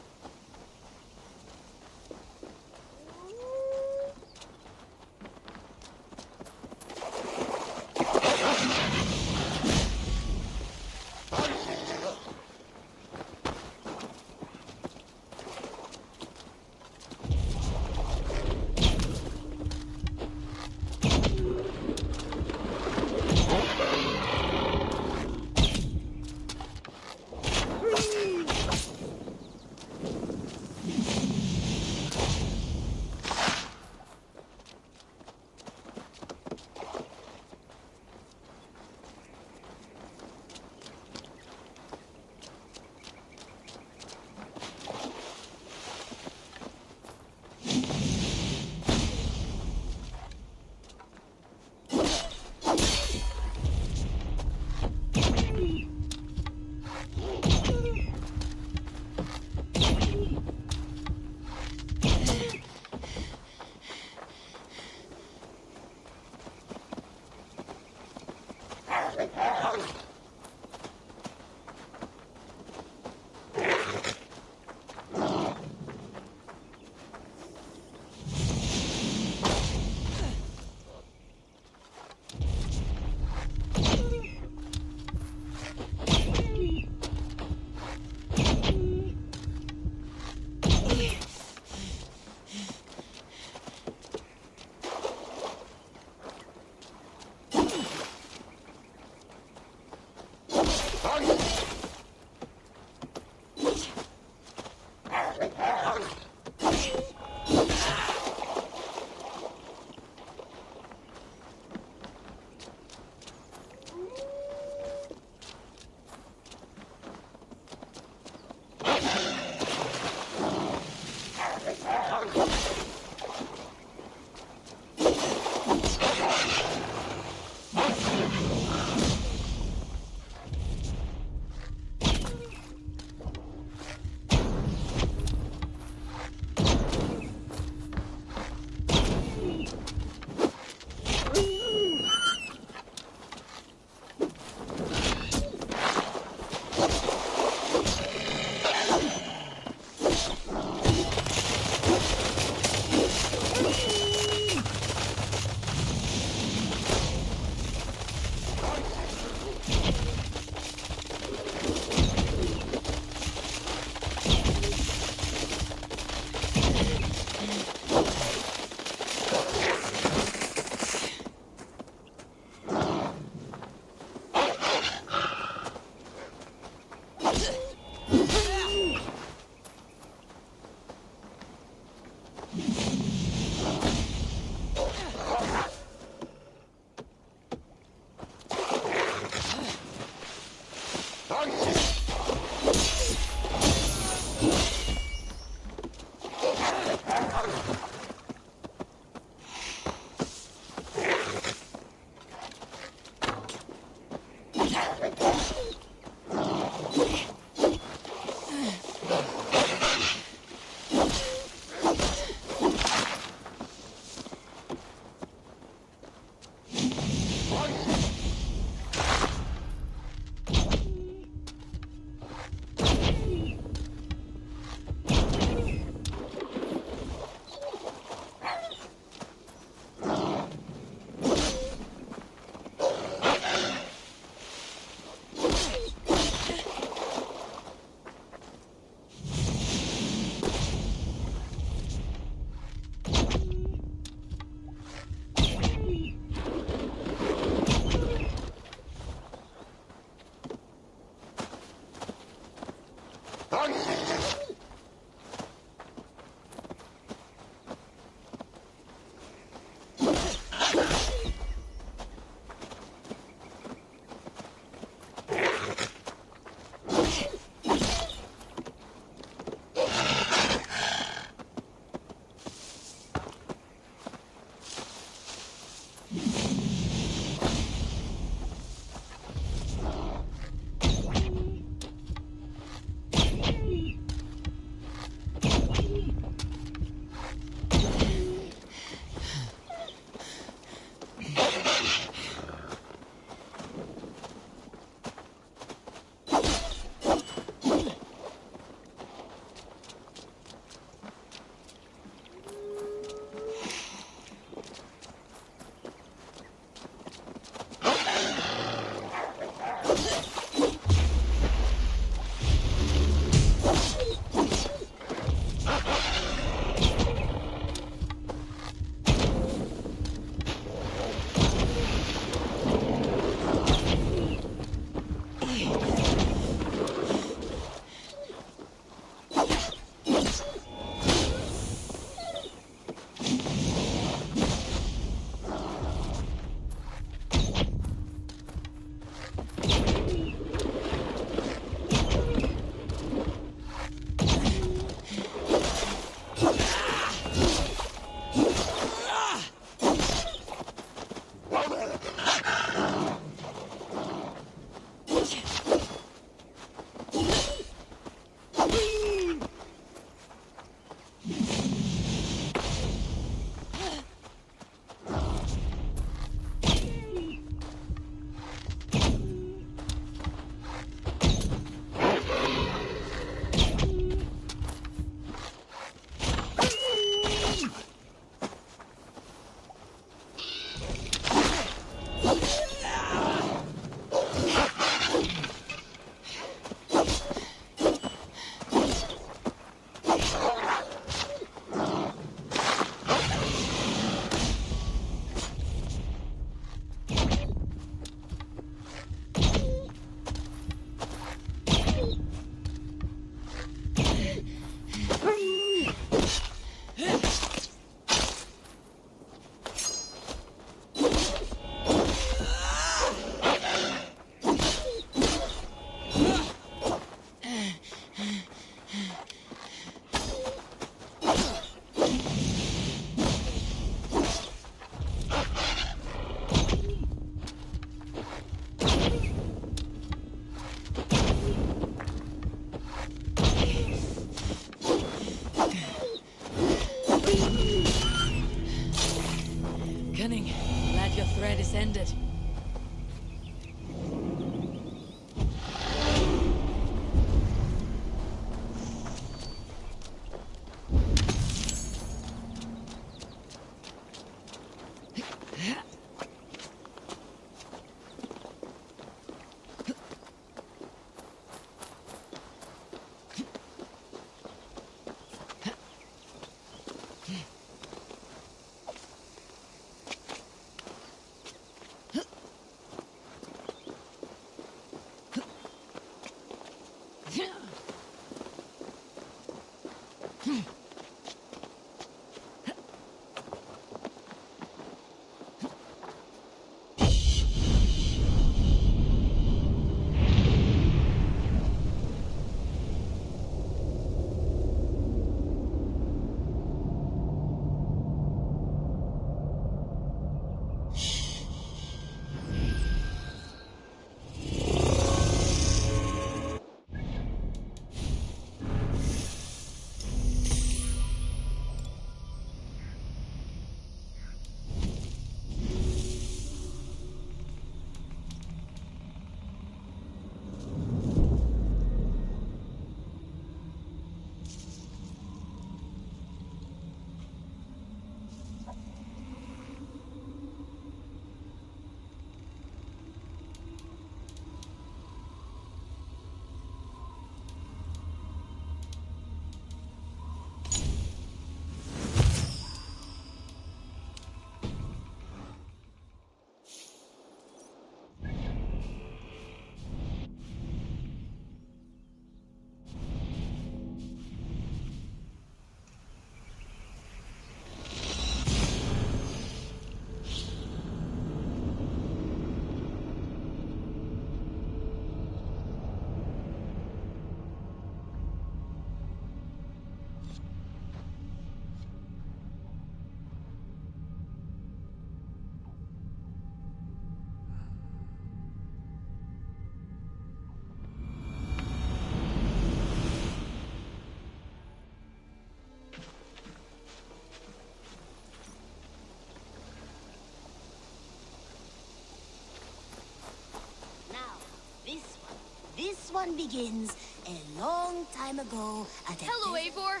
Speaker 17: This one begins a long time ago at a...
Speaker 3: Hello, Eivor.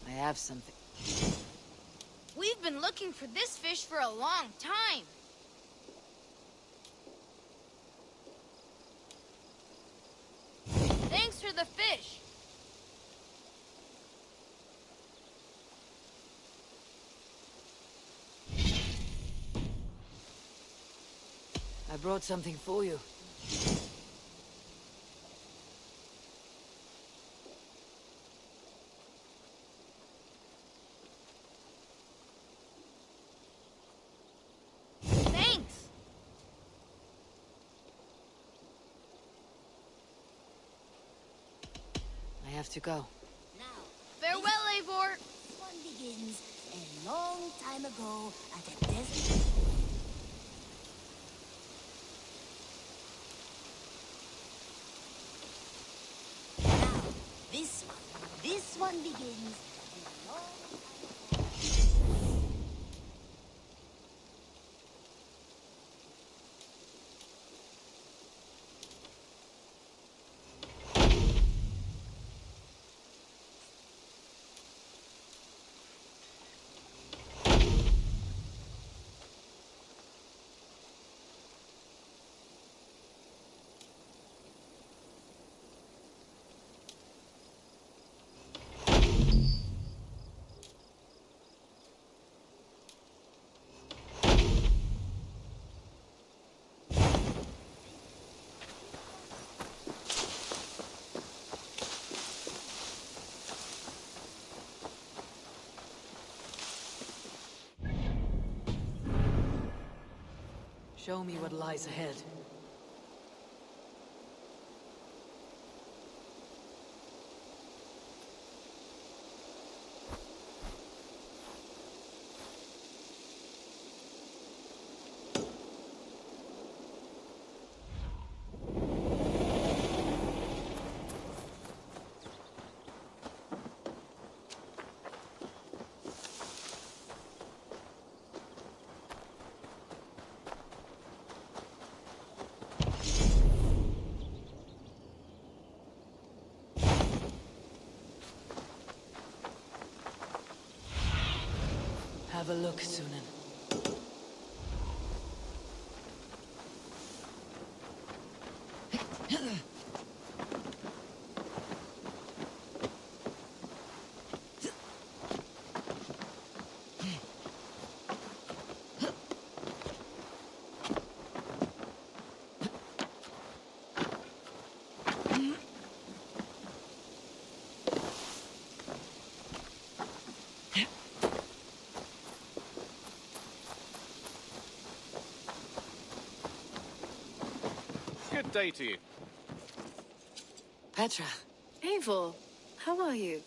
Speaker 5: I have something.
Speaker 3: We've been looking for this fish for a long time. Thanks for the fish.
Speaker 5: I brought something for you.
Speaker 3: Thanks.
Speaker 5: I have to go.
Speaker 3: Farewell, Eivor.
Speaker 17: This one begins a long time ago at a desert... This one begins a long...
Speaker 5: Show me what lies ahead. Have a look, Sunan.
Speaker 13: day to you.
Speaker 5: Petra.
Speaker 12: Eivor, how are you?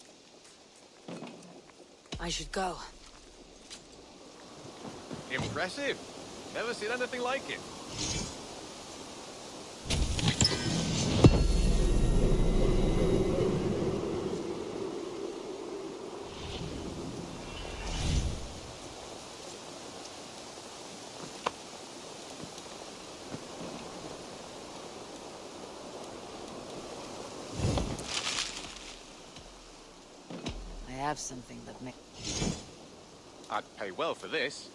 Speaker 5: I should go.
Speaker 13: Impressive. Never seen anything like it.
Speaker 5: I have something that may...
Speaker 13: I'd pay well for this.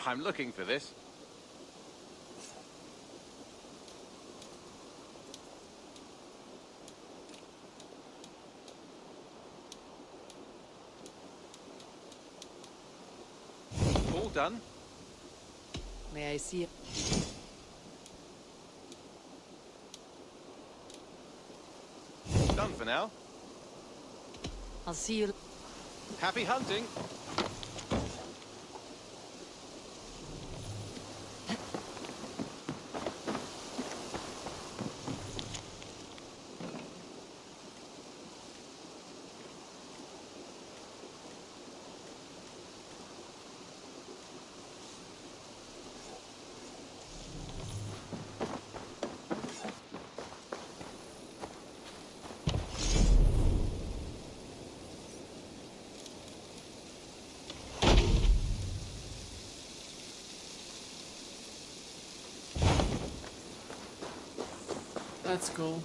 Speaker 13: I'm looking for this. All done.
Speaker 5: May I see it?
Speaker 13: Done for now.
Speaker 5: I'll see you...
Speaker 13: Happy hunting.
Speaker 1: That's cool.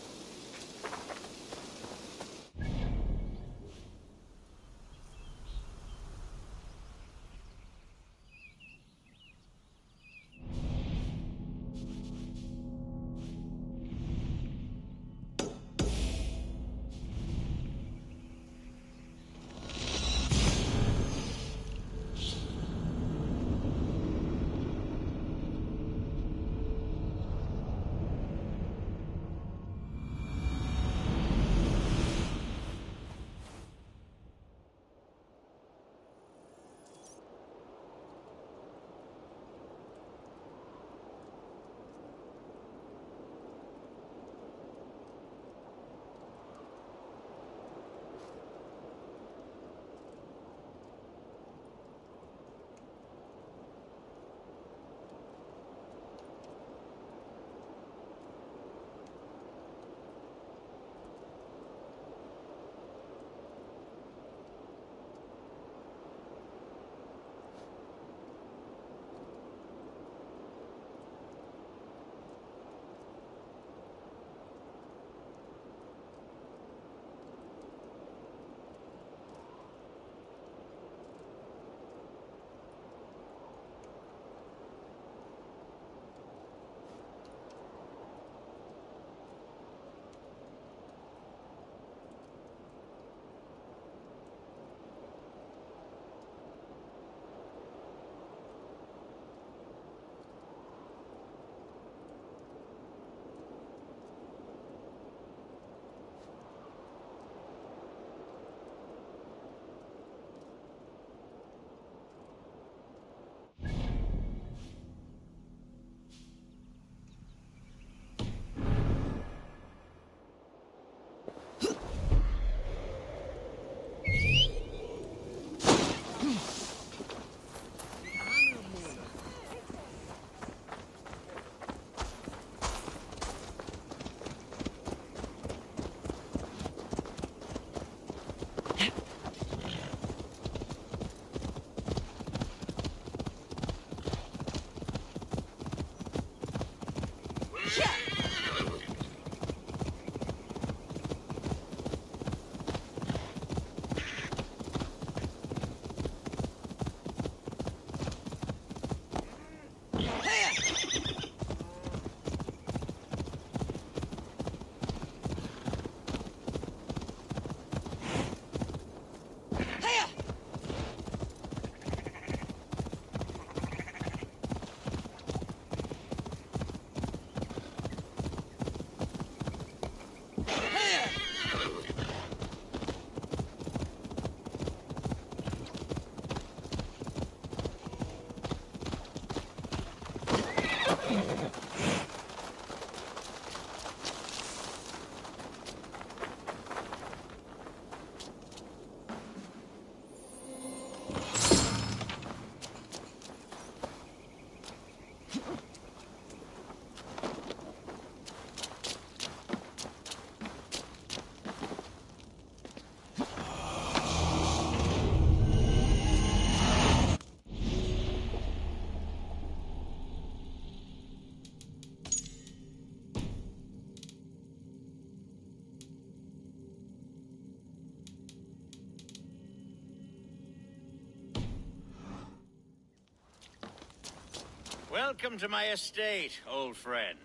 Speaker 10: Welcome to my estate, old friend.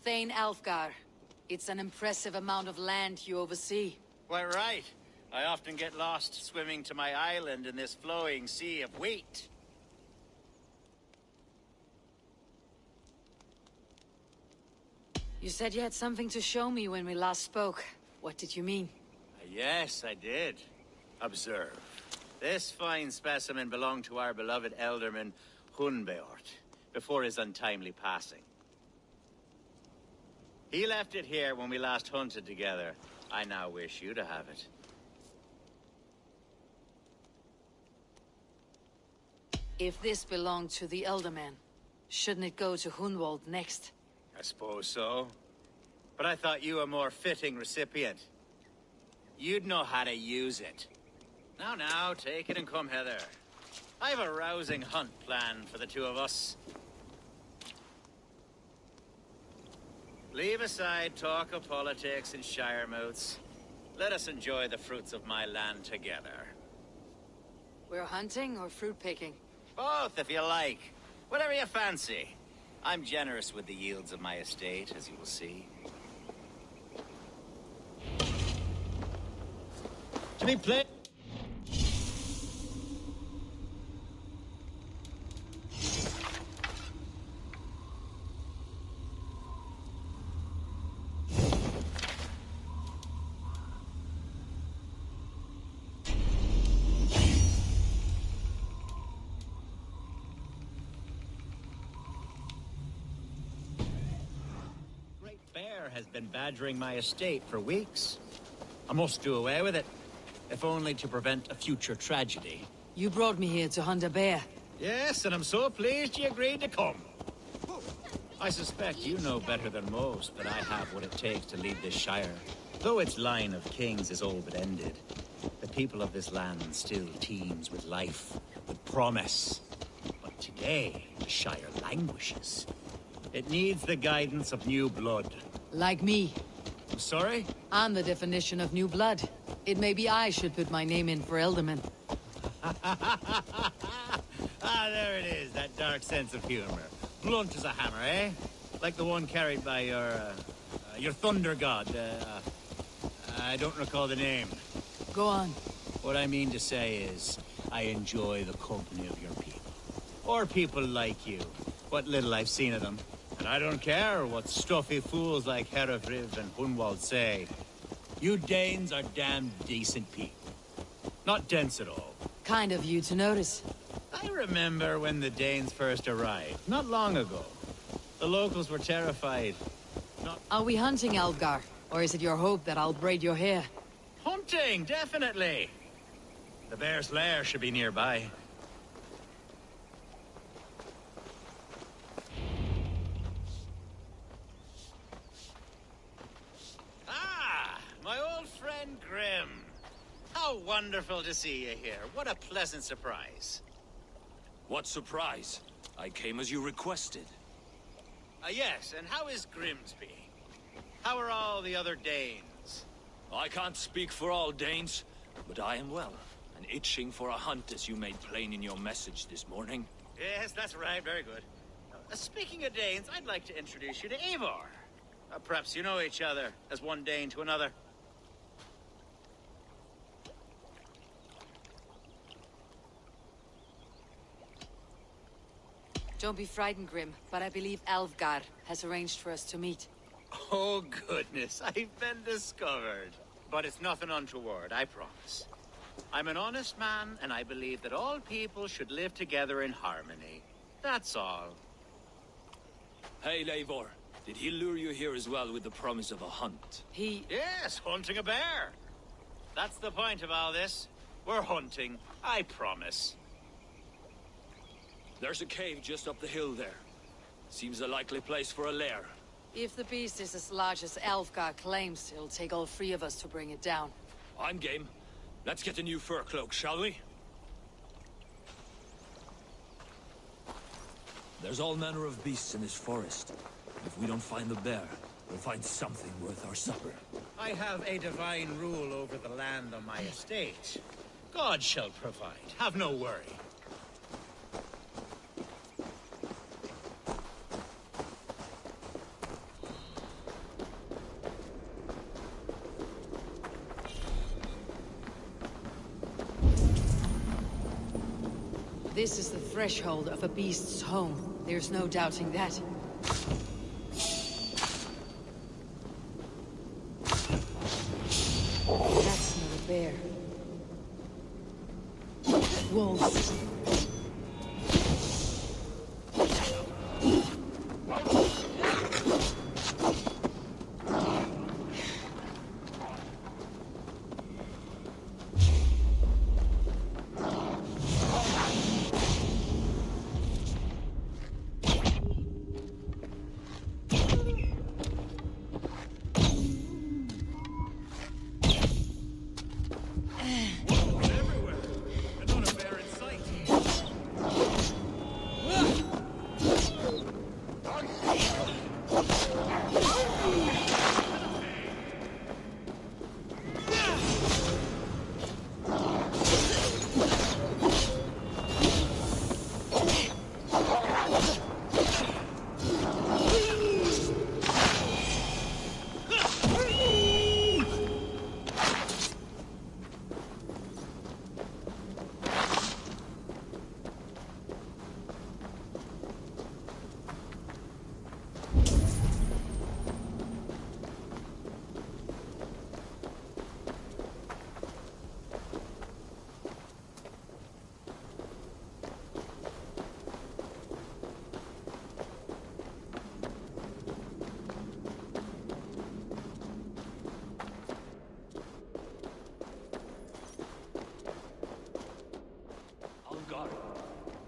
Speaker 5: Thane Alfgar. It's an impressive amount of land you oversee.
Speaker 10: Quite right. I often get lost swimming to my island in this flowing sea of wheat.
Speaker 5: You said you had something to show me when we last spoke. What did you mean?
Speaker 10: Yes, I did. Observe. This fine specimen belonged to our beloved Elderman Hunbeort, before his untimely passing. He left it here when we last hunted together. I now wish you to have it.
Speaker 5: If this belonged to the Elderman, shouldn't it go to Hunwald next?
Speaker 10: I suppose so. But I thought you a more fitting recipient. You'd know how to use it. Now, take it and come hither. I've a rousing hunt planned for the two of us. Leave aside talk of politics and shire moots. Let us enjoy the fruits of my land together.
Speaker 5: We're hunting or fruit picking?
Speaker 10: Both, if you like. Whatever you fancy. I'm generous with the yields of my estate, as you will see.
Speaker 2: To be played.
Speaker 10: Bear has been badgering my estate for weeks. I must do away with it, if only to prevent a future tragedy.
Speaker 5: You brought me here to hunt a bear.
Speaker 10: Yes, and I'm so pleased you agreed to come. I suspect you know better than most that I have what it takes to lead this shire. Though its line of kings is all but ended, the people of this land still teems with life, with promise. But today, the shire languishes. It needs the guidance of new blood.
Speaker 5: Like me.
Speaker 10: I'm sorry?
Speaker 5: I'm the definition of new blood. It may be I should put my name in for Elderman.
Speaker 10: There it is, that dark sense of humor. Blunt as a hammer, eh? Like the one carried by your thunder god. I don't recall the name.
Speaker 5: Go on.
Speaker 10: What I mean to say is, I enjoy the company of your people. Or people like you. What little I've seen of them. And I don't care what stuffy fools like Herefriv and Hunwald say. You Danes are damn decent people. Not dense at all.
Speaker 5: Kind of you to notice.
Speaker 10: I remember when the Danes first arrived, not long ago. The locals were terrified.
Speaker 5: Are we hunting, Alfgar? Or is it your hope that I'll braid your hair?
Speaker 10: Hunting, definitely. The bear's lair should be nearby. My old friend Grim. How wonderful to see you here. What a pleasant surprise.
Speaker 6: What surprise? I came as you requested.
Speaker 10: Yes, and how is Grimsby? How are all the other Danes?
Speaker 6: I can't speak for all Danes, but I am well, and itching for a hunt as you made plain in your message this morning.
Speaker 10: Yes, that's right. Very good. Speaking of Danes, I'd like to introduce you to Eivor. Perhaps you know each other, as one Dane to another.
Speaker 5: Don't be frightened, Grim, but I believe Alfgar has arranged for us to meet.
Speaker 10: Oh, goodness, I've been discovered. But it's nothing untoward, I promise. I'm an honest man, and I believe that all people should live together in harmony. That's all.
Speaker 6: Hey, Eivor. Did he lure you here as well with the promise of a hunt?
Speaker 10: Yes, hunting a bear. That's the point of all this. We're hunting, I promise.
Speaker 6: There's a cave just up the hill there. Seems a likely place for a lair.
Speaker 5: If the beast is as large as Alfgar claims, it'll take all three of us to bring it down.
Speaker 6: I'm game. Let's get a new fur cloak, shall we? There's all manner of beasts in this forest. If we don't find the bear, we'll find something worth our supper.
Speaker 10: I have a divine rule over the land on my estate. God shall provide. Have no worry.
Speaker 5: This is the threshold of a beast's home. There's no doubting that. That's not a bear. Wolves.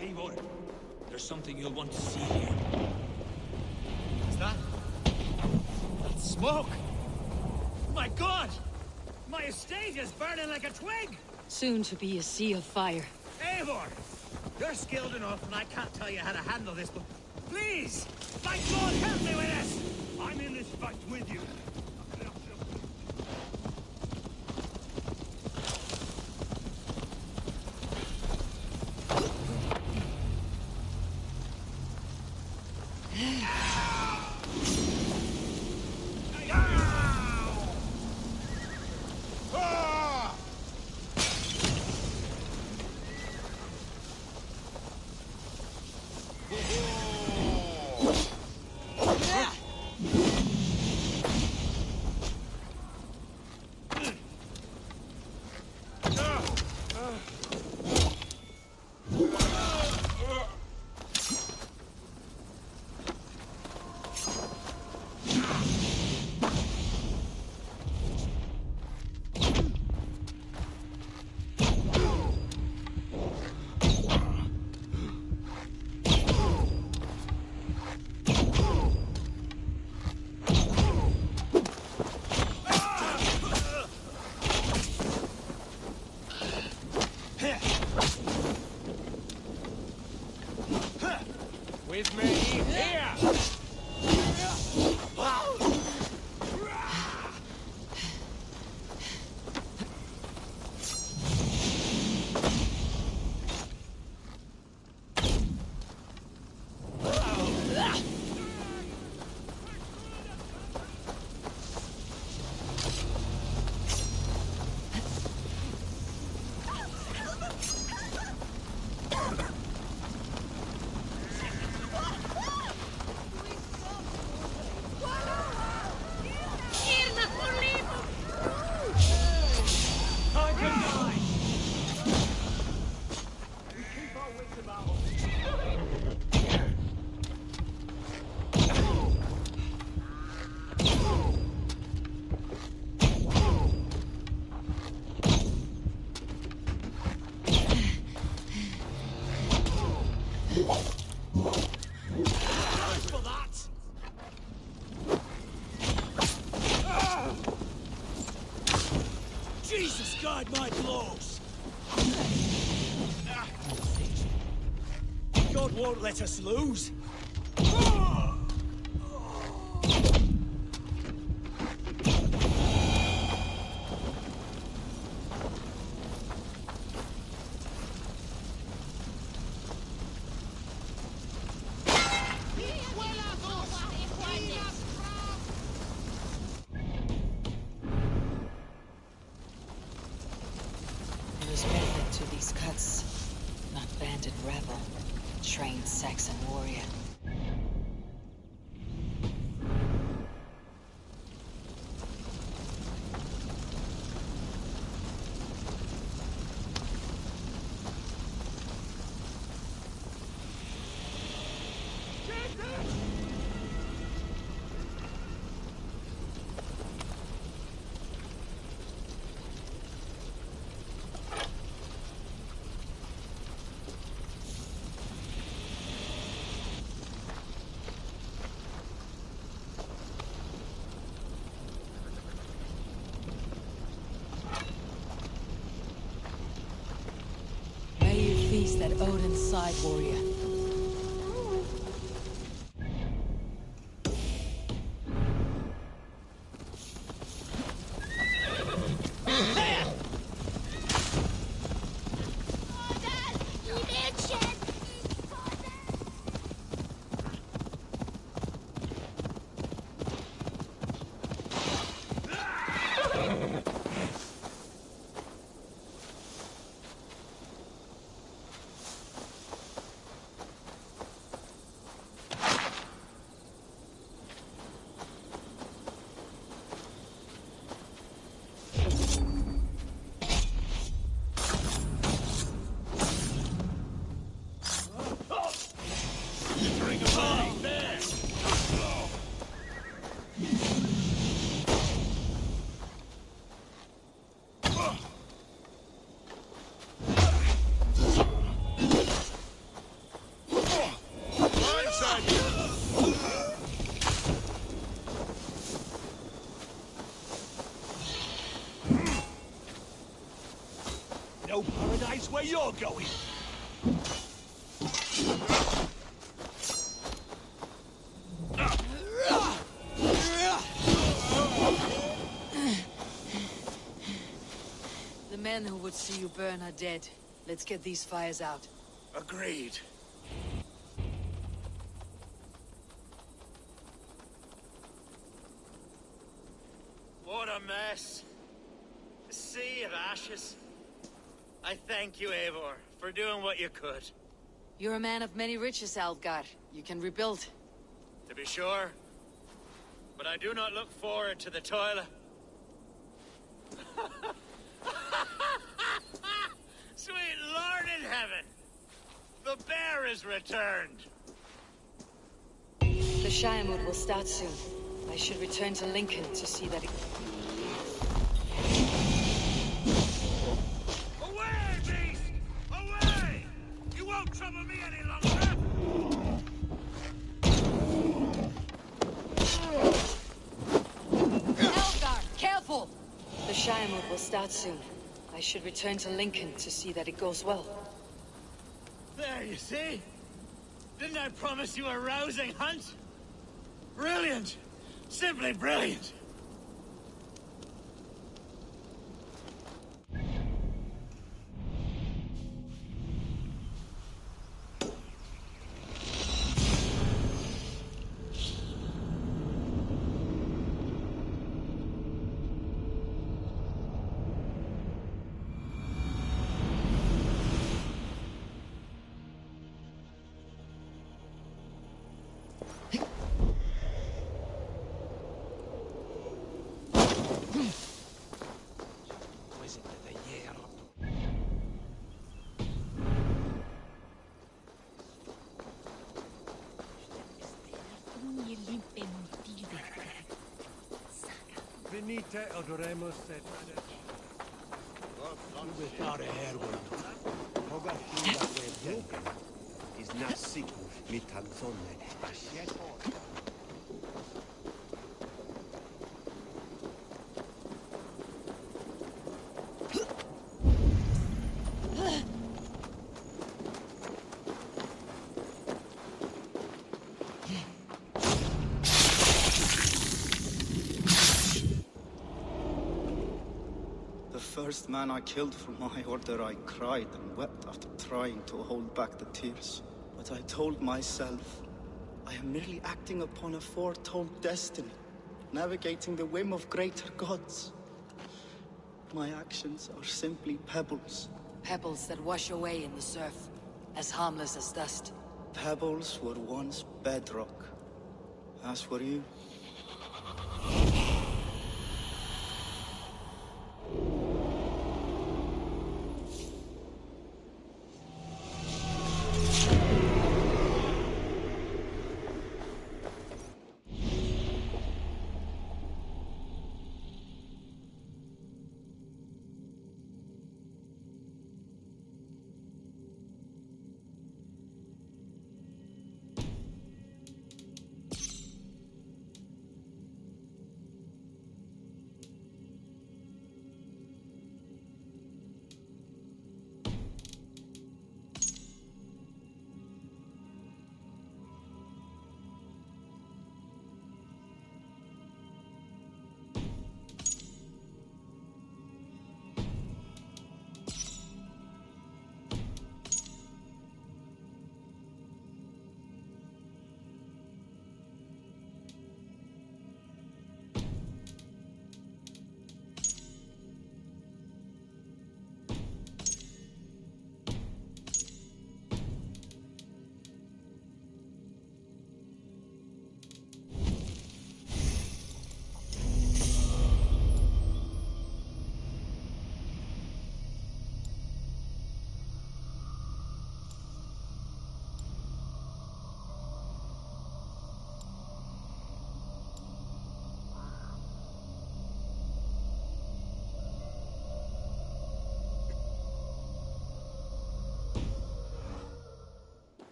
Speaker 6: Eivor, there's something you'll want to see here.
Speaker 10: Is that? That's smoke! My god! My estate is burning like a twig!
Speaker 5: Soon to be a sea of fire.
Speaker 10: Eivor! You're skilled enough, and I can't tell you how to handle this, but please! My god, help me with this! I'm in this fight with you.
Speaker 20: With me, here!
Speaker 11: Jesus, guide my blows! God won't let us lose.
Speaker 5: There is method to these cuts. Not bandit rebel. Trained Saxon warrior. That Odin's side warrior.
Speaker 15: No paradise where you're going.
Speaker 5: The men who would see you burn are dead. Let's get these fires out.
Speaker 15: Agreed.
Speaker 10: What a mess. A sea of ashes. I thank you, Eivor, for doing what you could.
Speaker 5: You're a man of many riches, Algar. You can rebuild.
Speaker 10: To be sure. But I do not look forward to the toil. Sweet Lord in heaven! The bear is returned!
Speaker 5: The Shiremood will start soon. I should return to Lincoln to see that it...
Speaker 15: Away, beast! Away! You won't trouble me any longer!
Speaker 5: Algar, careful! The Shiremood will start soon. I should return to Lincoln to see that it goes well.
Speaker 10: There, you see? Didn't I promise you a rousing hunt? Brilliant! Simply brilliant!
Speaker 8: Venite adoremos et
Speaker 15: Without a hair
Speaker 8: Hoga fila broken is not siku mitanzone spasiet.
Speaker 19: The first man I killed for my order, I cried and wept after trying to hold back the tears. But I told myself, I am merely acting upon a foretold destiny, navigating the whim of greater gods. My actions are simply pebbles.
Speaker 5: Pebbles that wash away in the surf. as harmless as dust.
Speaker 19: Pebbles were once bedrock. As were you.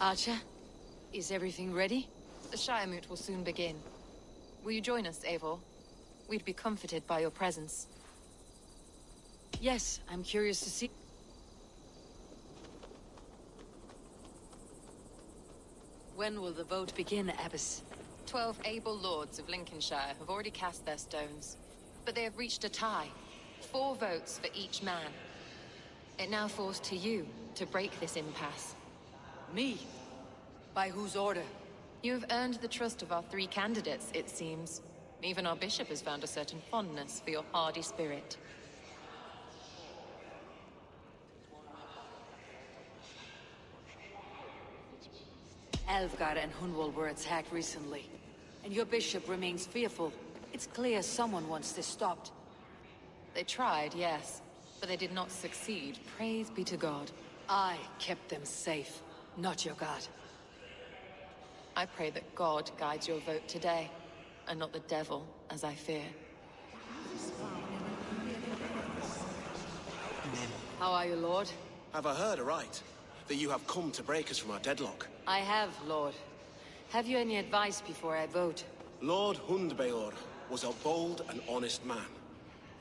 Speaker 5: Archer, is everything ready?
Speaker 12: The Shiremoot will soon begin. Will you join us, Eivor? We'd be comforted by your presence.
Speaker 5: Yes, I'm curious to see. When will the vote begin, Abbess?
Speaker 12: 12 able lords of Lincolnshire have already cast their stones, but they have reached a tie. 4 votes for each man. It now falls to you to break this impasse.
Speaker 5: Me? By whose order?
Speaker 12: You've earned the trust of our 3 candidates, it seems. Even our bishop has found a certain fondness for your hardy spirit.
Speaker 5: Alfgar and Hunwald were attacked recently, and your bishop remains fearful. It's clear someone wants this stopped.
Speaker 12: They tried, yes, but they did not succeed. Praise be to God.
Speaker 5: I kept them safe, not your god.
Speaker 12: I pray that God guides your vote today, and not the devil, as I fear.
Speaker 5: How are you, Lord?
Speaker 14: Have I heard aright? That you have come to break us from our deadlock?
Speaker 5: I have, Lord. Have you any advice before I vote?
Speaker 14: Lord Hundbeor was a bold and honest man,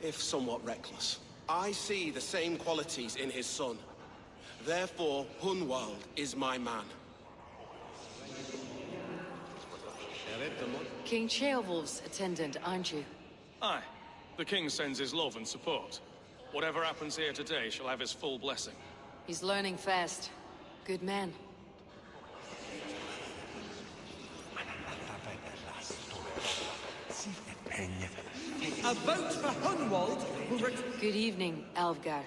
Speaker 14: if somewhat reckless. I see the same qualities in his son. Therefore, Hunwald is my man.
Speaker 5: King Ceolwulf's attendant, aren't you?
Speaker 22: Aye. The king sends his love and support. Whatever happens here today shall have his full blessing.
Speaker 5: He's learning fast. Good man.
Speaker 21: A vote for Hunwald will
Speaker 5: Good evening, Alfgar.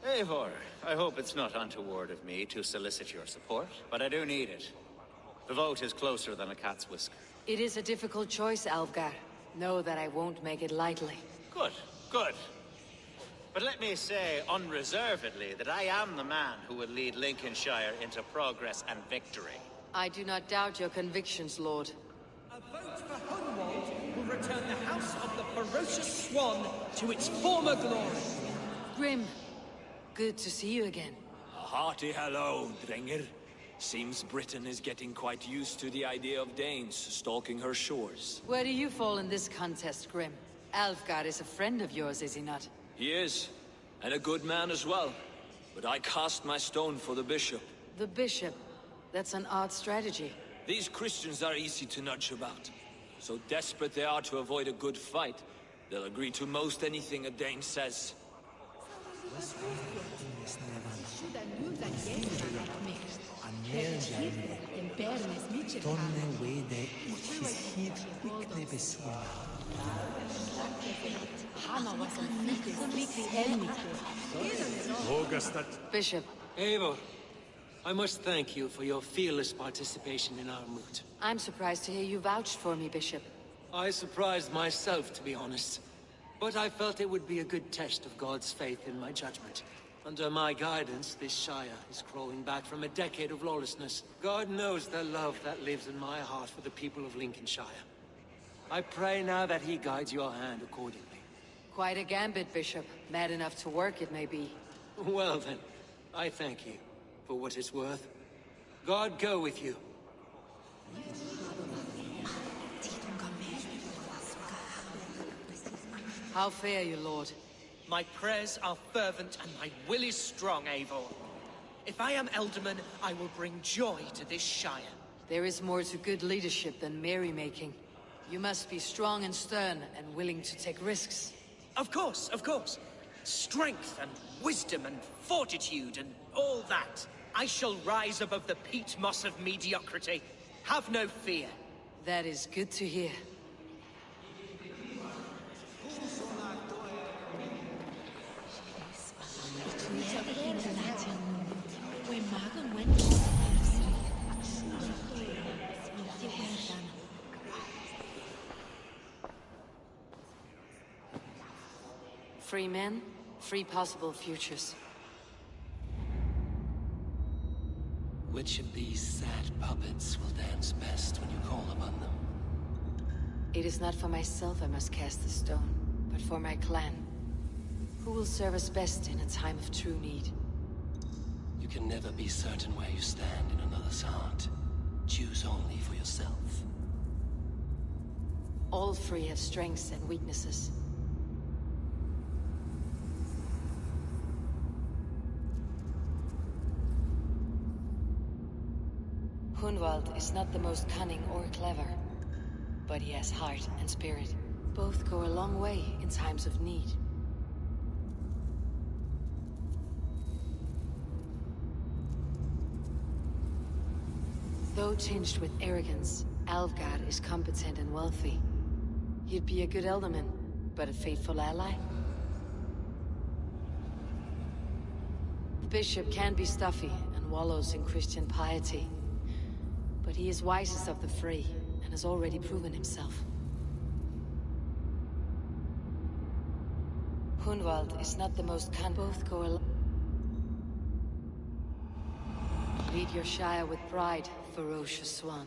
Speaker 10: Eivor, I hope it's not untoward of me to solicit your support, but I do need it. The vote is closer than a cat's whisker.
Speaker 5: It is a difficult choice, Alfgar. Know that I won't make it lightly.
Speaker 10: Good, good. But let me say unreservedly that I am the man who will lead Lincolnshire into progress and victory.
Speaker 5: I do not doubt your convictions, Lord.
Speaker 21: A vote for Hunwald will return the House of the Ferocious Swan to its former glory.
Speaker 5: Grim, good to see you again.
Speaker 6: A hearty hello, Drenger. Seems Britain is getting quite used to the idea of Danes stalking her shores.
Speaker 5: Where do you fall in this contest, Grim? Alfgar is a friend of yours, is he not?
Speaker 6: He is, and a good man as well. But I cast my stone for the bishop.
Speaker 5: The bishop? That's an odd strategy.
Speaker 6: These Christians are easy to nudge about. So desperate they are to avoid a good fight, they'll agree to most anything a Dane says.
Speaker 5: Bishop.
Speaker 23: Eivor, I must thank you for your fearless participation in our moot.
Speaker 5: I'm surprised to hear you vouched for me, Bishop.
Speaker 23: I surprised myself, to be honest. But I felt it would be a good test of God's faith in my judgment. Under my guidance, this Shire is crawling back from a decade of lawlessness. God knows the love that lives in my heart for the people of Lincolnshire. I pray now that he guides your hand accordingly.
Speaker 5: Quite a gambit, Bishop. Mad enough to work, it may be.
Speaker 23: Well then, I thank you for what it's worth. God go with you.
Speaker 5: How fare you, Lord?
Speaker 21: My prayers are fervent and my will is strong, Eivor. If I am Elderman, I will bring joy to this Shire.
Speaker 5: There is more to good leadership than merrymaking. You must be strong and stern and willing to take risks.
Speaker 21: Of course, of course. Strength and wisdom and fortitude and all that. I shall rise above the peat moss of mediocrity. Have no fear.
Speaker 5: That is good to hear. Free men, free possible futures.
Speaker 20: Which of these sad puppets will dance best when you call upon them?
Speaker 5: It is not for myself I must cast the stone, but for my clan. Who will serve us best in a time of true need?
Speaker 20: You can never be certain where you stand in another's heart. Choose only for yourself.
Speaker 5: All three have strengths and weaknesses. Hunwald is not the most cunning or clever, but he has heart and spirit. Both go a long way in times of need. Though tinged with arrogance, Alvgard is competent and wealthy. He'd be a good alderman, but a faithful ally? The bishop can be stuffy and wallows in Christian piety. But he is wisest of the three, and has already proven himself. Hunwald is not the most both go along. Lead your shire with pride, ferocious swan.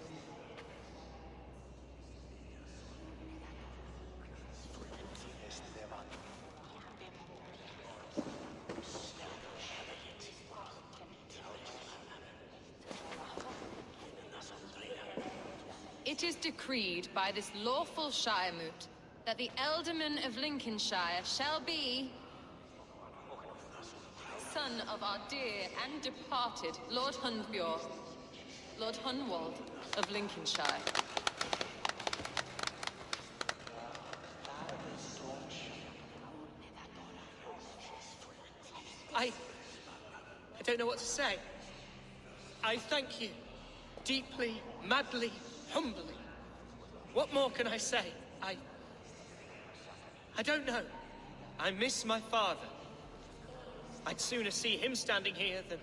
Speaker 12: It is decreed by this lawful Shiremoot that the Alderman of Lincolnshire shall be son of our dear and departed Lord Hundbjorn, Lord Hunwald of Lincolnshire.
Speaker 21: I don't know what to say. I thank you. Deeply, madly, humbly. What more can I say? I don't know. I miss my father. I'd sooner see him standing here than...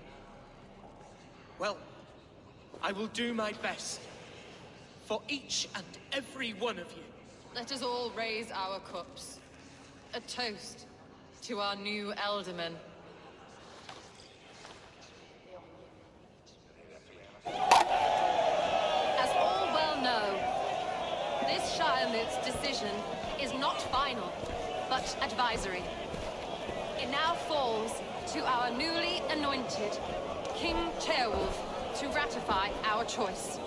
Speaker 21: Well, I will do my best. For each and every one of you.
Speaker 12: Let us all raise our cups. A toast to our new Alderman. As all well know, this Shiremoot's decision is not final, but advisory. It now falls to our newly anointed King Ceolwulf to ratify our choice.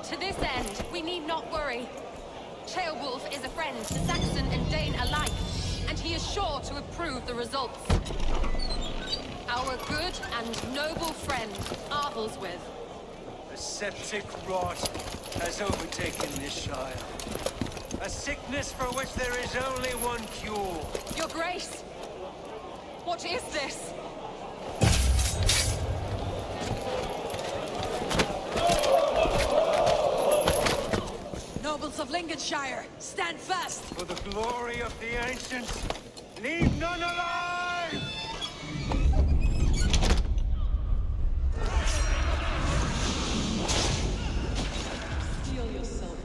Speaker 12: To this end, we need not worry. Ceolwulf is a friend to Saxon and Dane alike, and he is sure to approve the results. Our good and noble friend, Arthelswith.
Speaker 15: The septic rot has overtaken this shire. A sickness for which there is only one cure.
Speaker 12: Your Grace! What is this?
Speaker 4: Nobles of Lincolnshire, stand fast!
Speaker 15: For the glory of the ancients, leave none alive!
Speaker 5: Steel yourself,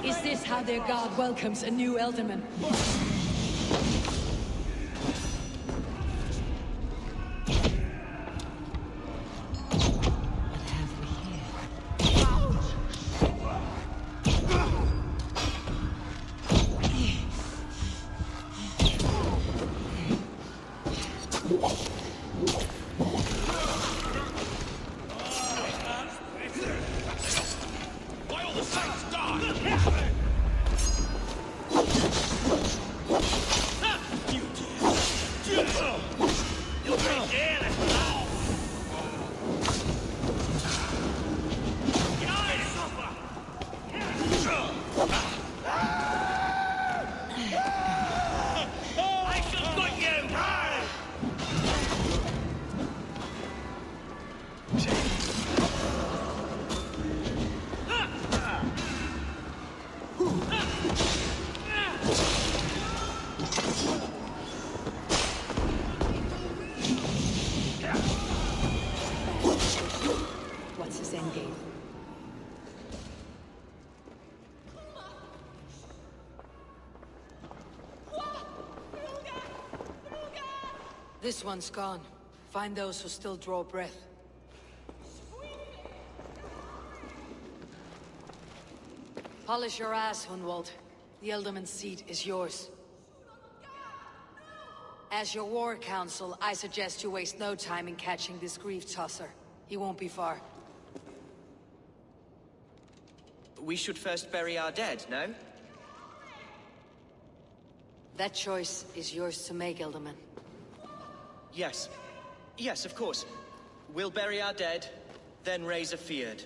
Speaker 4: Is this how their god welcomes a new alderman?
Speaker 5: This one's gone. Find those who still draw breath. Polish your ass, Hunwald. The Ealdorman's seat is yours. As your war council, I suggest you waste no time in catching this grief tosser. He won't be far.
Speaker 21: We should first bury our dead, no?
Speaker 5: That choice is yours to make, Ealdorman.
Speaker 21: Yes. Yes, of course. We'll bury our dead, then raise a feared.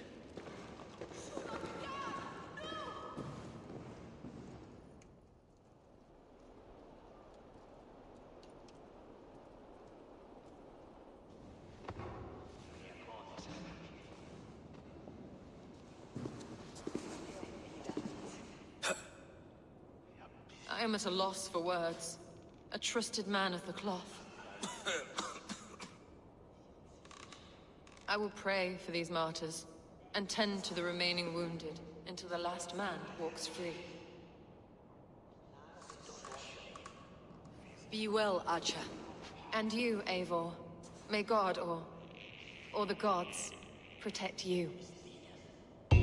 Speaker 12: I am at a loss for words. A trusted man of the cloth. I will pray for these martyrs, and tend to the remaining wounded, until the last man walks free.
Speaker 5: Be well, Archer.
Speaker 12: And you, Eivor. May God, or the gods, protect you.
Speaker 4: The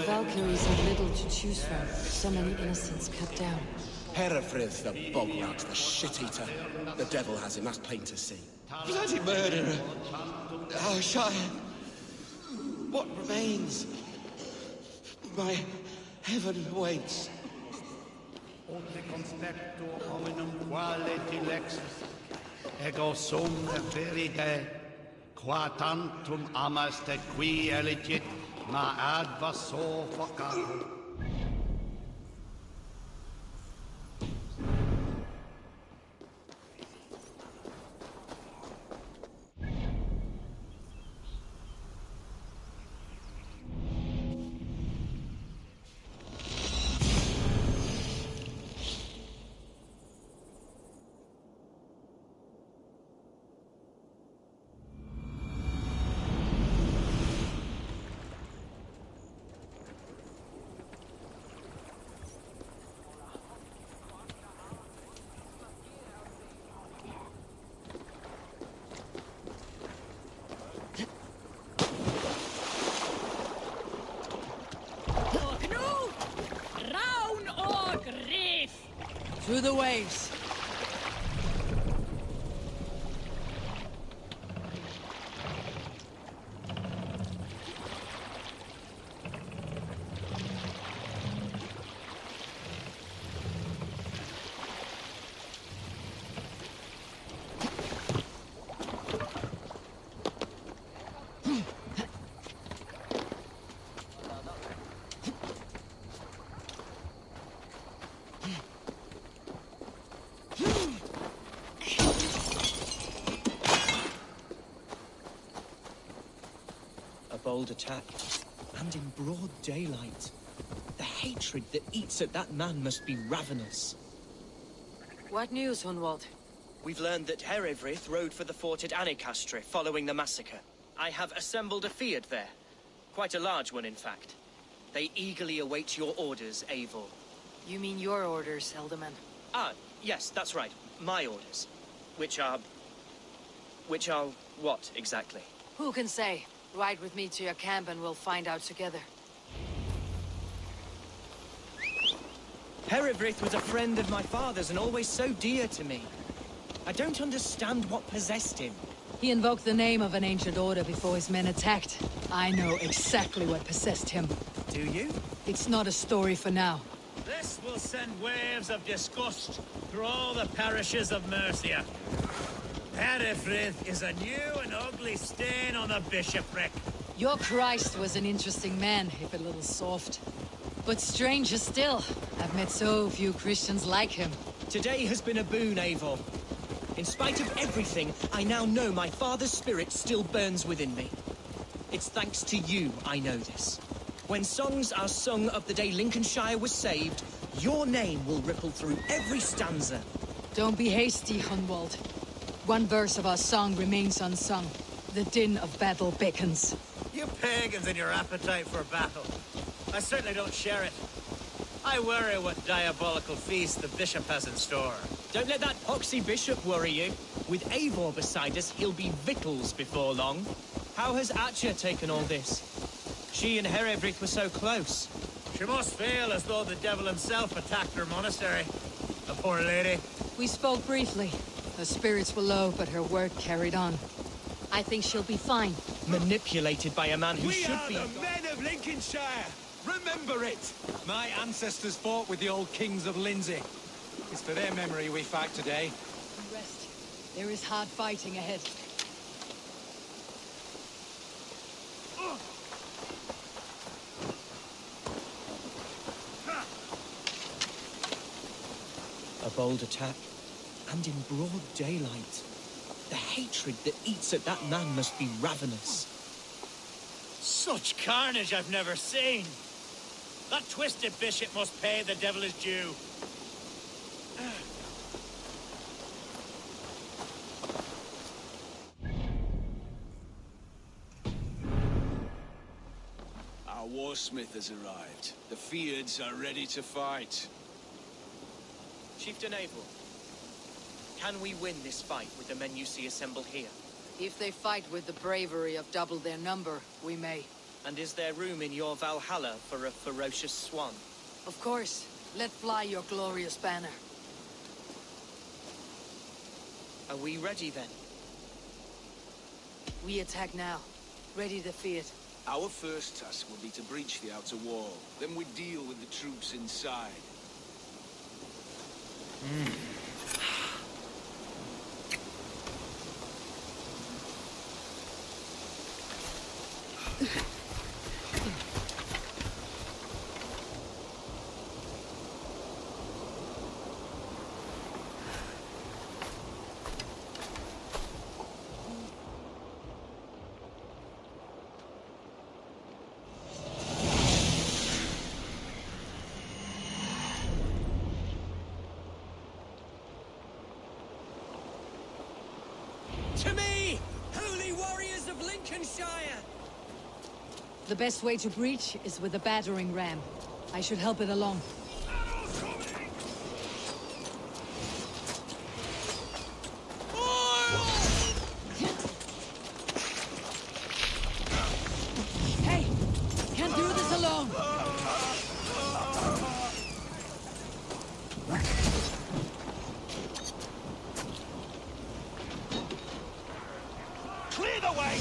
Speaker 4: Valkyries have little to choose from. So many innocents cut down.
Speaker 14: Herefrith, the bograt, the shit-eater. The devil has him, that's plain to see.
Speaker 7: Bloody murderer! Our Shire! What remains? My heaven awaits.
Speaker 8: Ote conspecto hominum quale dilexus, ego sum referide, qua tantum amaste qui elegit, ma advaso focatum.
Speaker 5: Through the waves.
Speaker 21: Bold attack, and in broad daylight. The hatred that eats at that man must be ravenous.
Speaker 5: What news, Hunwald?
Speaker 21: We've learned that Herefrith rode for the fort at Annikastre following the massacre. I have assembled a field there. Quite a large one, in fact. They eagerly await your orders, Eivor.
Speaker 5: You mean your orders, Ealdorman?
Speaker 21: Ah, yes, that's right. My orders. Which are what, exactly?
Speaker 5: Who can say? Ride with me to your camp and we'll find out together.
Speaker 21: Herefrith was a friend of my father's and always so dear to me. I don't understand what possessed him.
Speaker 5: He invoked the name of an ancient order before his men attacked. I know exactly what possessed him.
Speaker 21: Do you?
Speaker 5: It's not a story for now.
Speaker 10: This will send waves of disgust through all the parishes of Mercia. Herefrith is a new and ugly stain on the bishopric.
Speaker 5: Your Christ was an interesting man, if a little soft. But stranger still, I've met so few Christians like him.
Speaker 21: Today has been a boon, Eivor. In spite of everything, I now know my father's spirit still burns within me. It's thanks to you I know this. When songs are sung of the day Lincolnshire was saved, your name will ripple through every stanza.
Speaker 5: Don't be hasty, Hunwald. One verse of our song remains unsung. The din of battle beckons.
Speaker 10: You pagans and your appetite for battle. I certainly don't share it. I worry what diabolical feast the bishop has in store.
Speaker 21: Don't let that poxy bishop worry you. With Eivor beside us, he'll be victuals before long. How has Atcha taken all this? She and Herebrich were so close.
Speaker 10: She must feel as though the devil himself attacked her monastery. A poor lady.
Speaker 4: We spoke briefly. Her spirits were low, but her work carried on. I think she'll be fine.
Speaker 21: Manipulated by a man who should be...
Speaker 15: We are the men of Lincolnshire! Remember it!
Speaker 2: My ancestors fought with the old kings of Lindsey. It's for their memory we fight today.
Speaker 4: Rest. There is hard fighting ahead.
Speaker 21: A bold attack, and in broad daylight. The hatred that eats at that man must be ravenous.
Speaker 10: Such carnage I've never seen. That twisted bishop must pay the devil his due.
Speaker 13: Our warsmith has arrived. The Feards are ready to fight.
Speaker 21: Chieftain Eivor, can we win this fight with the men you see assembled here?
Speaker 5: If they fight with the bravery of double their number, we may.
Speaker 21: And is there room in your Valhalla for a ferocious swan?
Speaker 5: Of course. Let fly your glorious banner.
Speaker 21: Are we ready then?
Speaker 5: We attack now. Ready to fight.
Speaker 13: Our first task will be to breach the outer wall. Then we deal with the troops inside.
Speaker 20: To me, holy warriors of Lincolnshire!
Speaker 4: The best way to breach is with a battering ram. I should help it along. Hey! Can't do this alone!
Speaker 15: Clear the way!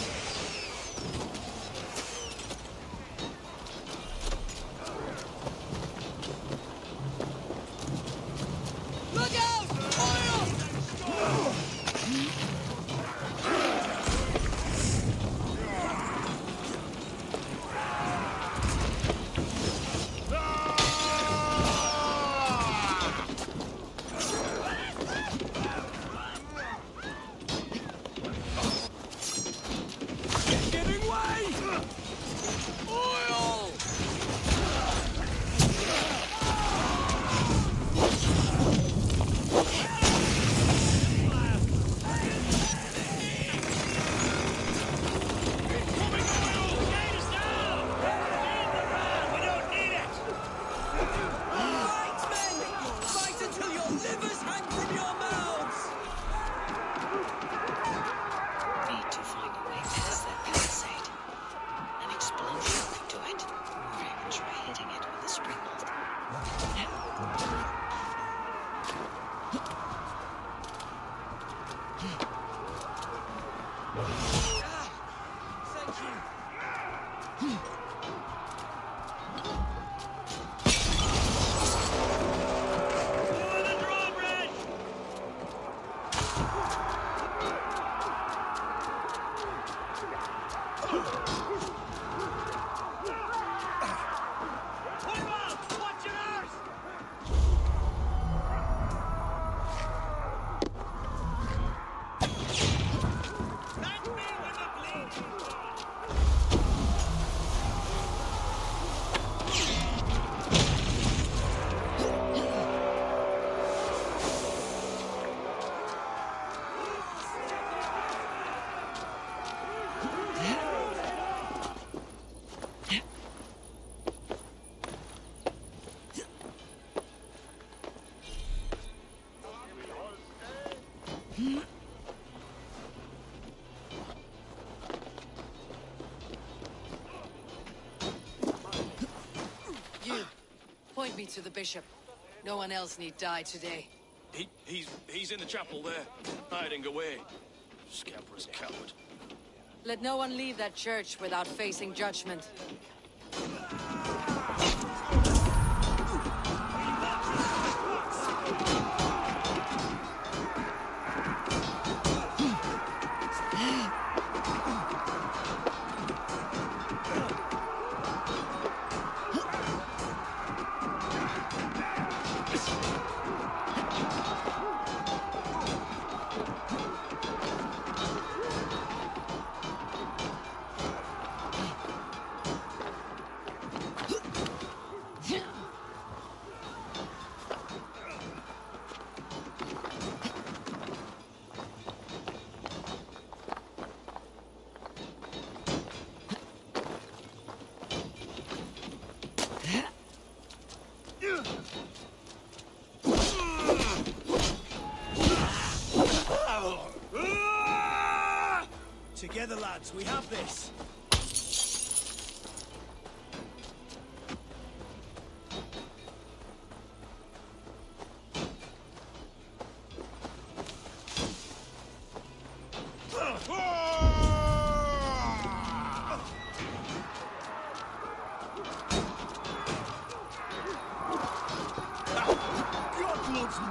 Speaker 5: You, point me to the bishop. No one else need die today.
Speaker 22: He's in the chapel there, hiding away. Scabrous coward.
Speaker 5: Let no one leave that church without facing judgment.
Speaker 15: Together, lads, we have this. God loves me.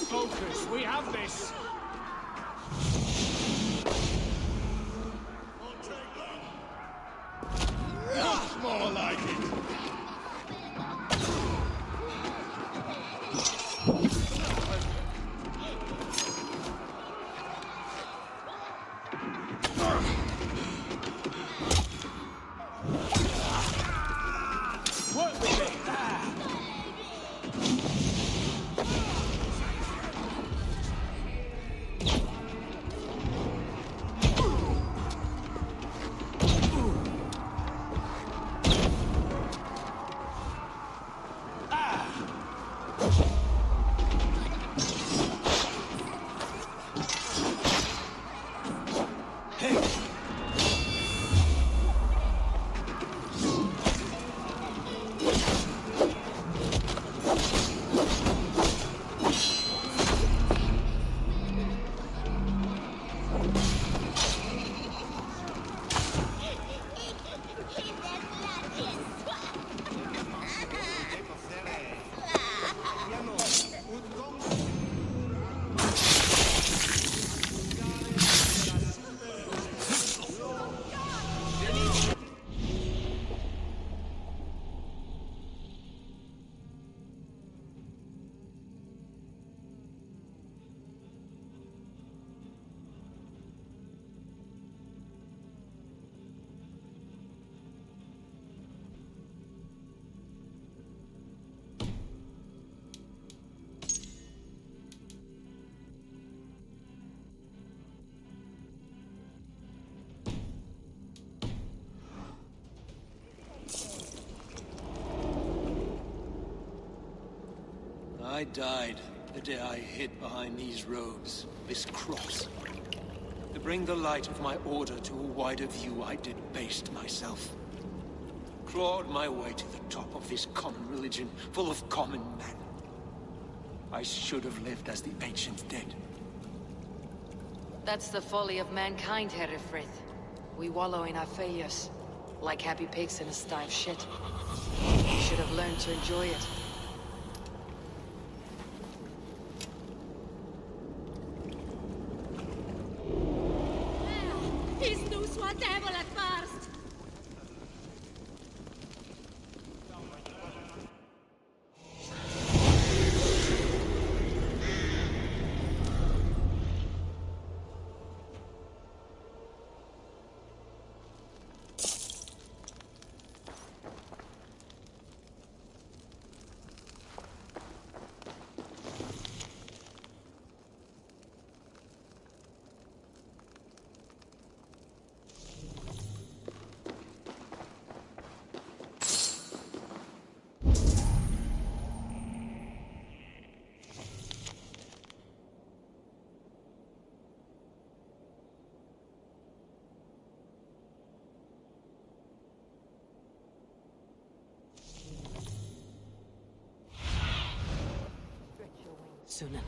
Speaker 15: Focus, we have this. That's more like it. Work with it.
Speaker 23: I died the day I hid behind these robes, this cross. To bring the light of my order to a wider view, I debased myself. Clawed my way to the top of this common religion, full of common men. I should have lived as the ancient did.
Speaker 5: That's the folly of mankind, Herefrith. We wallow in our failures, like happy pigs in a sty of shit. We should have learned to enjoy it. Sunan.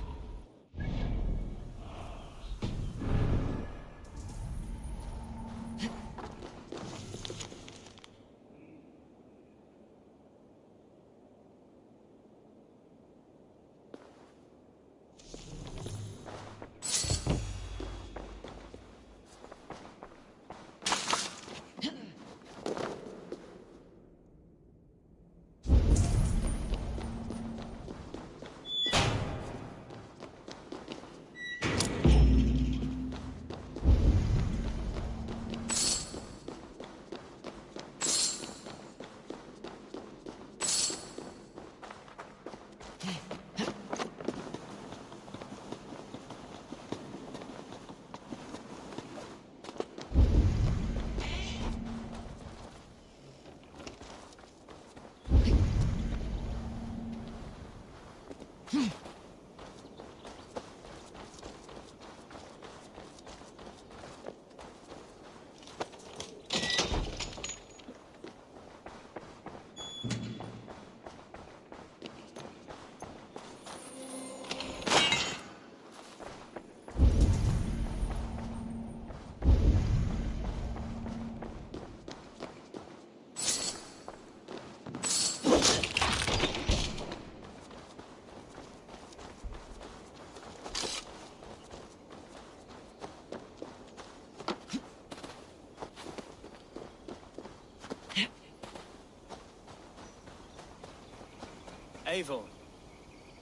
Speaker 21: Eivor,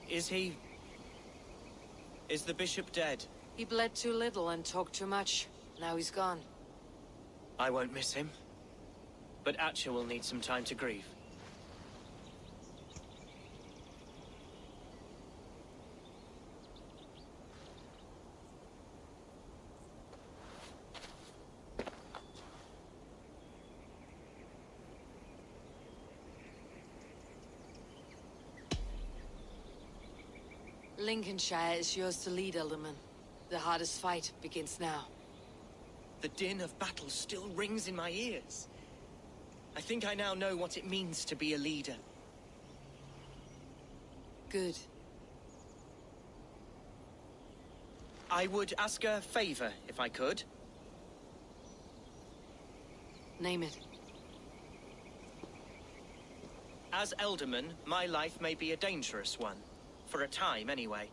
Speaker 21: is the bishop dead?
Speaker 5: He bled too little and talked too much. Now he's gone.
Speaker 21: I won't miss him. But Atcha will need some time to grieve.
Speaker 5: Lincolnshire is yours to lead, Alderman. The hardest fight begins now.
Speaker 21: The din of battle still rings in my ears. I think I now know what it means to be a leader.
Speaker 5: Good.
Speaker 21: I would ask a favor, if I could.
Speaker 5: Name it.
Speaker 21: As Elderman, my life may be a dangerous one. For a time, anyway.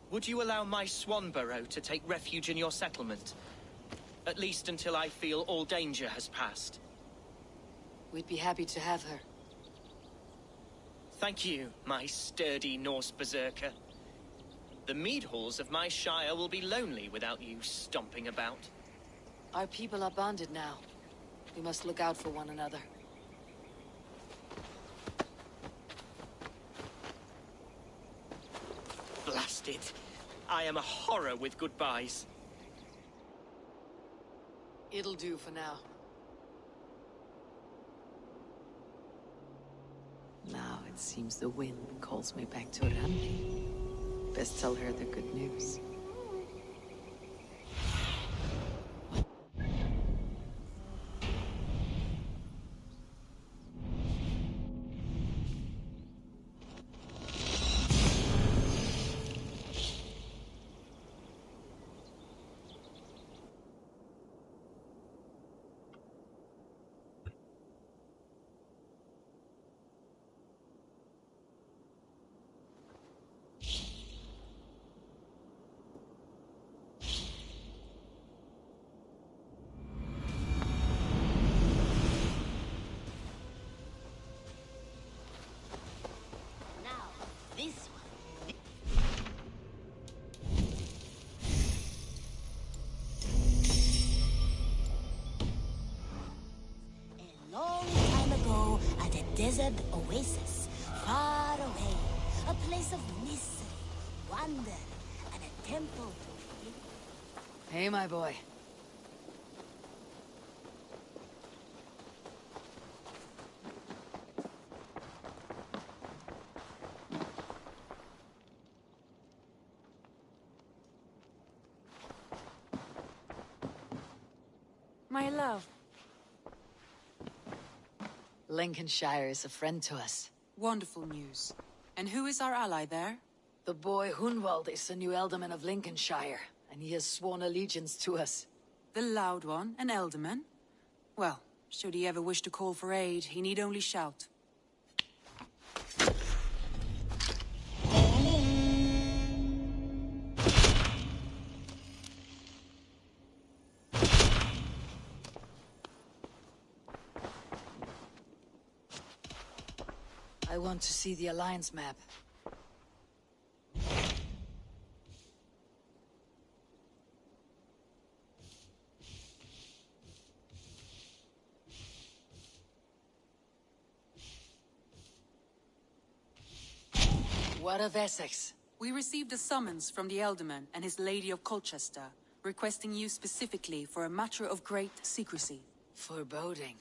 Speaker 21: Would you allow my Swanborough to take refuge in your settlement? At least until I feel all danger has passed.
Speaker 5: We'd be happy to have her.
Speaker 21: Thank you, my sturdy Norse berserker. The mead halls of my shire will be lonely without you stomping about.
Speaker 5: Our people are bonded now. We must look out for one another.
Speaker 21: Blast it. I am a horror with goodbyes.
Speaker 5: It'll do for now. Now it seems the wind calls me back to Randi. Best tell her the good news.
Speaker 17: This one. A long time ago, at a desert oasis, far away, a place of mystery, wonder, and a temple.
Speaker 5: Hey, my boy.
Speaker 12: My love.
Speaker 5: Lincolnshire is a friend to us.
Speaker 12: Wonderful news.
Speaker 9: And who is our ally there?
Speaker 5: The boy Hunwald is the new Alderman of Lincolnshire, and he has sworn allegiance to us.
Speaker 9: The loud one, an Alderman? Well, should he ever wish to call for aid, he need only shout.
Speaker 5: I want to see the Alliance map. What of Essex?
Speaker 9: We received a summons from the Alderman and his Lady of Colchester, requesting you specifically for a matter of great secrecy.
Speaker 5: Foreboding.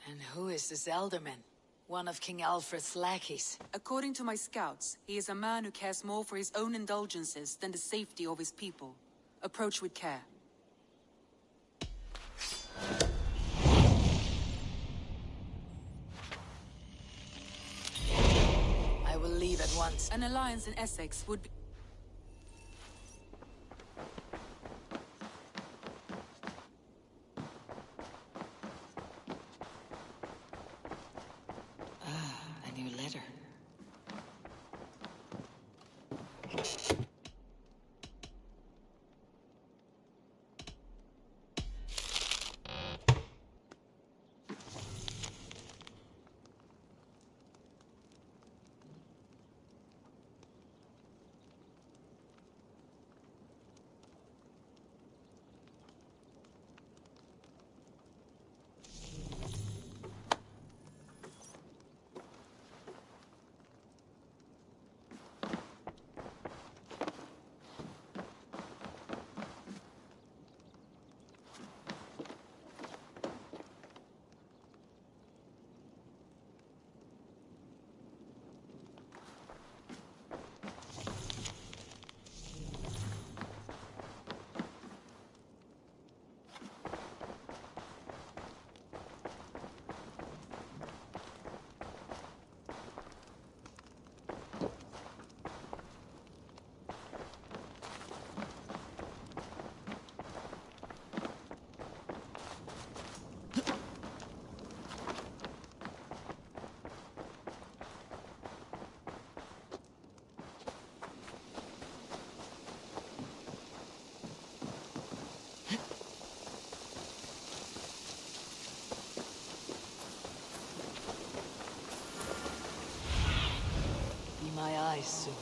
Speaker 5: And who is this Alderman? One of King Alfred's lackeys.
Speaker 9: According to my scouts, he is a man who cares more for his own indulgences than the safety of his people. Approach with care.
Speaker 5: I will leave at once.
Speaker 9: An alliance in Essex would be...
Speaker 5: A new letter. My eyes soon.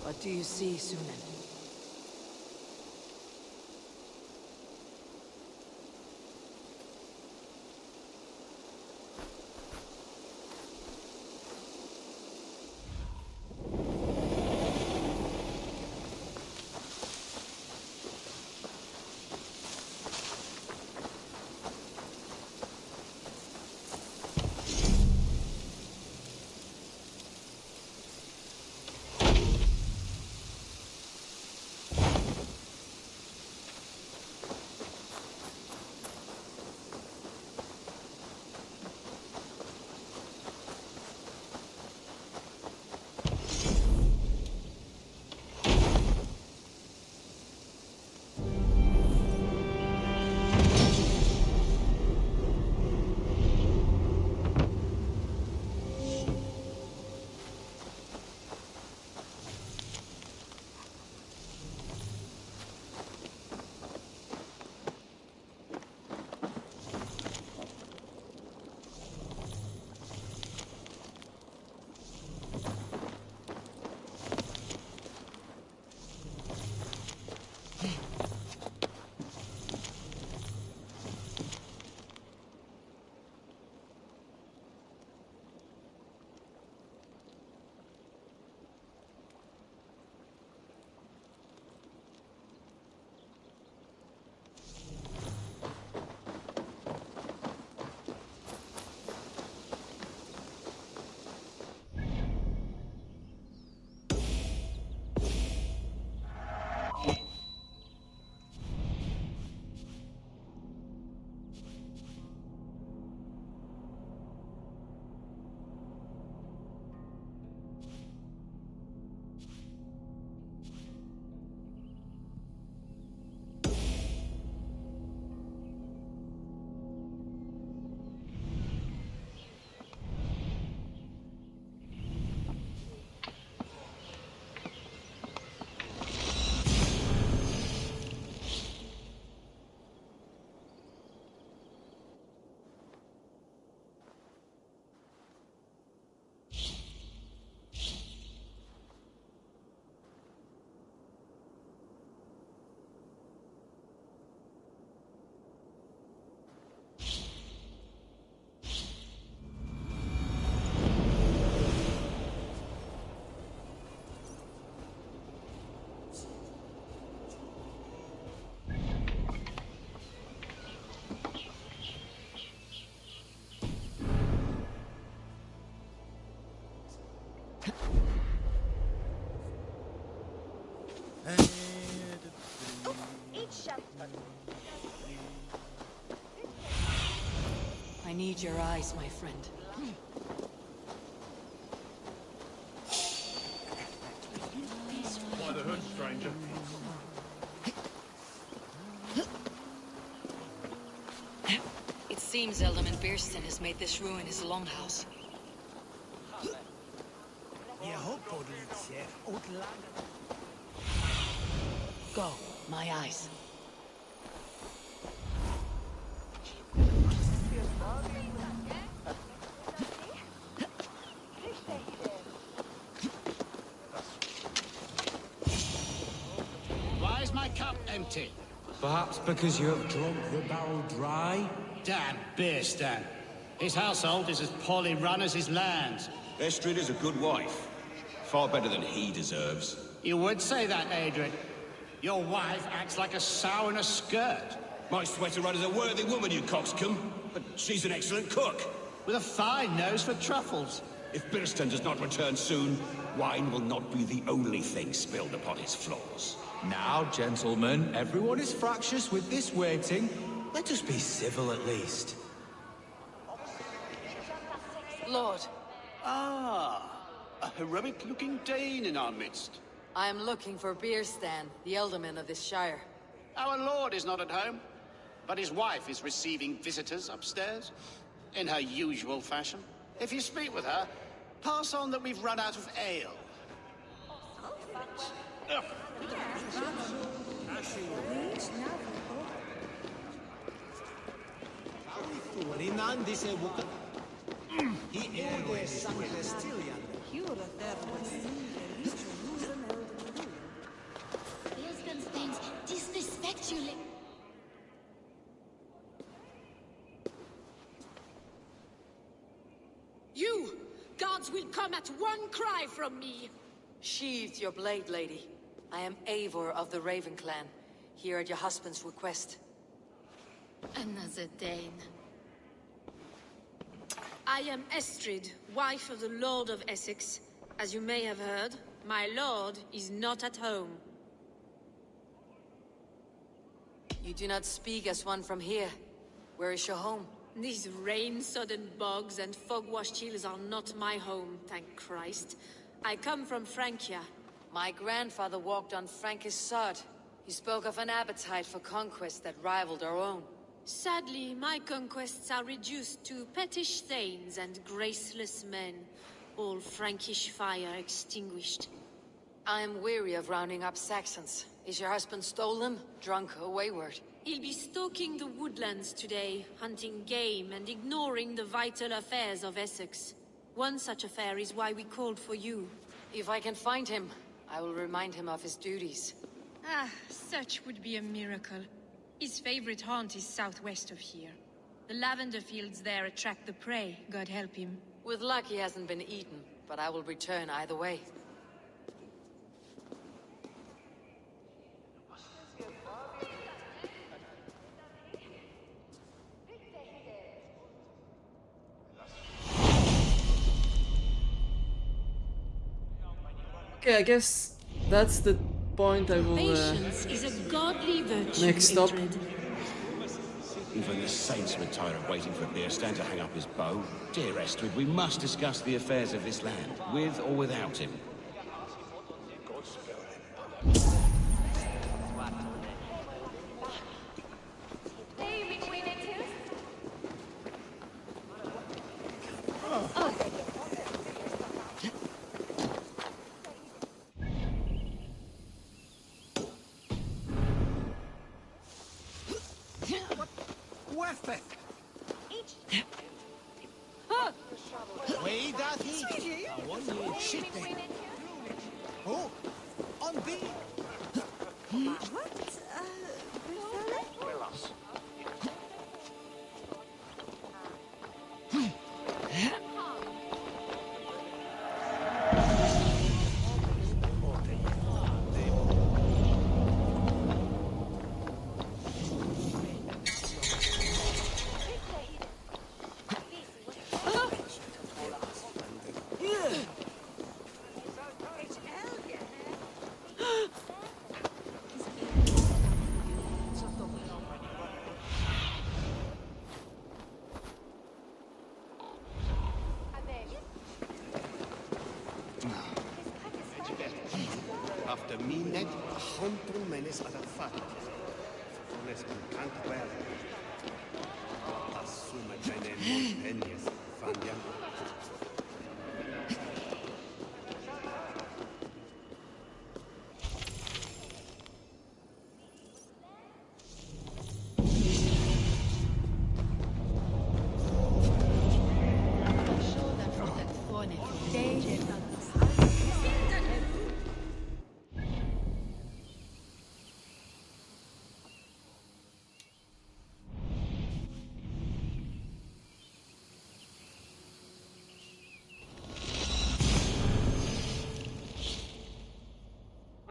Speaker 5: What do you see, Sunan? I need your eyes, my friend.
Speaker 22: By the hood, stranger.
Speaker 5: It seems Alderman Bierstein has made this ruin his longhouse. Go, my eyes.
Speaker 8: Why is my cup empty?
Speaker 15: Perhaps because you have drunk the barrel dry?
Speaker 8: Damn Bierstein. His household is as poorly run as his lands.
Speaker 13: Estrid is a good wife. Far better than he deserves.
Speaker 8: You would say that, Adrian. Your wife acts like a sow in a skirt.
Speaker 13: My sweater run is a worthy woman, you coxcomb. But she's an excellent cook.
Speaker 8: With a fine nose for truffles.
Speaker 13: If Bierstein does not return soon, wine will not be the only thing spilled upon his floors.
Speaker 15: Now, gentlemen, everyone is fractious with this waiting. Let us be civil at least.
Speaker 5: Lord.
Speaker 8: Ah, a heroic-looking Dane in our midst.
Speaker 5: I am looking for Bierstein, the alderman of this shire.
Speaker 8: Our lord is not at home, but his wife is receiving visitors upstairs, in her usual fashion. If you speak with her, pass on that we've run out of ale. Ugh.
Speaker 17: Disrespect you.
Speaker 3: You! Gods will come at one cry from me!
Speaker 5: Sheathe your blade, lady. I am Eivor of the Raven clan, here at your husband's request.
Speaker 3: Another Dane. I am Estrid, wife of the Lord of Essex. As you may have heard, my lord is not at home.
Speaker 5: You do not speak as one from here. Where is your home?
Speaker 3: These rain-sodden bogs and fog-washed hills are not my home, thank Christ. I come from Francia.
Speaker 5: My grandfather walked on Frankish sod. He spoke of an appetite for conquest that rivaled our own.
Speaker 3: Sadly, my conquests are reduced to pettish thanes and graceless men, all Frankish fire extinguished.
Speaker 5: I am weary of rounding up Saxons. Is your husband stolen, drunk, or wayward?
Speaker 3: He'll be stalking the woodlands today, hunting game and ignoring the vital affairs of Essex. One such affair is why we called for you.
Speaker 5: If I can find him, I will remind him of his duties.
Speaker 3: Ah, such would be a miracle. His favorite haunt is southwest of here. The lavender fields there attract the prey, God help him.
Speaker 5: With luck he hasn't been eaten, but I will return either way.
Speaker 1: Okay, I guess that's the point I will
Speaker 3: Patience is a godly virtue,
Speaker 1: next stop.
Speaker 3: Bitrate.
Speaker 13: Even the saints were tired of waiting for Bierstein to hang up his bow. Dear Estrid, we must discuss the affairs of this land, with or without him.
Speaker 15: Way that he. I want you shit there. Oh, on B.
Speaker 17: What?
Speaker 11: Funes ad affare. Funes canto well. Assuma genem penies, fandiam.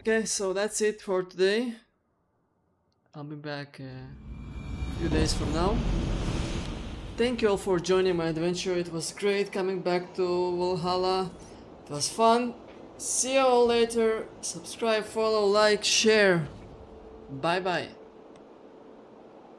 Speaker 1: Okay, so that's it for today. I'll be back a few days from now. Thank you all for joining my adventure. It was great coming back to Valhalla. It was fun. See you all later. Subscribe, follow, like, share. Bye bye.